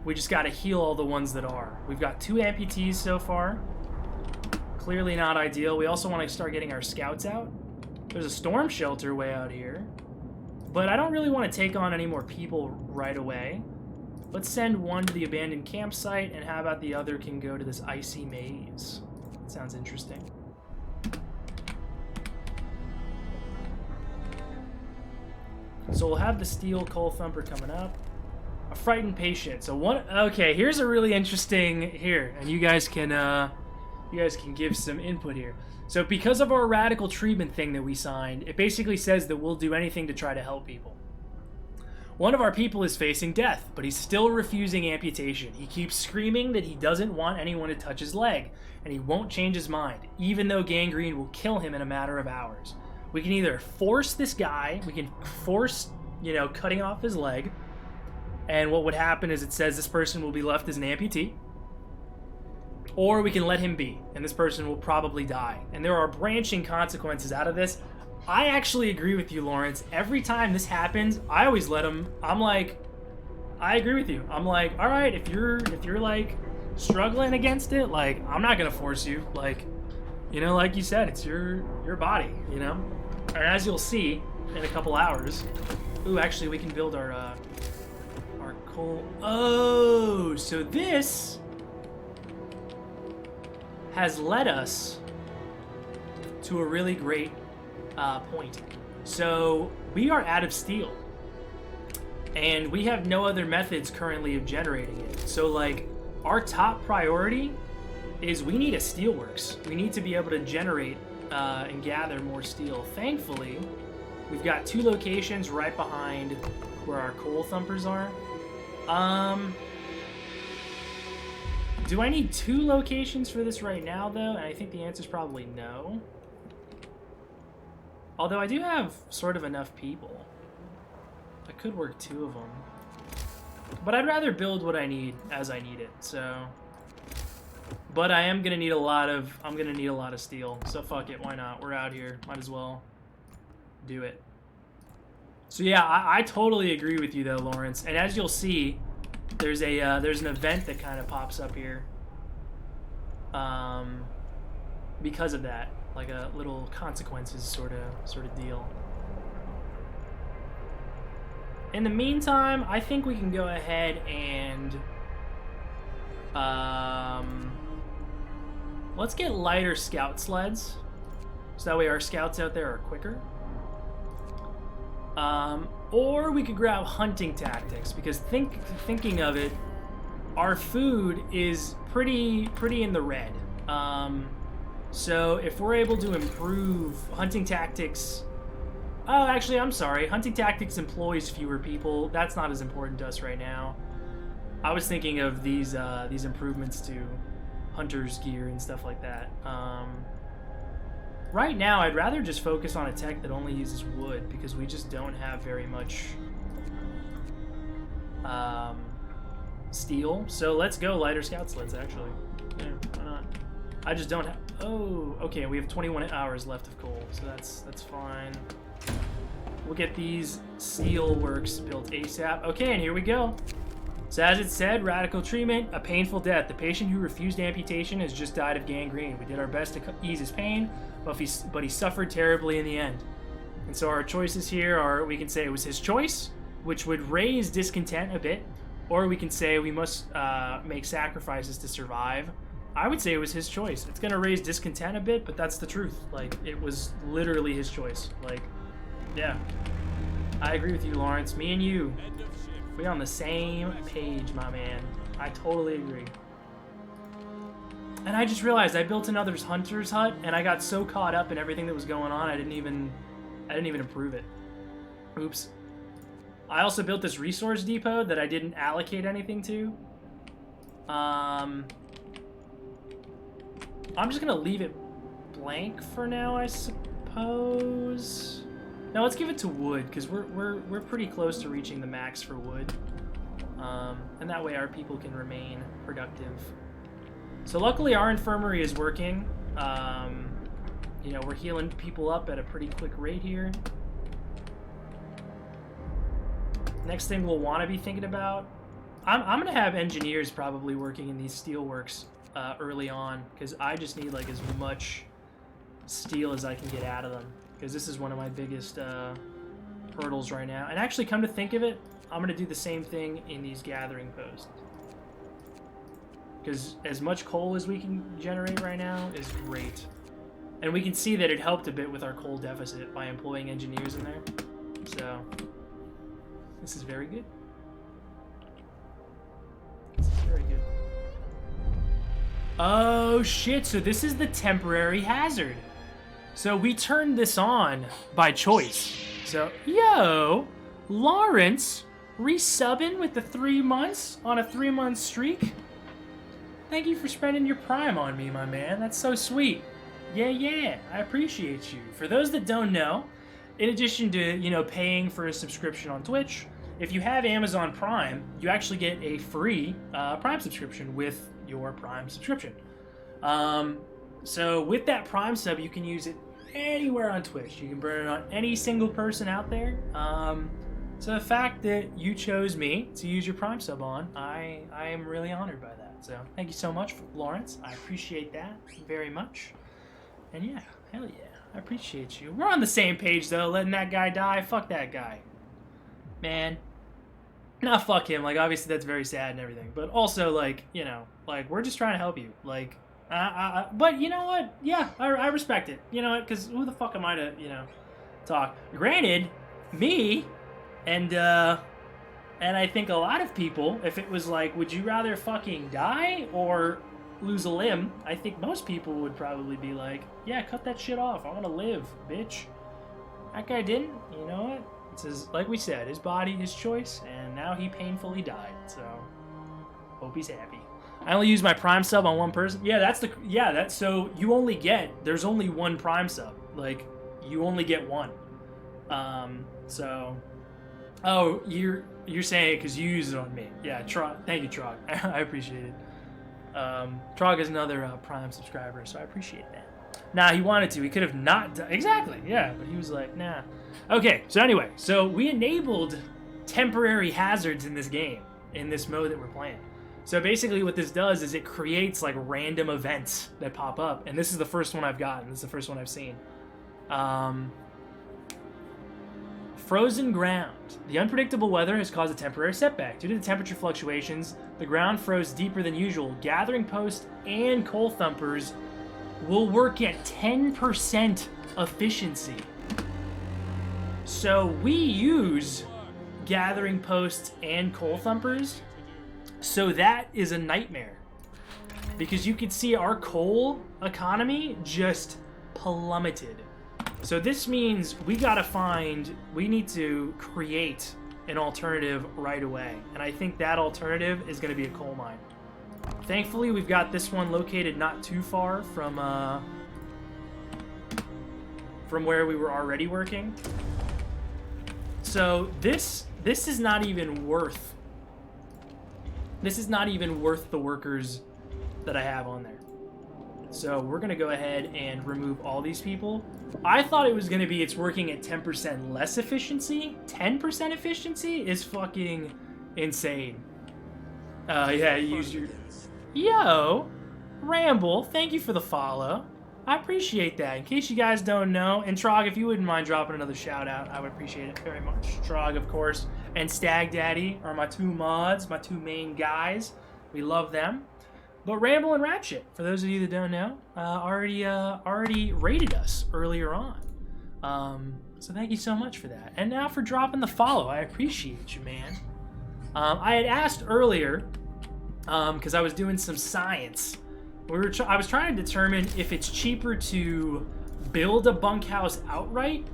We just gotta heal all the ones that are. We've got 2 amputees so far. Clearly not ideal. We also want to start getting our scouts out. There's a storm shelter way out here. But I don't really want to take on any more people right away. Let's send one to the abandoned campsite, and how about the other can go to this icy maze? That sounds interesting. So we'll have the steel coal thumper coming up. A frightened patient. So one. Okay, here's a really interesting here, and you guys can give some input here. So because of our radical treatment thing that we signed, it basically says that we'll do anything to try to help people. One of our people is facing death, but he's still refusing amputation. He keeps screaming that he doesn't want anyone to touch his leg, and he won't change his mind, even though gangrene will kill him in a matter of hours. We can either force this guy, we can force, cutting off his leg, and what would happen is it says this person will be left as an amputee, or we can let him be, and this person will probably die. And there are branching consequences out of this. I actually agree with you, Lawrence. Every time this happens, I always let him. I'm like, I agree with you. I'm like, all right, if you're like struggling against it, like I'm not gonna force you. Like, like you said, it's your body, And as you'll see in a couple hours. Ooh, actually, we can build our coal. Oh, so this has led us to a really great point. So we are out of steel, and we have no other methods currently of generating it. So like our top priority is we need a steelworks. We need to be able to generate and gather more steel. Thankfully, we've got 2 locations right behind where our coal thumpers are. Do I need 2 locations for this right now, though? And I think the answer is probably no. Although I do have sort of enough people. I could work 2 of them. But I'd rather build what I need as I need it, so... But I am gonna need a lot of... I'm gonna need a lot of steel. So fuck it, why not? We're out here. Might as well do it. So yeah, I totally agree with you though, Lawrence. And as you'll see, there's an event that kind of pops up here. Because of that. Like a little consequences sort of deal. In the meantime, I think we can go ahead and let's get lighter scout sleds, so that way our scouts out there are quicker. Or we could grab hunting tactics, because thinking of it, our food is pretty in the red. So if we're able to improve hunting tactics... Oh, actually, I'm sorry. Hunting tactics employs fewer people. That's not as important to us right now. I was thinking of these improvements to hunter's gear and stuff like that. Right now, I'd rather just focus on a tech that only uses wood, because we just don't have very much steel. So let's go lighter scout sleds, actually. Yeah, why not? I just don't have... Oh, okay, we have 21 hours left of coal, so that's fine. We'll get these steel works built ASAP. Okay, and here we go. So as it said, radical treatment, a painful death. The patient who refused amputation has just died of gangrene. We did our best to ease his pain, but he suffered terribly in the end. And so our choices here are, we can say it was his choice, which would raise discontent a bit, or we can say we must make sacrifices to survive. I would say it was his choice. It's gonna raise discontent a bit, but that's the truth. Like, it was literally his choice. Like, yeah. I agree with you, Lawrence. Me and you. End of shift. We on the same page, my man. I totally agree. And I just realized I built another hunter's hut, and I got so caught up in everything that was going on, I didn't even improve it. Oops. I also built this resource depot that I didn't allocate anything to. I'm just gonna leave it blank for now, I suppose. No, let's give it to wood, because we're pretty close to reaching the max for wood. And that way our people can remain productive. So luckily our infirmary is working. You know, we're healing people up at a pretty quick rate here. Next thing we'll want to be thinking about, I'm gonna have engineers probably working in these steelworks early on, because I just need like as much steel as I can get out of them, because this is one of my biggest hurdles right now. And actually, come to think of it, I'm gonna do the same thing in these gathering posts, because as much coal as we can generate right now is great. And we can see that it helped a bit with our coal deficit by employing engineers in there. So this is very good. This is very good. Oh shit, so this is the temporary hazard. So we turned this on by choice. So, yo, Lawrence, resubbing with the 3 months on a 3-month streak. Thank you for spending your Prime on me, my man. That's so sweet. Yeah, I appreciate you. For those that don't know, in addition to, you know, paying for a subscription on Twitch, if you have Amazon Prime, you actually get a free Prime subscription with your Prime subscription. So with that Prime sub, you can use it anywhere on Twitch. You can burn it on any single person out there. So the fact that you chose me to use your Prime sub on, I am really honored by that. So thank you so much, Lawrence. I appreciate that very much. And yeah, hell yeah, I appreciate you. We're on the same page though, letting that guy die. Fuck that guy. Man. Nah, fuck him. Like, obviously that's very sad and everything. But also, like, you know, like, we're just trying to help you. Like, but you know what? Yeah, I respect it. You know what? Because who the fuck am I to, you know, talk? Granted, me, and I think a lot of people, if it was like, would you rather fucking die or lose a limb? I think most people would probably be like, yeah, cut that shit off. I want to live, bitch. That guy didn't. You know what? It's his, like we said, his body, his choice, and now he painfully died. So, hope he's happy. I only use my Prime sub on one person. Yeah, that's so you only get, there's only one Prime sub. Like, you only get one. So, oh, you're saying it because you use it on me. Yeah, thank you, Trog. I appreciate it. Trog is another Prime subscriber, so I appreciate that. Nah, he wanted to. He could have not done. Exactly, yeah, but he was like, nah. Okay, so anyway, so we enabled temporary hazards in this game, in this mode that we're playing. So basically what this does is it creates like random events that pop up, and this is the first one I've gotten. This is the first one I've seen. Frozen ground. The unpredictable weather has caused a temporary setback. Due to the temperature fluctuations, the ground froze deeper than usual. Gathering posts and coal thumpers will work at 10% efficiency. So we use gathering posts and coal thumpers, so that is a nightmare. Because you can see our coal economy just plummeted. So this means we need to create an alternative right away. And I think that alternative is going to be a coal mine. Thankfully, we've got this one located not too far from where we were already working. So this is not even worth the workers that I have on there. So we're gonna go ahead and remove all these people. I thought it was gonna be it's working at 10% less efficiency. 10% efficiency is fucking insane. Yeah, use your... Yo, Ramble, thank you for the follow. I appreciate that. In case you guys don't know, and Trog, if you wouldn't mind dropping another shout out, I would appreciate it very much. Trog, of course, and Stag Daddy are my two mods, my two main guys. We love them. But Ramble and Ratchet, for those of you that don't know, already rated us earlier on. So thank you so much for that. And now for dropping the follow. I appreciate you, man. I had asked earlier, because I was doing some science. I was trying to determine if it's cheaper to build a bunkhouse outright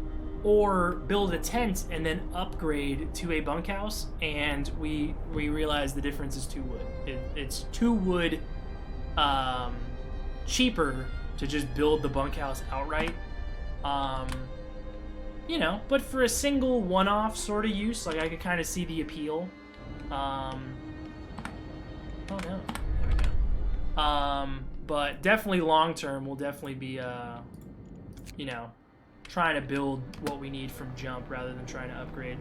or build a tent and then upgrade to a bunkhouse, and we realized the difference is 2 wood. It's 2 wood cheaper to just build the bunkhouse outright. You know, but for a single one-off sort of use, like I could kind of see the appeal. Oh no, there we go. But definitely long-term, we'll definitely be, you know, trying to build what we need from jump rather than trying to upgrade.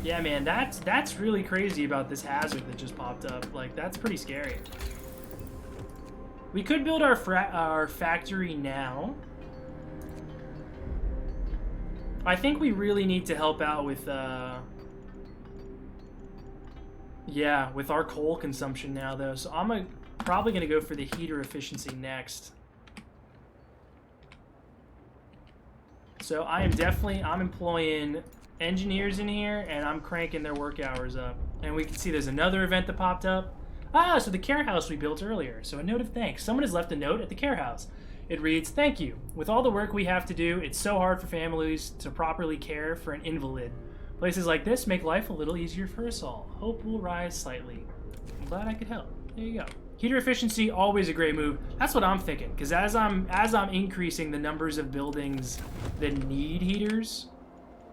Yeah, man, that's really crazy about this hazard that just popped up. Like, that's pretty scary. We could build our factory now. I think we really need to help out with, yeah, with our coal consumption now, though. So I'm probably gonna go for the heater efficiency next. So I'm employing engineers in here, and I'm cranking their work hours up. And we can see there's another event that popped up. Ah, so the care house we built earlier. So a note of thanks. Someone has left a note at the care house. It reads, "Thank you. With all the work we have to do, it's so hard for families to properly care for an invalid. Places like this make life a little easier for us all. Hope will rise slightly. I'm glad I could help." There you go. Heater efficiency, always a great move. That's what I'm thinking, because as I'm increasing the numbers of buildings that need heaters,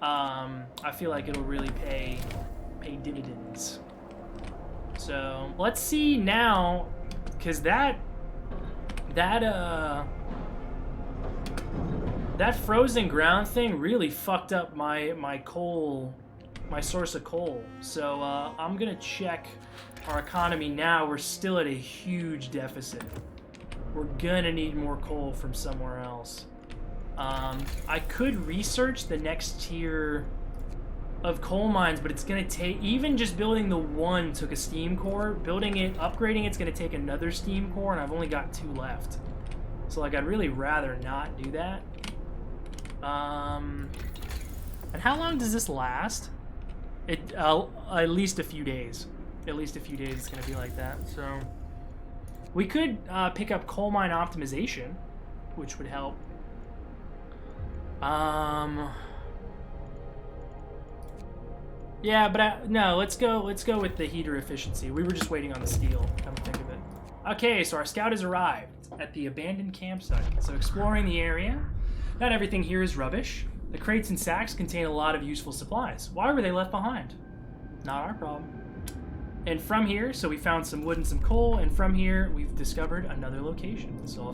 I feel like it'll really pay dividends. So let's see now, because that frozen ground thing really fucked up my coal, my source of coal. So I'm gonna check our economy now. We're still at a huge deficit. We're gonna need more coal from somewhere else. I could research the next tier of coal mines, but it's gonna take, even just building the one took a steam core. Building it, upgrading it's gonna take another steam core, and I've only got 2 left. So like, I'd really rather not do that. And how long does this last? At least a few days. At least a few days it's gonna be like that. So we could pick up coal mine optimization, which would help. Yeah, but no, let's go with the heater efficiency. We were just waiting on the steel, come to think of it. Okay, so our scout has arrived at the abandoned campsite. So exploring the area. Not everything here is rubbish. The crates and sacks contain a lot of useful supplies. Why were they left behind? Not our problem. And from here, so we found some wood and some coal, and from here we've discovered another location. So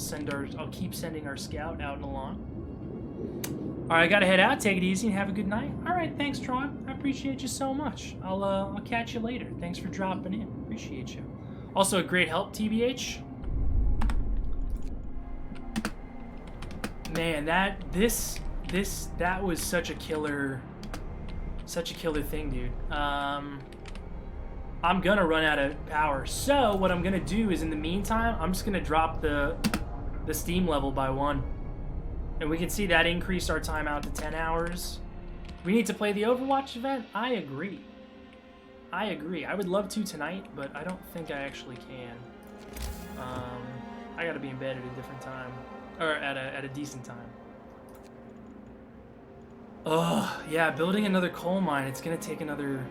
I'll keep sending our scout out and along. All right, I gotta head out. Take it easy and have a good night. All right, thanks, Tron. I appreciate you so much. I'll catch you later. Thanks for dropping in. Appreciate you. Also, a great help, TBH. Man, that was such a killer thing, dude. I'm gonna run out of power. So what I'm gonna do is, in the meantime, I'm just gonna drop the steam level by 1. And we can see that increased our timeout to 10 hours. We need to play the Overwatch event? I agree. I would love to tonight, but I don't think I actually can. I gotta be in bed at a different time. Or at a decent time. Oh, yeah, building another coal mine, it's gonna take another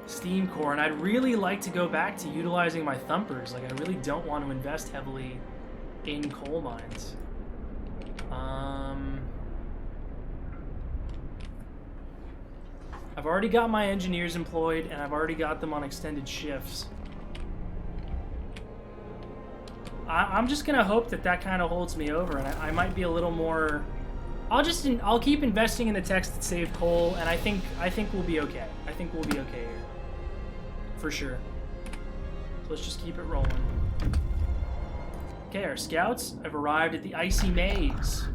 steam core, and I'd really like to go back to utilizing my thumpers. Like, I really don't want to invest heavily in coal mines. I've already got my engineers employed, and I've already got them on extended shifts. I'm just gonna hope that kind of holds me over, and I might be a little more. I'll keep investing in the techs that save coal, and I think we'll be okay. I think we'll be okay here, for sure. So let's just keep it rolling. Okay, our scouts have arrived at the icy maze.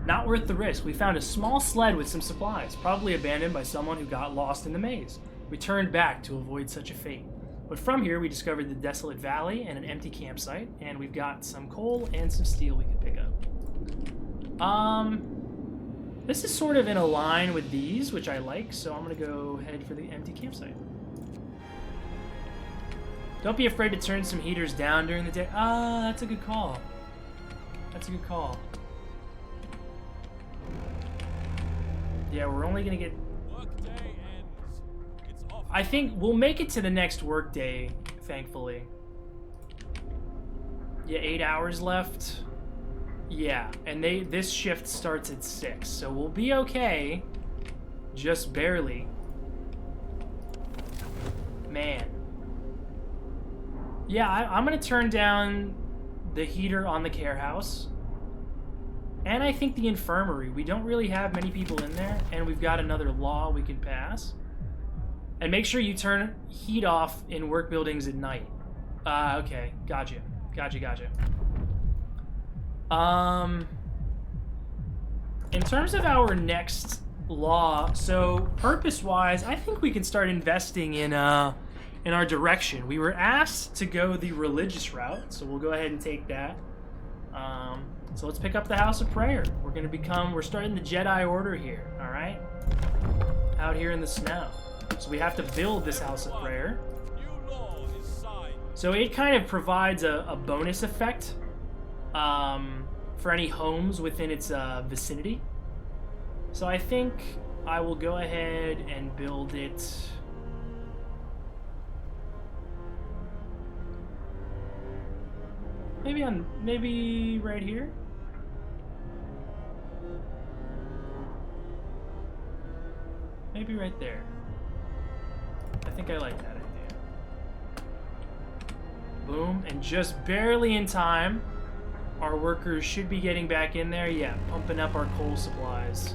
Not worth the risk. We found a small sled with some supplies, probably abandoned by someone who got lost in the maze. We turned back to avoid such a fate. But from here, we discovered the desolate valley and an empty campsite, and we've got some coal and some steel we can pick up. This is sort of in a line with these, which I like, so I'm gonna go head for the empty campsite. Don't be afraid to turn some heaters down during the day. Ah, that's a good call. That's a good call. Yeah, we're only gonna get... Workday ends. It's off. I think we'll make it to the next workday, thankfully. Yeah, 8 hours left. Yeah, and this shift starts at 6, so we'll be okay. Just barely. Man. Yeah, I'm gonna turn down the heater on the care house. And I think the infirmary. We don't really have many people in there, and we've got another law we can pass. And make sure you turn heat off in work buildings at night. Okay, gotcha. Gotcha. In terms of our next law, so purpose-wise, I think we can start investing in our direction. We were asked to go the religious route, so we'll go ahead and take that. So let's pick up the House of Prayer. We're starting the Jedi Order here, all right? Out here in the snow. So we have to build this House of Prayer. New law is signed. So it kind of provides a bonus effect for any homes within its vicinity. So I think I will go ahead and build it. Maybe right here. Maybe right there. I think I like that idea. Boom, and just barely in time. Our workers should be getting back in there. Yeah, pumping up our coal supplies.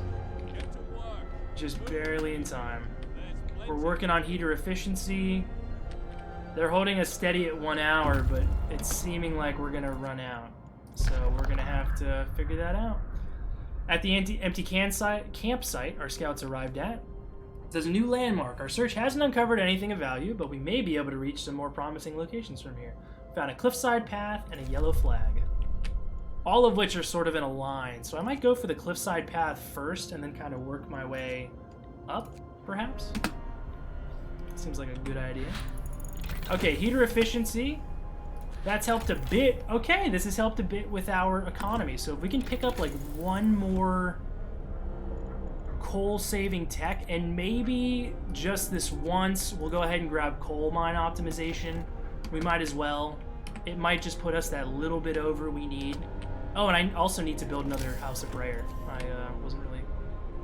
Get to work. Just barely in time. There's plenty. We're working on heater efficiency. They're holding us steady at 1 hour, but it's seeming like we're gonna run out. So we're gonna have to figure that out. At the empty campsite our scouts arrived at, there's a new landmark. Our search hasn't uncovered anything of value, but we may be able to reach some more promising locations from here. Found a cliffside path and a yellow flag. All of which are sort of in a line. So I might go for the cliffside path first and then kind of work my way up, perhaps? Seems like a good idea. Okay, heater efficiency. That's helped a bit. Okay, this has helped a bit with our economy. So if we can pick up like one more coal-saving tech, and maybe just this once, we'll go ahead and grab coal mine optimization. We might as well. It might just put us that little bit over we need. Oh, and I also need to build another House of Prayer. I wasn't really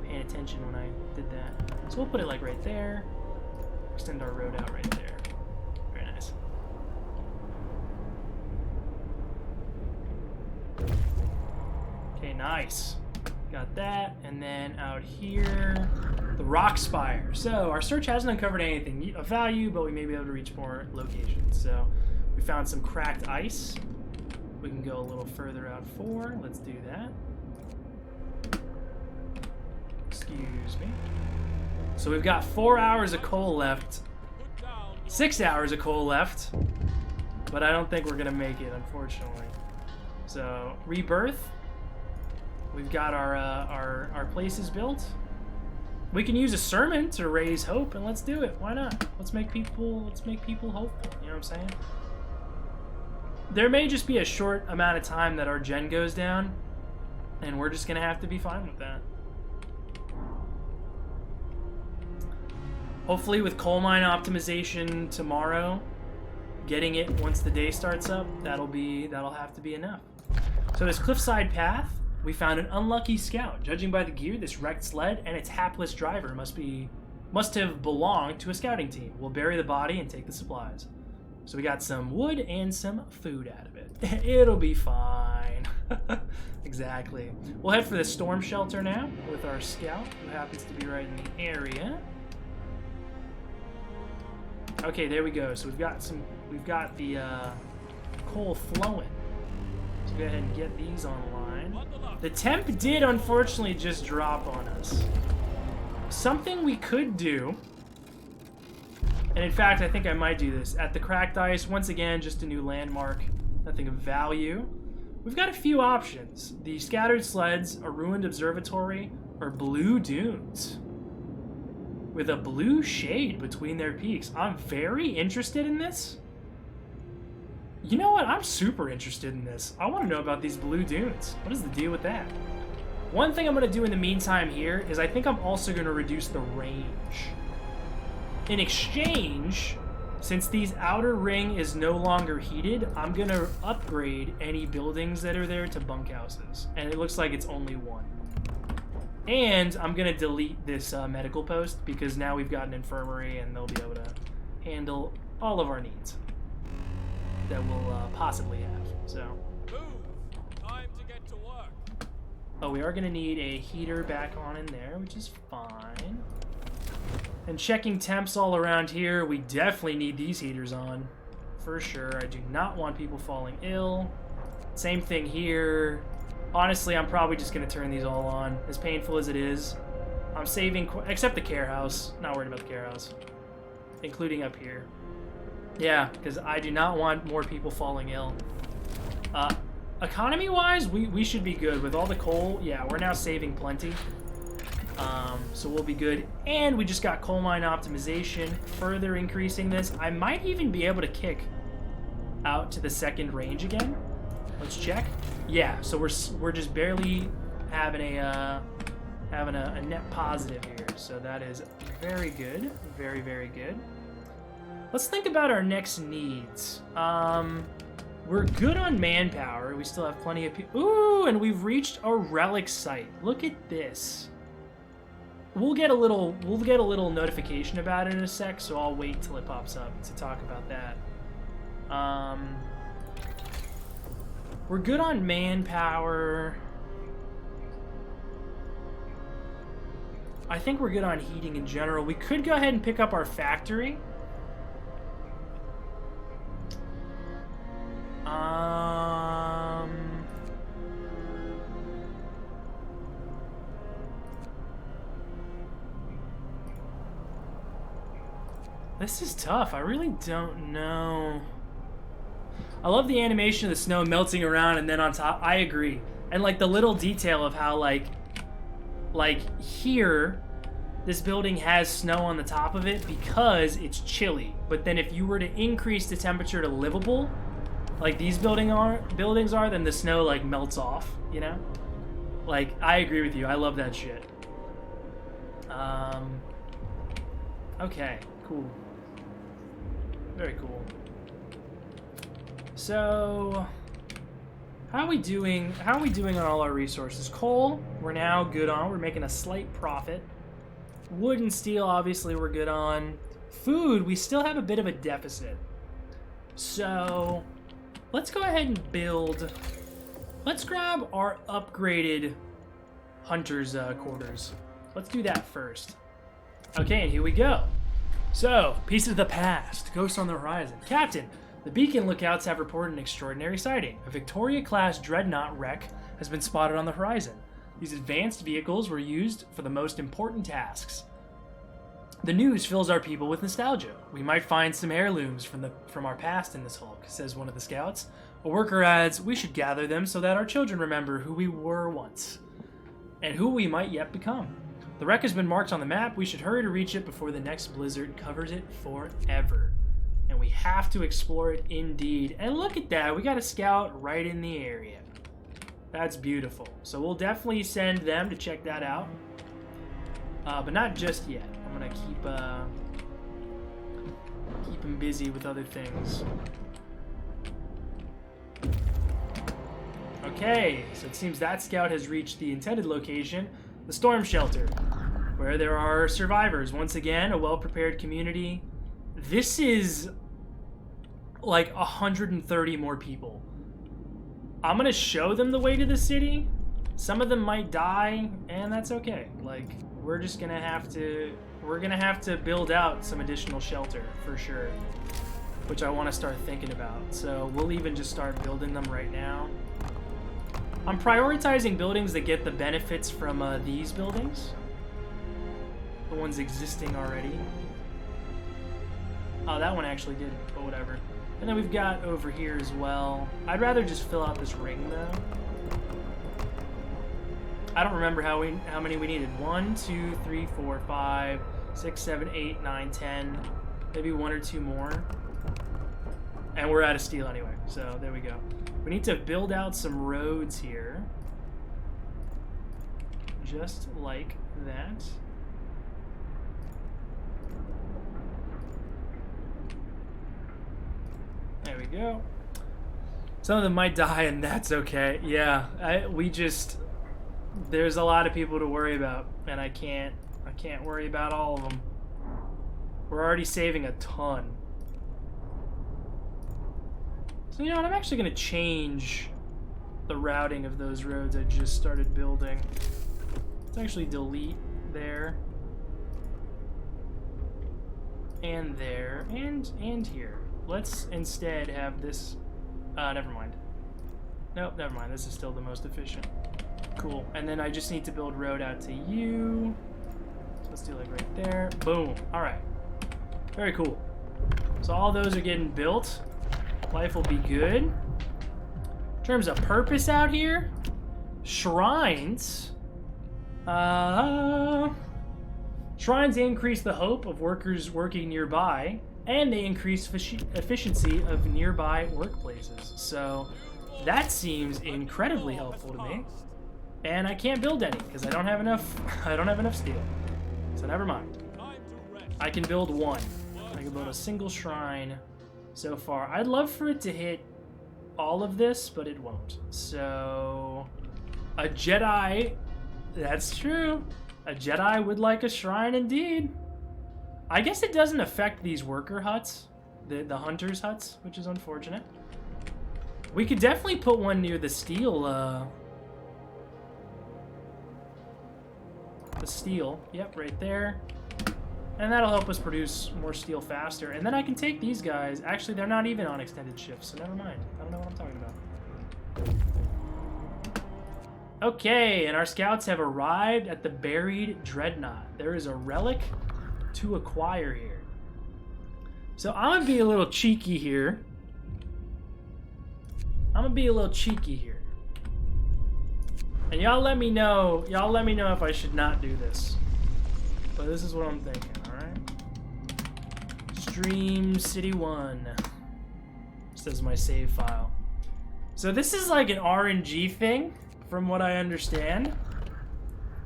paying attention when I did that. So we'll put it like right there. Extend our road out right there. Very nice. Okay, nice. Got that, and then out here, the Rock Spire. So our search hasn't uncovered anything of value, but we may be able to reach more locations. So we found some cracked ice. We can go a little further out 4. Let's do that. Excuse me. So we've got 4 hours of coal left. 6 hours of coal left. But I don't think we're gonna make it, unfortunately. So, rebirth. We've got our places built. We can use a sermon to raise hope, and let's do it. Why not? Let's make people hopeful. You know what I'm saying? There may just be a short amount of time that our gen goes down, and we're just gonna have to be fine with that. Hopefully, with coal mine optimization tomorrow, getting it once the day starts up, that'll have to be enough. So this cliffside path. We found an unlucky scout. Judging by the gear, this wrecked sled and its hapless driver must have belonged to a scouting team. We'll bury the body and take the supplies. So we got some wood and some food out of it. It'll be fine. Exactly. We'll head for the storm shelter now with our scout, who happens to be right in the area. Okay, there we go. So we've got the coal flowing. So go ahead and get these online. The temp did unfortunately just drop on us. Something we could do, and in fact I think I might do this, at the cracked ice, once again just a new landmark, nothing of value. We've got a few options. The scattered sleds, a ruined observatory, are blue dunes with a blue shade between their peaks. I'm very interested in this. You know what? I'm super interested in this. I want to know about these blue dunes. What is the deal with that? One thing I'm going to do in the meantime here is I think I'm also going to reduce the range. In exchange, since these outer ring is no longer heated, I'm going to upgrade any buildings that are there to bunkhouses. And it looks like it's only one. And I'm going to delete this medical post because now we've got an infirmary and they'll be able to handle all of our needs that we'll possibly have. So, Move! Time to get to work. oh, we are going to need a heater back on in there, which is fine. And checking temps all around here, we definitely need these heaters on. For sure. I do not want people falling ill. Same thing here. Honestly, I'm probably just going to turn these all on. As painful as it is. I'm saving... except the care house. Not worried about the care house. Including up here. Yeah, because I do not want more people falling ill. Economy-wise, we should be good. With all the coal, yeah, we're now saving plenty. So we'll be good. And we just got coal mine optimization, further increasing this. I might even be able to kick out to the second range again. Let's check. Yeah, so we're just barely having a net positive here. So that is very good. Very, very good. Let's think about our next needs. We're good on manpower. We still have plenty of people. Ooh, and we've reached a relic site. Look at this. We'll get a little notification about it in a sec, so I'll wait till it pops up to talk about that. We're good on manpower. I think we're good on heating in general. We could go ahead and pick up our factory. This is tough. I really don't know. I love the animation of the snow melting around and then on top. I agree. And like the little detail of how like here, this building has snow on the top of it because it's chilly. But then if you were to increase the temperature to livable, like these buildings are, then the snow like melts off, you know? Like, I agree with you. I love that shit. Okay, cool. Very cool. So, how are we doing on all our resources? Coal, we're now good on. We're making a slight profit. Wood and steel, obviously, we're good on. Food, we still have a bit of a deficit. So, let's go ahead and build. Let's grab our upgraded hunter's quarters. Let's do that first. Okay, and here we go. So, pieces of the past, ghosts on the horizon. Captain, the beacon lookouts have reported an extraordinary sighting. A Victoria-class dreadnought wreck has been spotted on the horizon. These advanced vehicles were used for the most important tasks. The news fills our people with nostalgia. We might find some heirlooms from our past in this hulk, says one of the scouts. A worker adds, we should gather them so that our children remember who we were once, and who we might yet become. The wreck has been marked on the map. We should hurry to reach it before the next blizzard covers it forever. And we have to explore it indeed. And look at that. We got a scout right in the area. That's beautiful. So we'll definitely send them to check that out. But not just yet. I'm going to keep them busy with other things. Okay, so it seems that scout has reached the intended location. The storm shelter, where there are survivors. Once again, a well-prepared community. This is like 130 more people. I'm gonna show them the way to the city. Some of them might die, and that's okay. Like, we're gonna have to build out some additional shelter for sure, which I want to start thinking about. So we'll even just start building them right now. I'm prioritizing buildings that get the benefits from these buildings. The ones existing already. Oh, that one actually did, but whatever. And then we've got over here as well. I'd rather just fill out this ring, though. I don't remember how many we needed. 1, 2, 3, 4, 5, 6, 7, 8, 9, 10. Maybe 1 or 2 more. And we're out of steel anyway, so there we go. We need to build out some roads here. Just like that. There we go. Some of them might die, and that's okay. Yeah, there's a lot of people to worry about, and I can't worry about all of them. We're already saving a ton. So you know what? I'm actually gonna change the routing of those roads I just started building. Let's actually delete there, and there, and here. Let's instead have this. Never mind. Nope, never mind. This is still the most efficient. Cool. And then I just need to build road out to you. So let's do like right there. Boom. All right. Very cool. So all those are getting built. Life will be good. In terms of purpose out here, shrines. Shrines increase the hope of workers working nearby, and they increase efficiency of nearby workplaces. So that seems incredibly helpful to me. And I can't build any because I don't have enough. I don't have enough steel. So never mind. I can build one. I can build a single shrine so far. I'd love for it to hit all of this, but it won't. So a Jedi. That's true. A Jedi would like a shrine indeed. I guess it doesn't affect these worker huts, the hunters' huts, which is unfortunate. We could definitely put one near the steel, yep, right there. And that'll help us produce more steel faster. And then I can take these guys. Actually, they're not even on extended shifts, so never mind. I don't know what I'm talking about. Okay, and our scouts have arrived at the buried dreadnought. There is a relic to acquire here. So I'm gonna be a little cheeky here. And y'all let me know if I should not do this. But this is what I'm thinking, alright? Stream City 1. This is my save file. So this is like an RNG thing, from what I understand.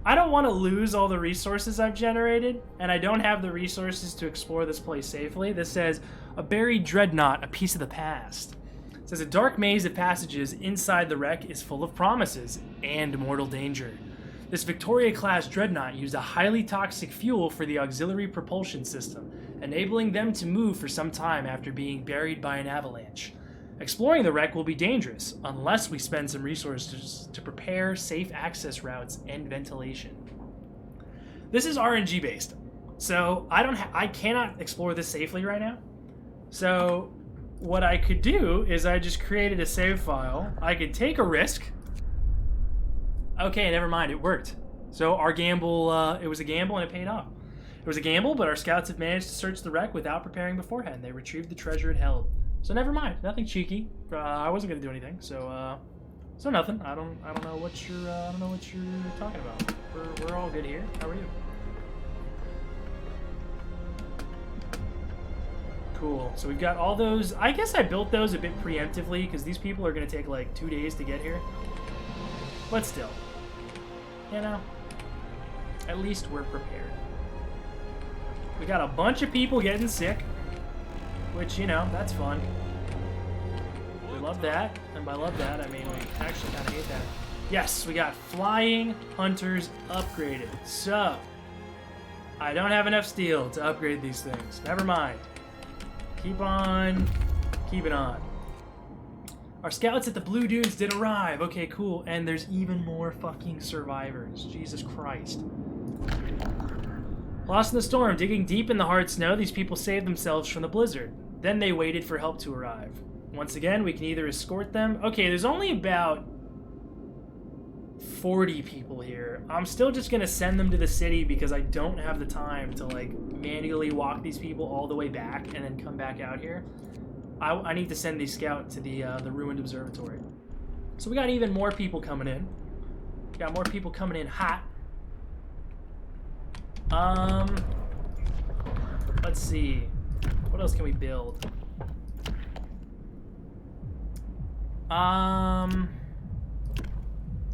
I don't want to lose all the resources I've generated, and I don't have the resources to explore this place safely. This says, a buried dreadnought, a piece of the past. It says, a dark maze of passages inside the wreck is full of promises and mortal danger. This Victoria-class dreadnought used a highly toxic fuel for the auxiliary propulsion system, enabling them to move for some time after being buried by an avalanche. Exploring the wreck will be dangerous, unless we spend some resources to prepare safe access routes and ventilation. This is RNG based, so I cannot explore this safely right now. So what I could do is I just created a save file. I could take a risk. Okay, never mind, it worked. So our gamble, it was a gamble and it paid off. It was a gamble, but our scouts have managed to search the wreck without preparing beforehand. They retrieved the treasure it held. So never mind, nothing cheeky. I wasn't gonna do anything, so nothing. I don't know what you're talking about. We're all good here. How are you? Cool. So we've got all those. I guess I built those a bit preemptively because these people are gonna take like 2 days to get here. But still, you know, at least we're prepared. We got a bunch of people getting sick. Which, you know, that's fun. We love that. And by love that, I mean we actually kind of hate that. Yes, we got flying hunters upgraded. So, I don't have enough steel to upgrade these things. Never mind. Keep on keeping on. Our scouts at the Blue Dunes did arrive. Okay, cool. And there's even more fucking survivors. Jesus Christ. Lost in the storm, digging deep in the hard snow, these people saved themselves from the blizzard. Then they waited for help to arrive. Once again, we can either escort them. Okay, there's only about 40 people here. I'm still just gonna send them to the city because I don't have the time to like manually walk these people all the way back and then come back out here. I need to send these scouts to the ruined observatory. So we got even more people coming in. Got more people coming in hot. Let's see. What else can we build?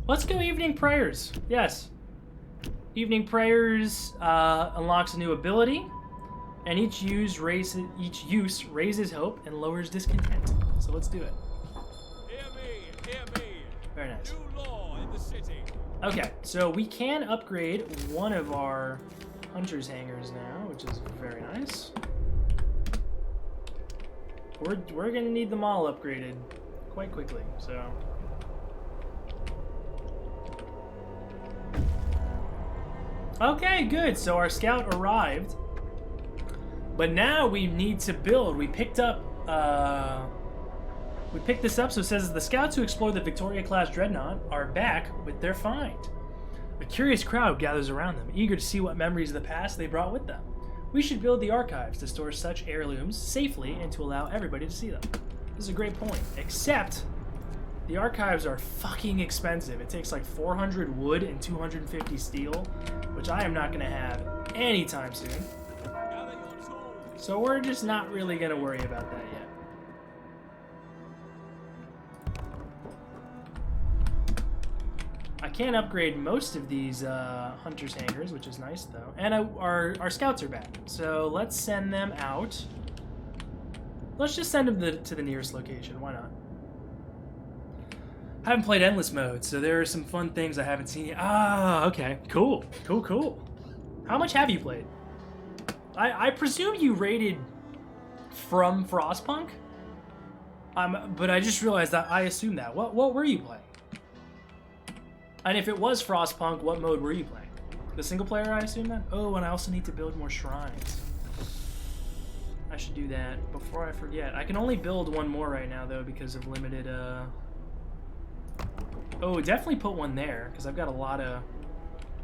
Let's go evening prayers. Yes. Evening prayers unlocks a new ability, and each use raises hope and lowers discontent. So let's do it. Hear me, hear me. Very nice. New law in the city. Okay, so we can upgrade one of our hunter's hangars now, which is very nice. We're gonna need them all upgraded quite quickly, so. Okay, good. So our scout arrived, but now we need to build. We picked this up. So it says the scouts who explored the Victoria-class dreadnought are back with their find. A curious crowd gathers around them, eager to see what memories of the past they brought with them. We should build the archives to store such heirlooms safely and to allow everybody to see them. This is a great point, except the archives are fucking expensive. It takes like 400 wood and 250 steel, which I am not going to have anytime soon. Gather your tools. So we're just not really going to worry about that yet. I can upgrade most of these hunter's hangars, which is nice though. And our scouts are back, so let's send them out. Let's just send them to the nearest location. Why not? I haven't played Endless Mode, so there are some fun things I haven't seen yet. Ah, okay. Cool. Cool. How much have you played? I presume you rated from Frostpunk? But I just realized that I assumed that. What were you playing? And if it was Frostpunk, what mode were you playing? The single player, I assume that? Oh, and I also need to build more shrines. I should do that before I forget. I can only build one more right now, though, because of limited, Oh, definitely put one there, because I've got a lot of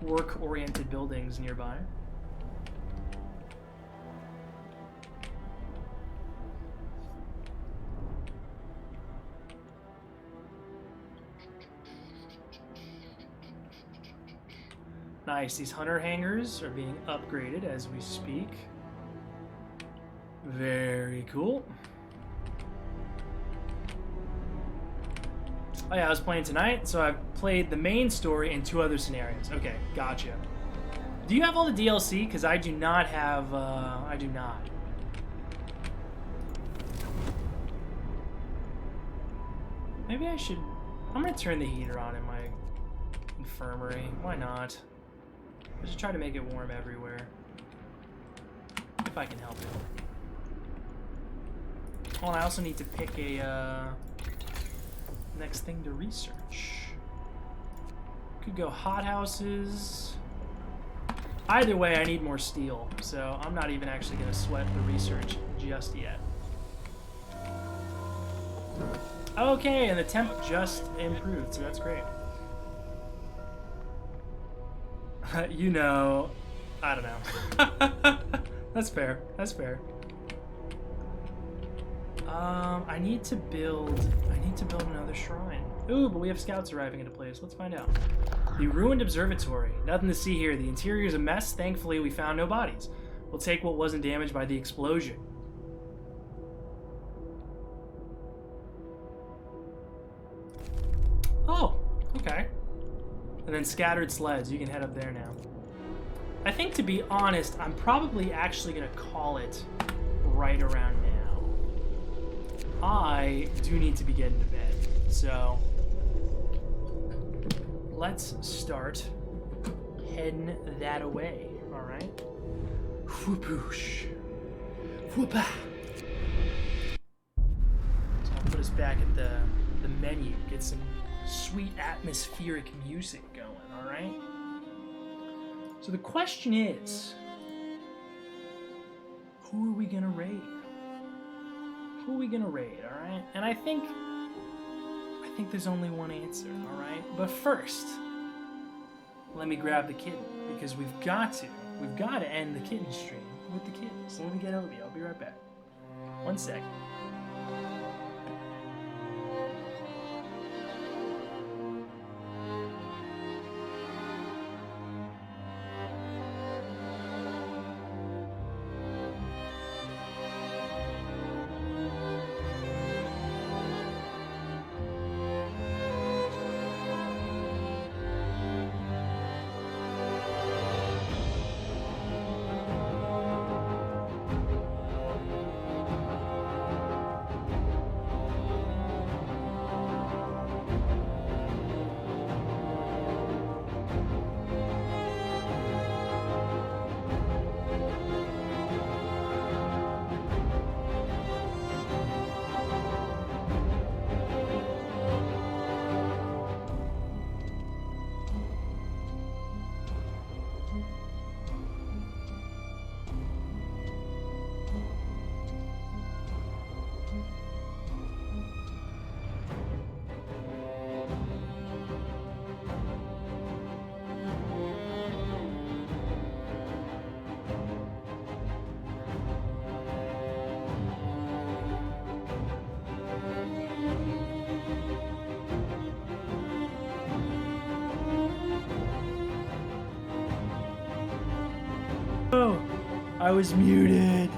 work-oriented buildings nearby. Nice, these hunter hangars are being upgraded as we speak. Very cool. Oh yeah, I was playing tonight, so I've played the main story and 2 other scenarios. Okay, gotcha. Do you have all the DLC? Because I do not have, I do not. Maybe I should, I'm gonna turn the heater on in my infirmary. Why not? I should try to make it warm everywhere. If I can help it. Oh, and I also need to pick a, next thing to research. Could go hothouses. Either way, I need more steel, so I'm not even actually going to sweat the research just yet. Okay, and the temp just improved, so that's great. You know, I don't know. That's fair. That's fair. I need to build another shrine. Ooh, but we have scouts arriving into place. Let's find out. The ruined observatory. Nothing to see here. The interior is a mess. Thankfully, we found no bodies. We'll take what wasn't damaged by the explosion. Oh, okay. And then scattered sleds. You can head up there now. I think, to be honest, I'm probably actually going to call it right around now. I do need to be getting to bed, so let's start heading that away, all right? Whoopoosh. Whoopah. So I'll put us back at the menu, get some sweet atmospheric music going, all right? So the question is, who are we gonna raid? Who are we gonna raid, all right? And I think there's only one answer, all right? But first, let me grab the kitten, because we've got to end the kitten stream with the kitten. So let me get Obi. I'll be right back. 1 second. I was muted.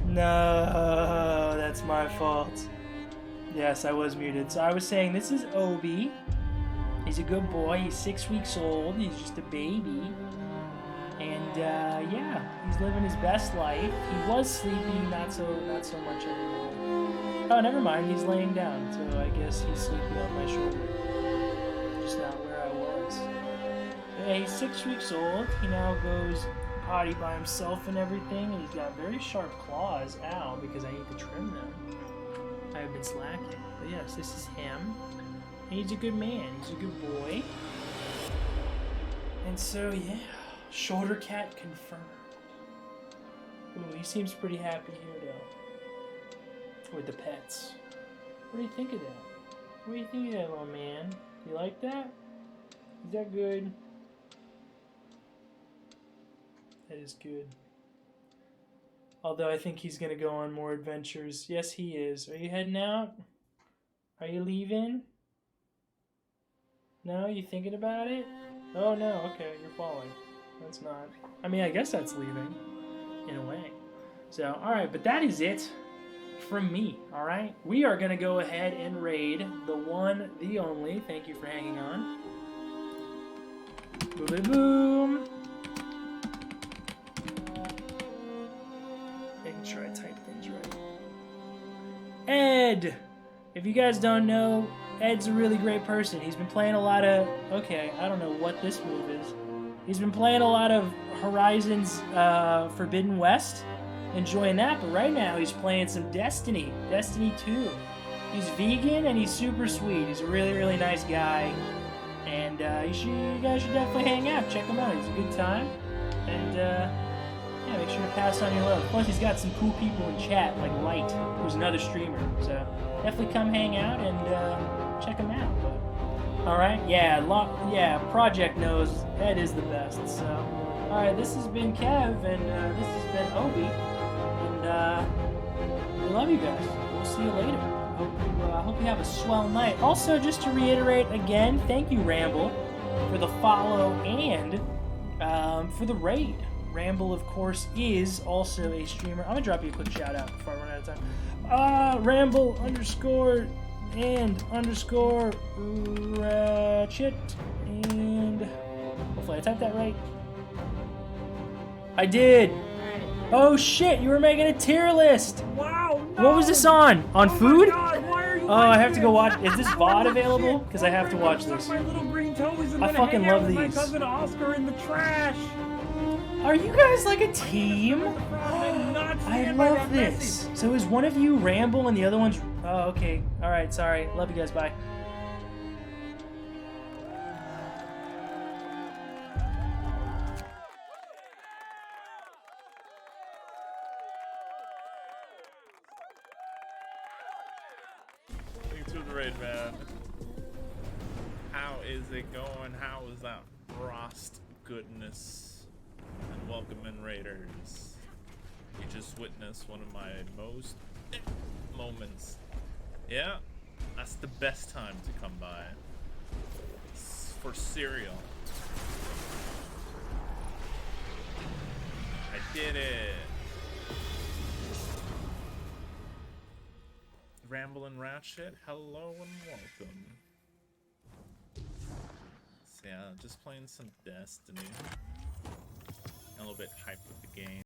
No, that's my fault. Yes, I was muted. So I was saying this is Obi. He's a good boy. He's 6 weeks old. He's just a baby. And yeah, he's living his best life. He was sleeping, not so much anymore. Oh, never mind. He's laying down, so I guess he's sleeping on my shoulder. Just not where I was. But yeah, he's 6 weeks old. He now goes potty by himself and everything, and he's got very sharp claws. Ow, because I need to trim them. I have been slacking. But yes, this is him. And he's a good man. He's a good boy. And so, yeah. Shoulder cat confirmed. Ooh, he seems pretty happy here, though. With the pets. What do you think of that? What do you think of that, little man? You like that? Is that good? That is good. Although I think he's gonna go on more adventures. Yes, he is. Are you heading out? Are you leaving? No? You thinking about it? Oh no, okay, you're falling. That's not. I mean, I guess that's leaving, in a way. So, alright, but that is it from me, alright? We are gonna go ahead and raid the one, the only. Thank you for hanging on. Boom, boom. Making sure I type things right. Ed! If you guys don't know, Ed's a really great person. He's been playing a lot of... Okay, I don't know what this move is. He's been playing a lot of Horizon's Forbidden West, enjoying that, but right now he's playing some Destiny 2. He's vegan and he's super sweet. He's a really, really nice guy, and you guys should definitely hang out, check him out. He's a good time, and yeah, make sure to pass on your love. Plus, he's got some cool people in chat, like Light, who's another streamer, so definitely come hang out and check him out. Alright, yeah, Project knows Ed is the best, so... Alright, this has been Kev, and this has been Obi, and we love you guys. We'll see you later. Hope you have a swell night. Also, just to reiterate again, thank you, Ramble, for the follow and for the raid. Ramble, of course, is also a streamer. I'm gonna drop you a quick shout out before I run out of time. Ramble _ and _ ratchet, and hopefully I typed that right. I did. Oh shit, you were making a tier list. Wow. No. What was this on? On food? God, why are you Oh, I have to go watch. Is this VOD available? Because I have to watch this. My little green toes and I then fucking hang out love with these. My cousin Oscar in the trash. Are you guys like a team? I stand by love that this. message. So is one of you Ramble and the other one's... Oh, okay. Alright, sorry. Love you guys. Bye. Thanks for the raid, man. How is it going? How is that frost goodness? And welcome in, Raiders. You just witnessed one of my most moments. Yeah, that's the best time to come by. For cereal. I did it. Ramble and Ratchet, hello and welcome. So yeah, just playing some Destiny. A little bit hyped with the game.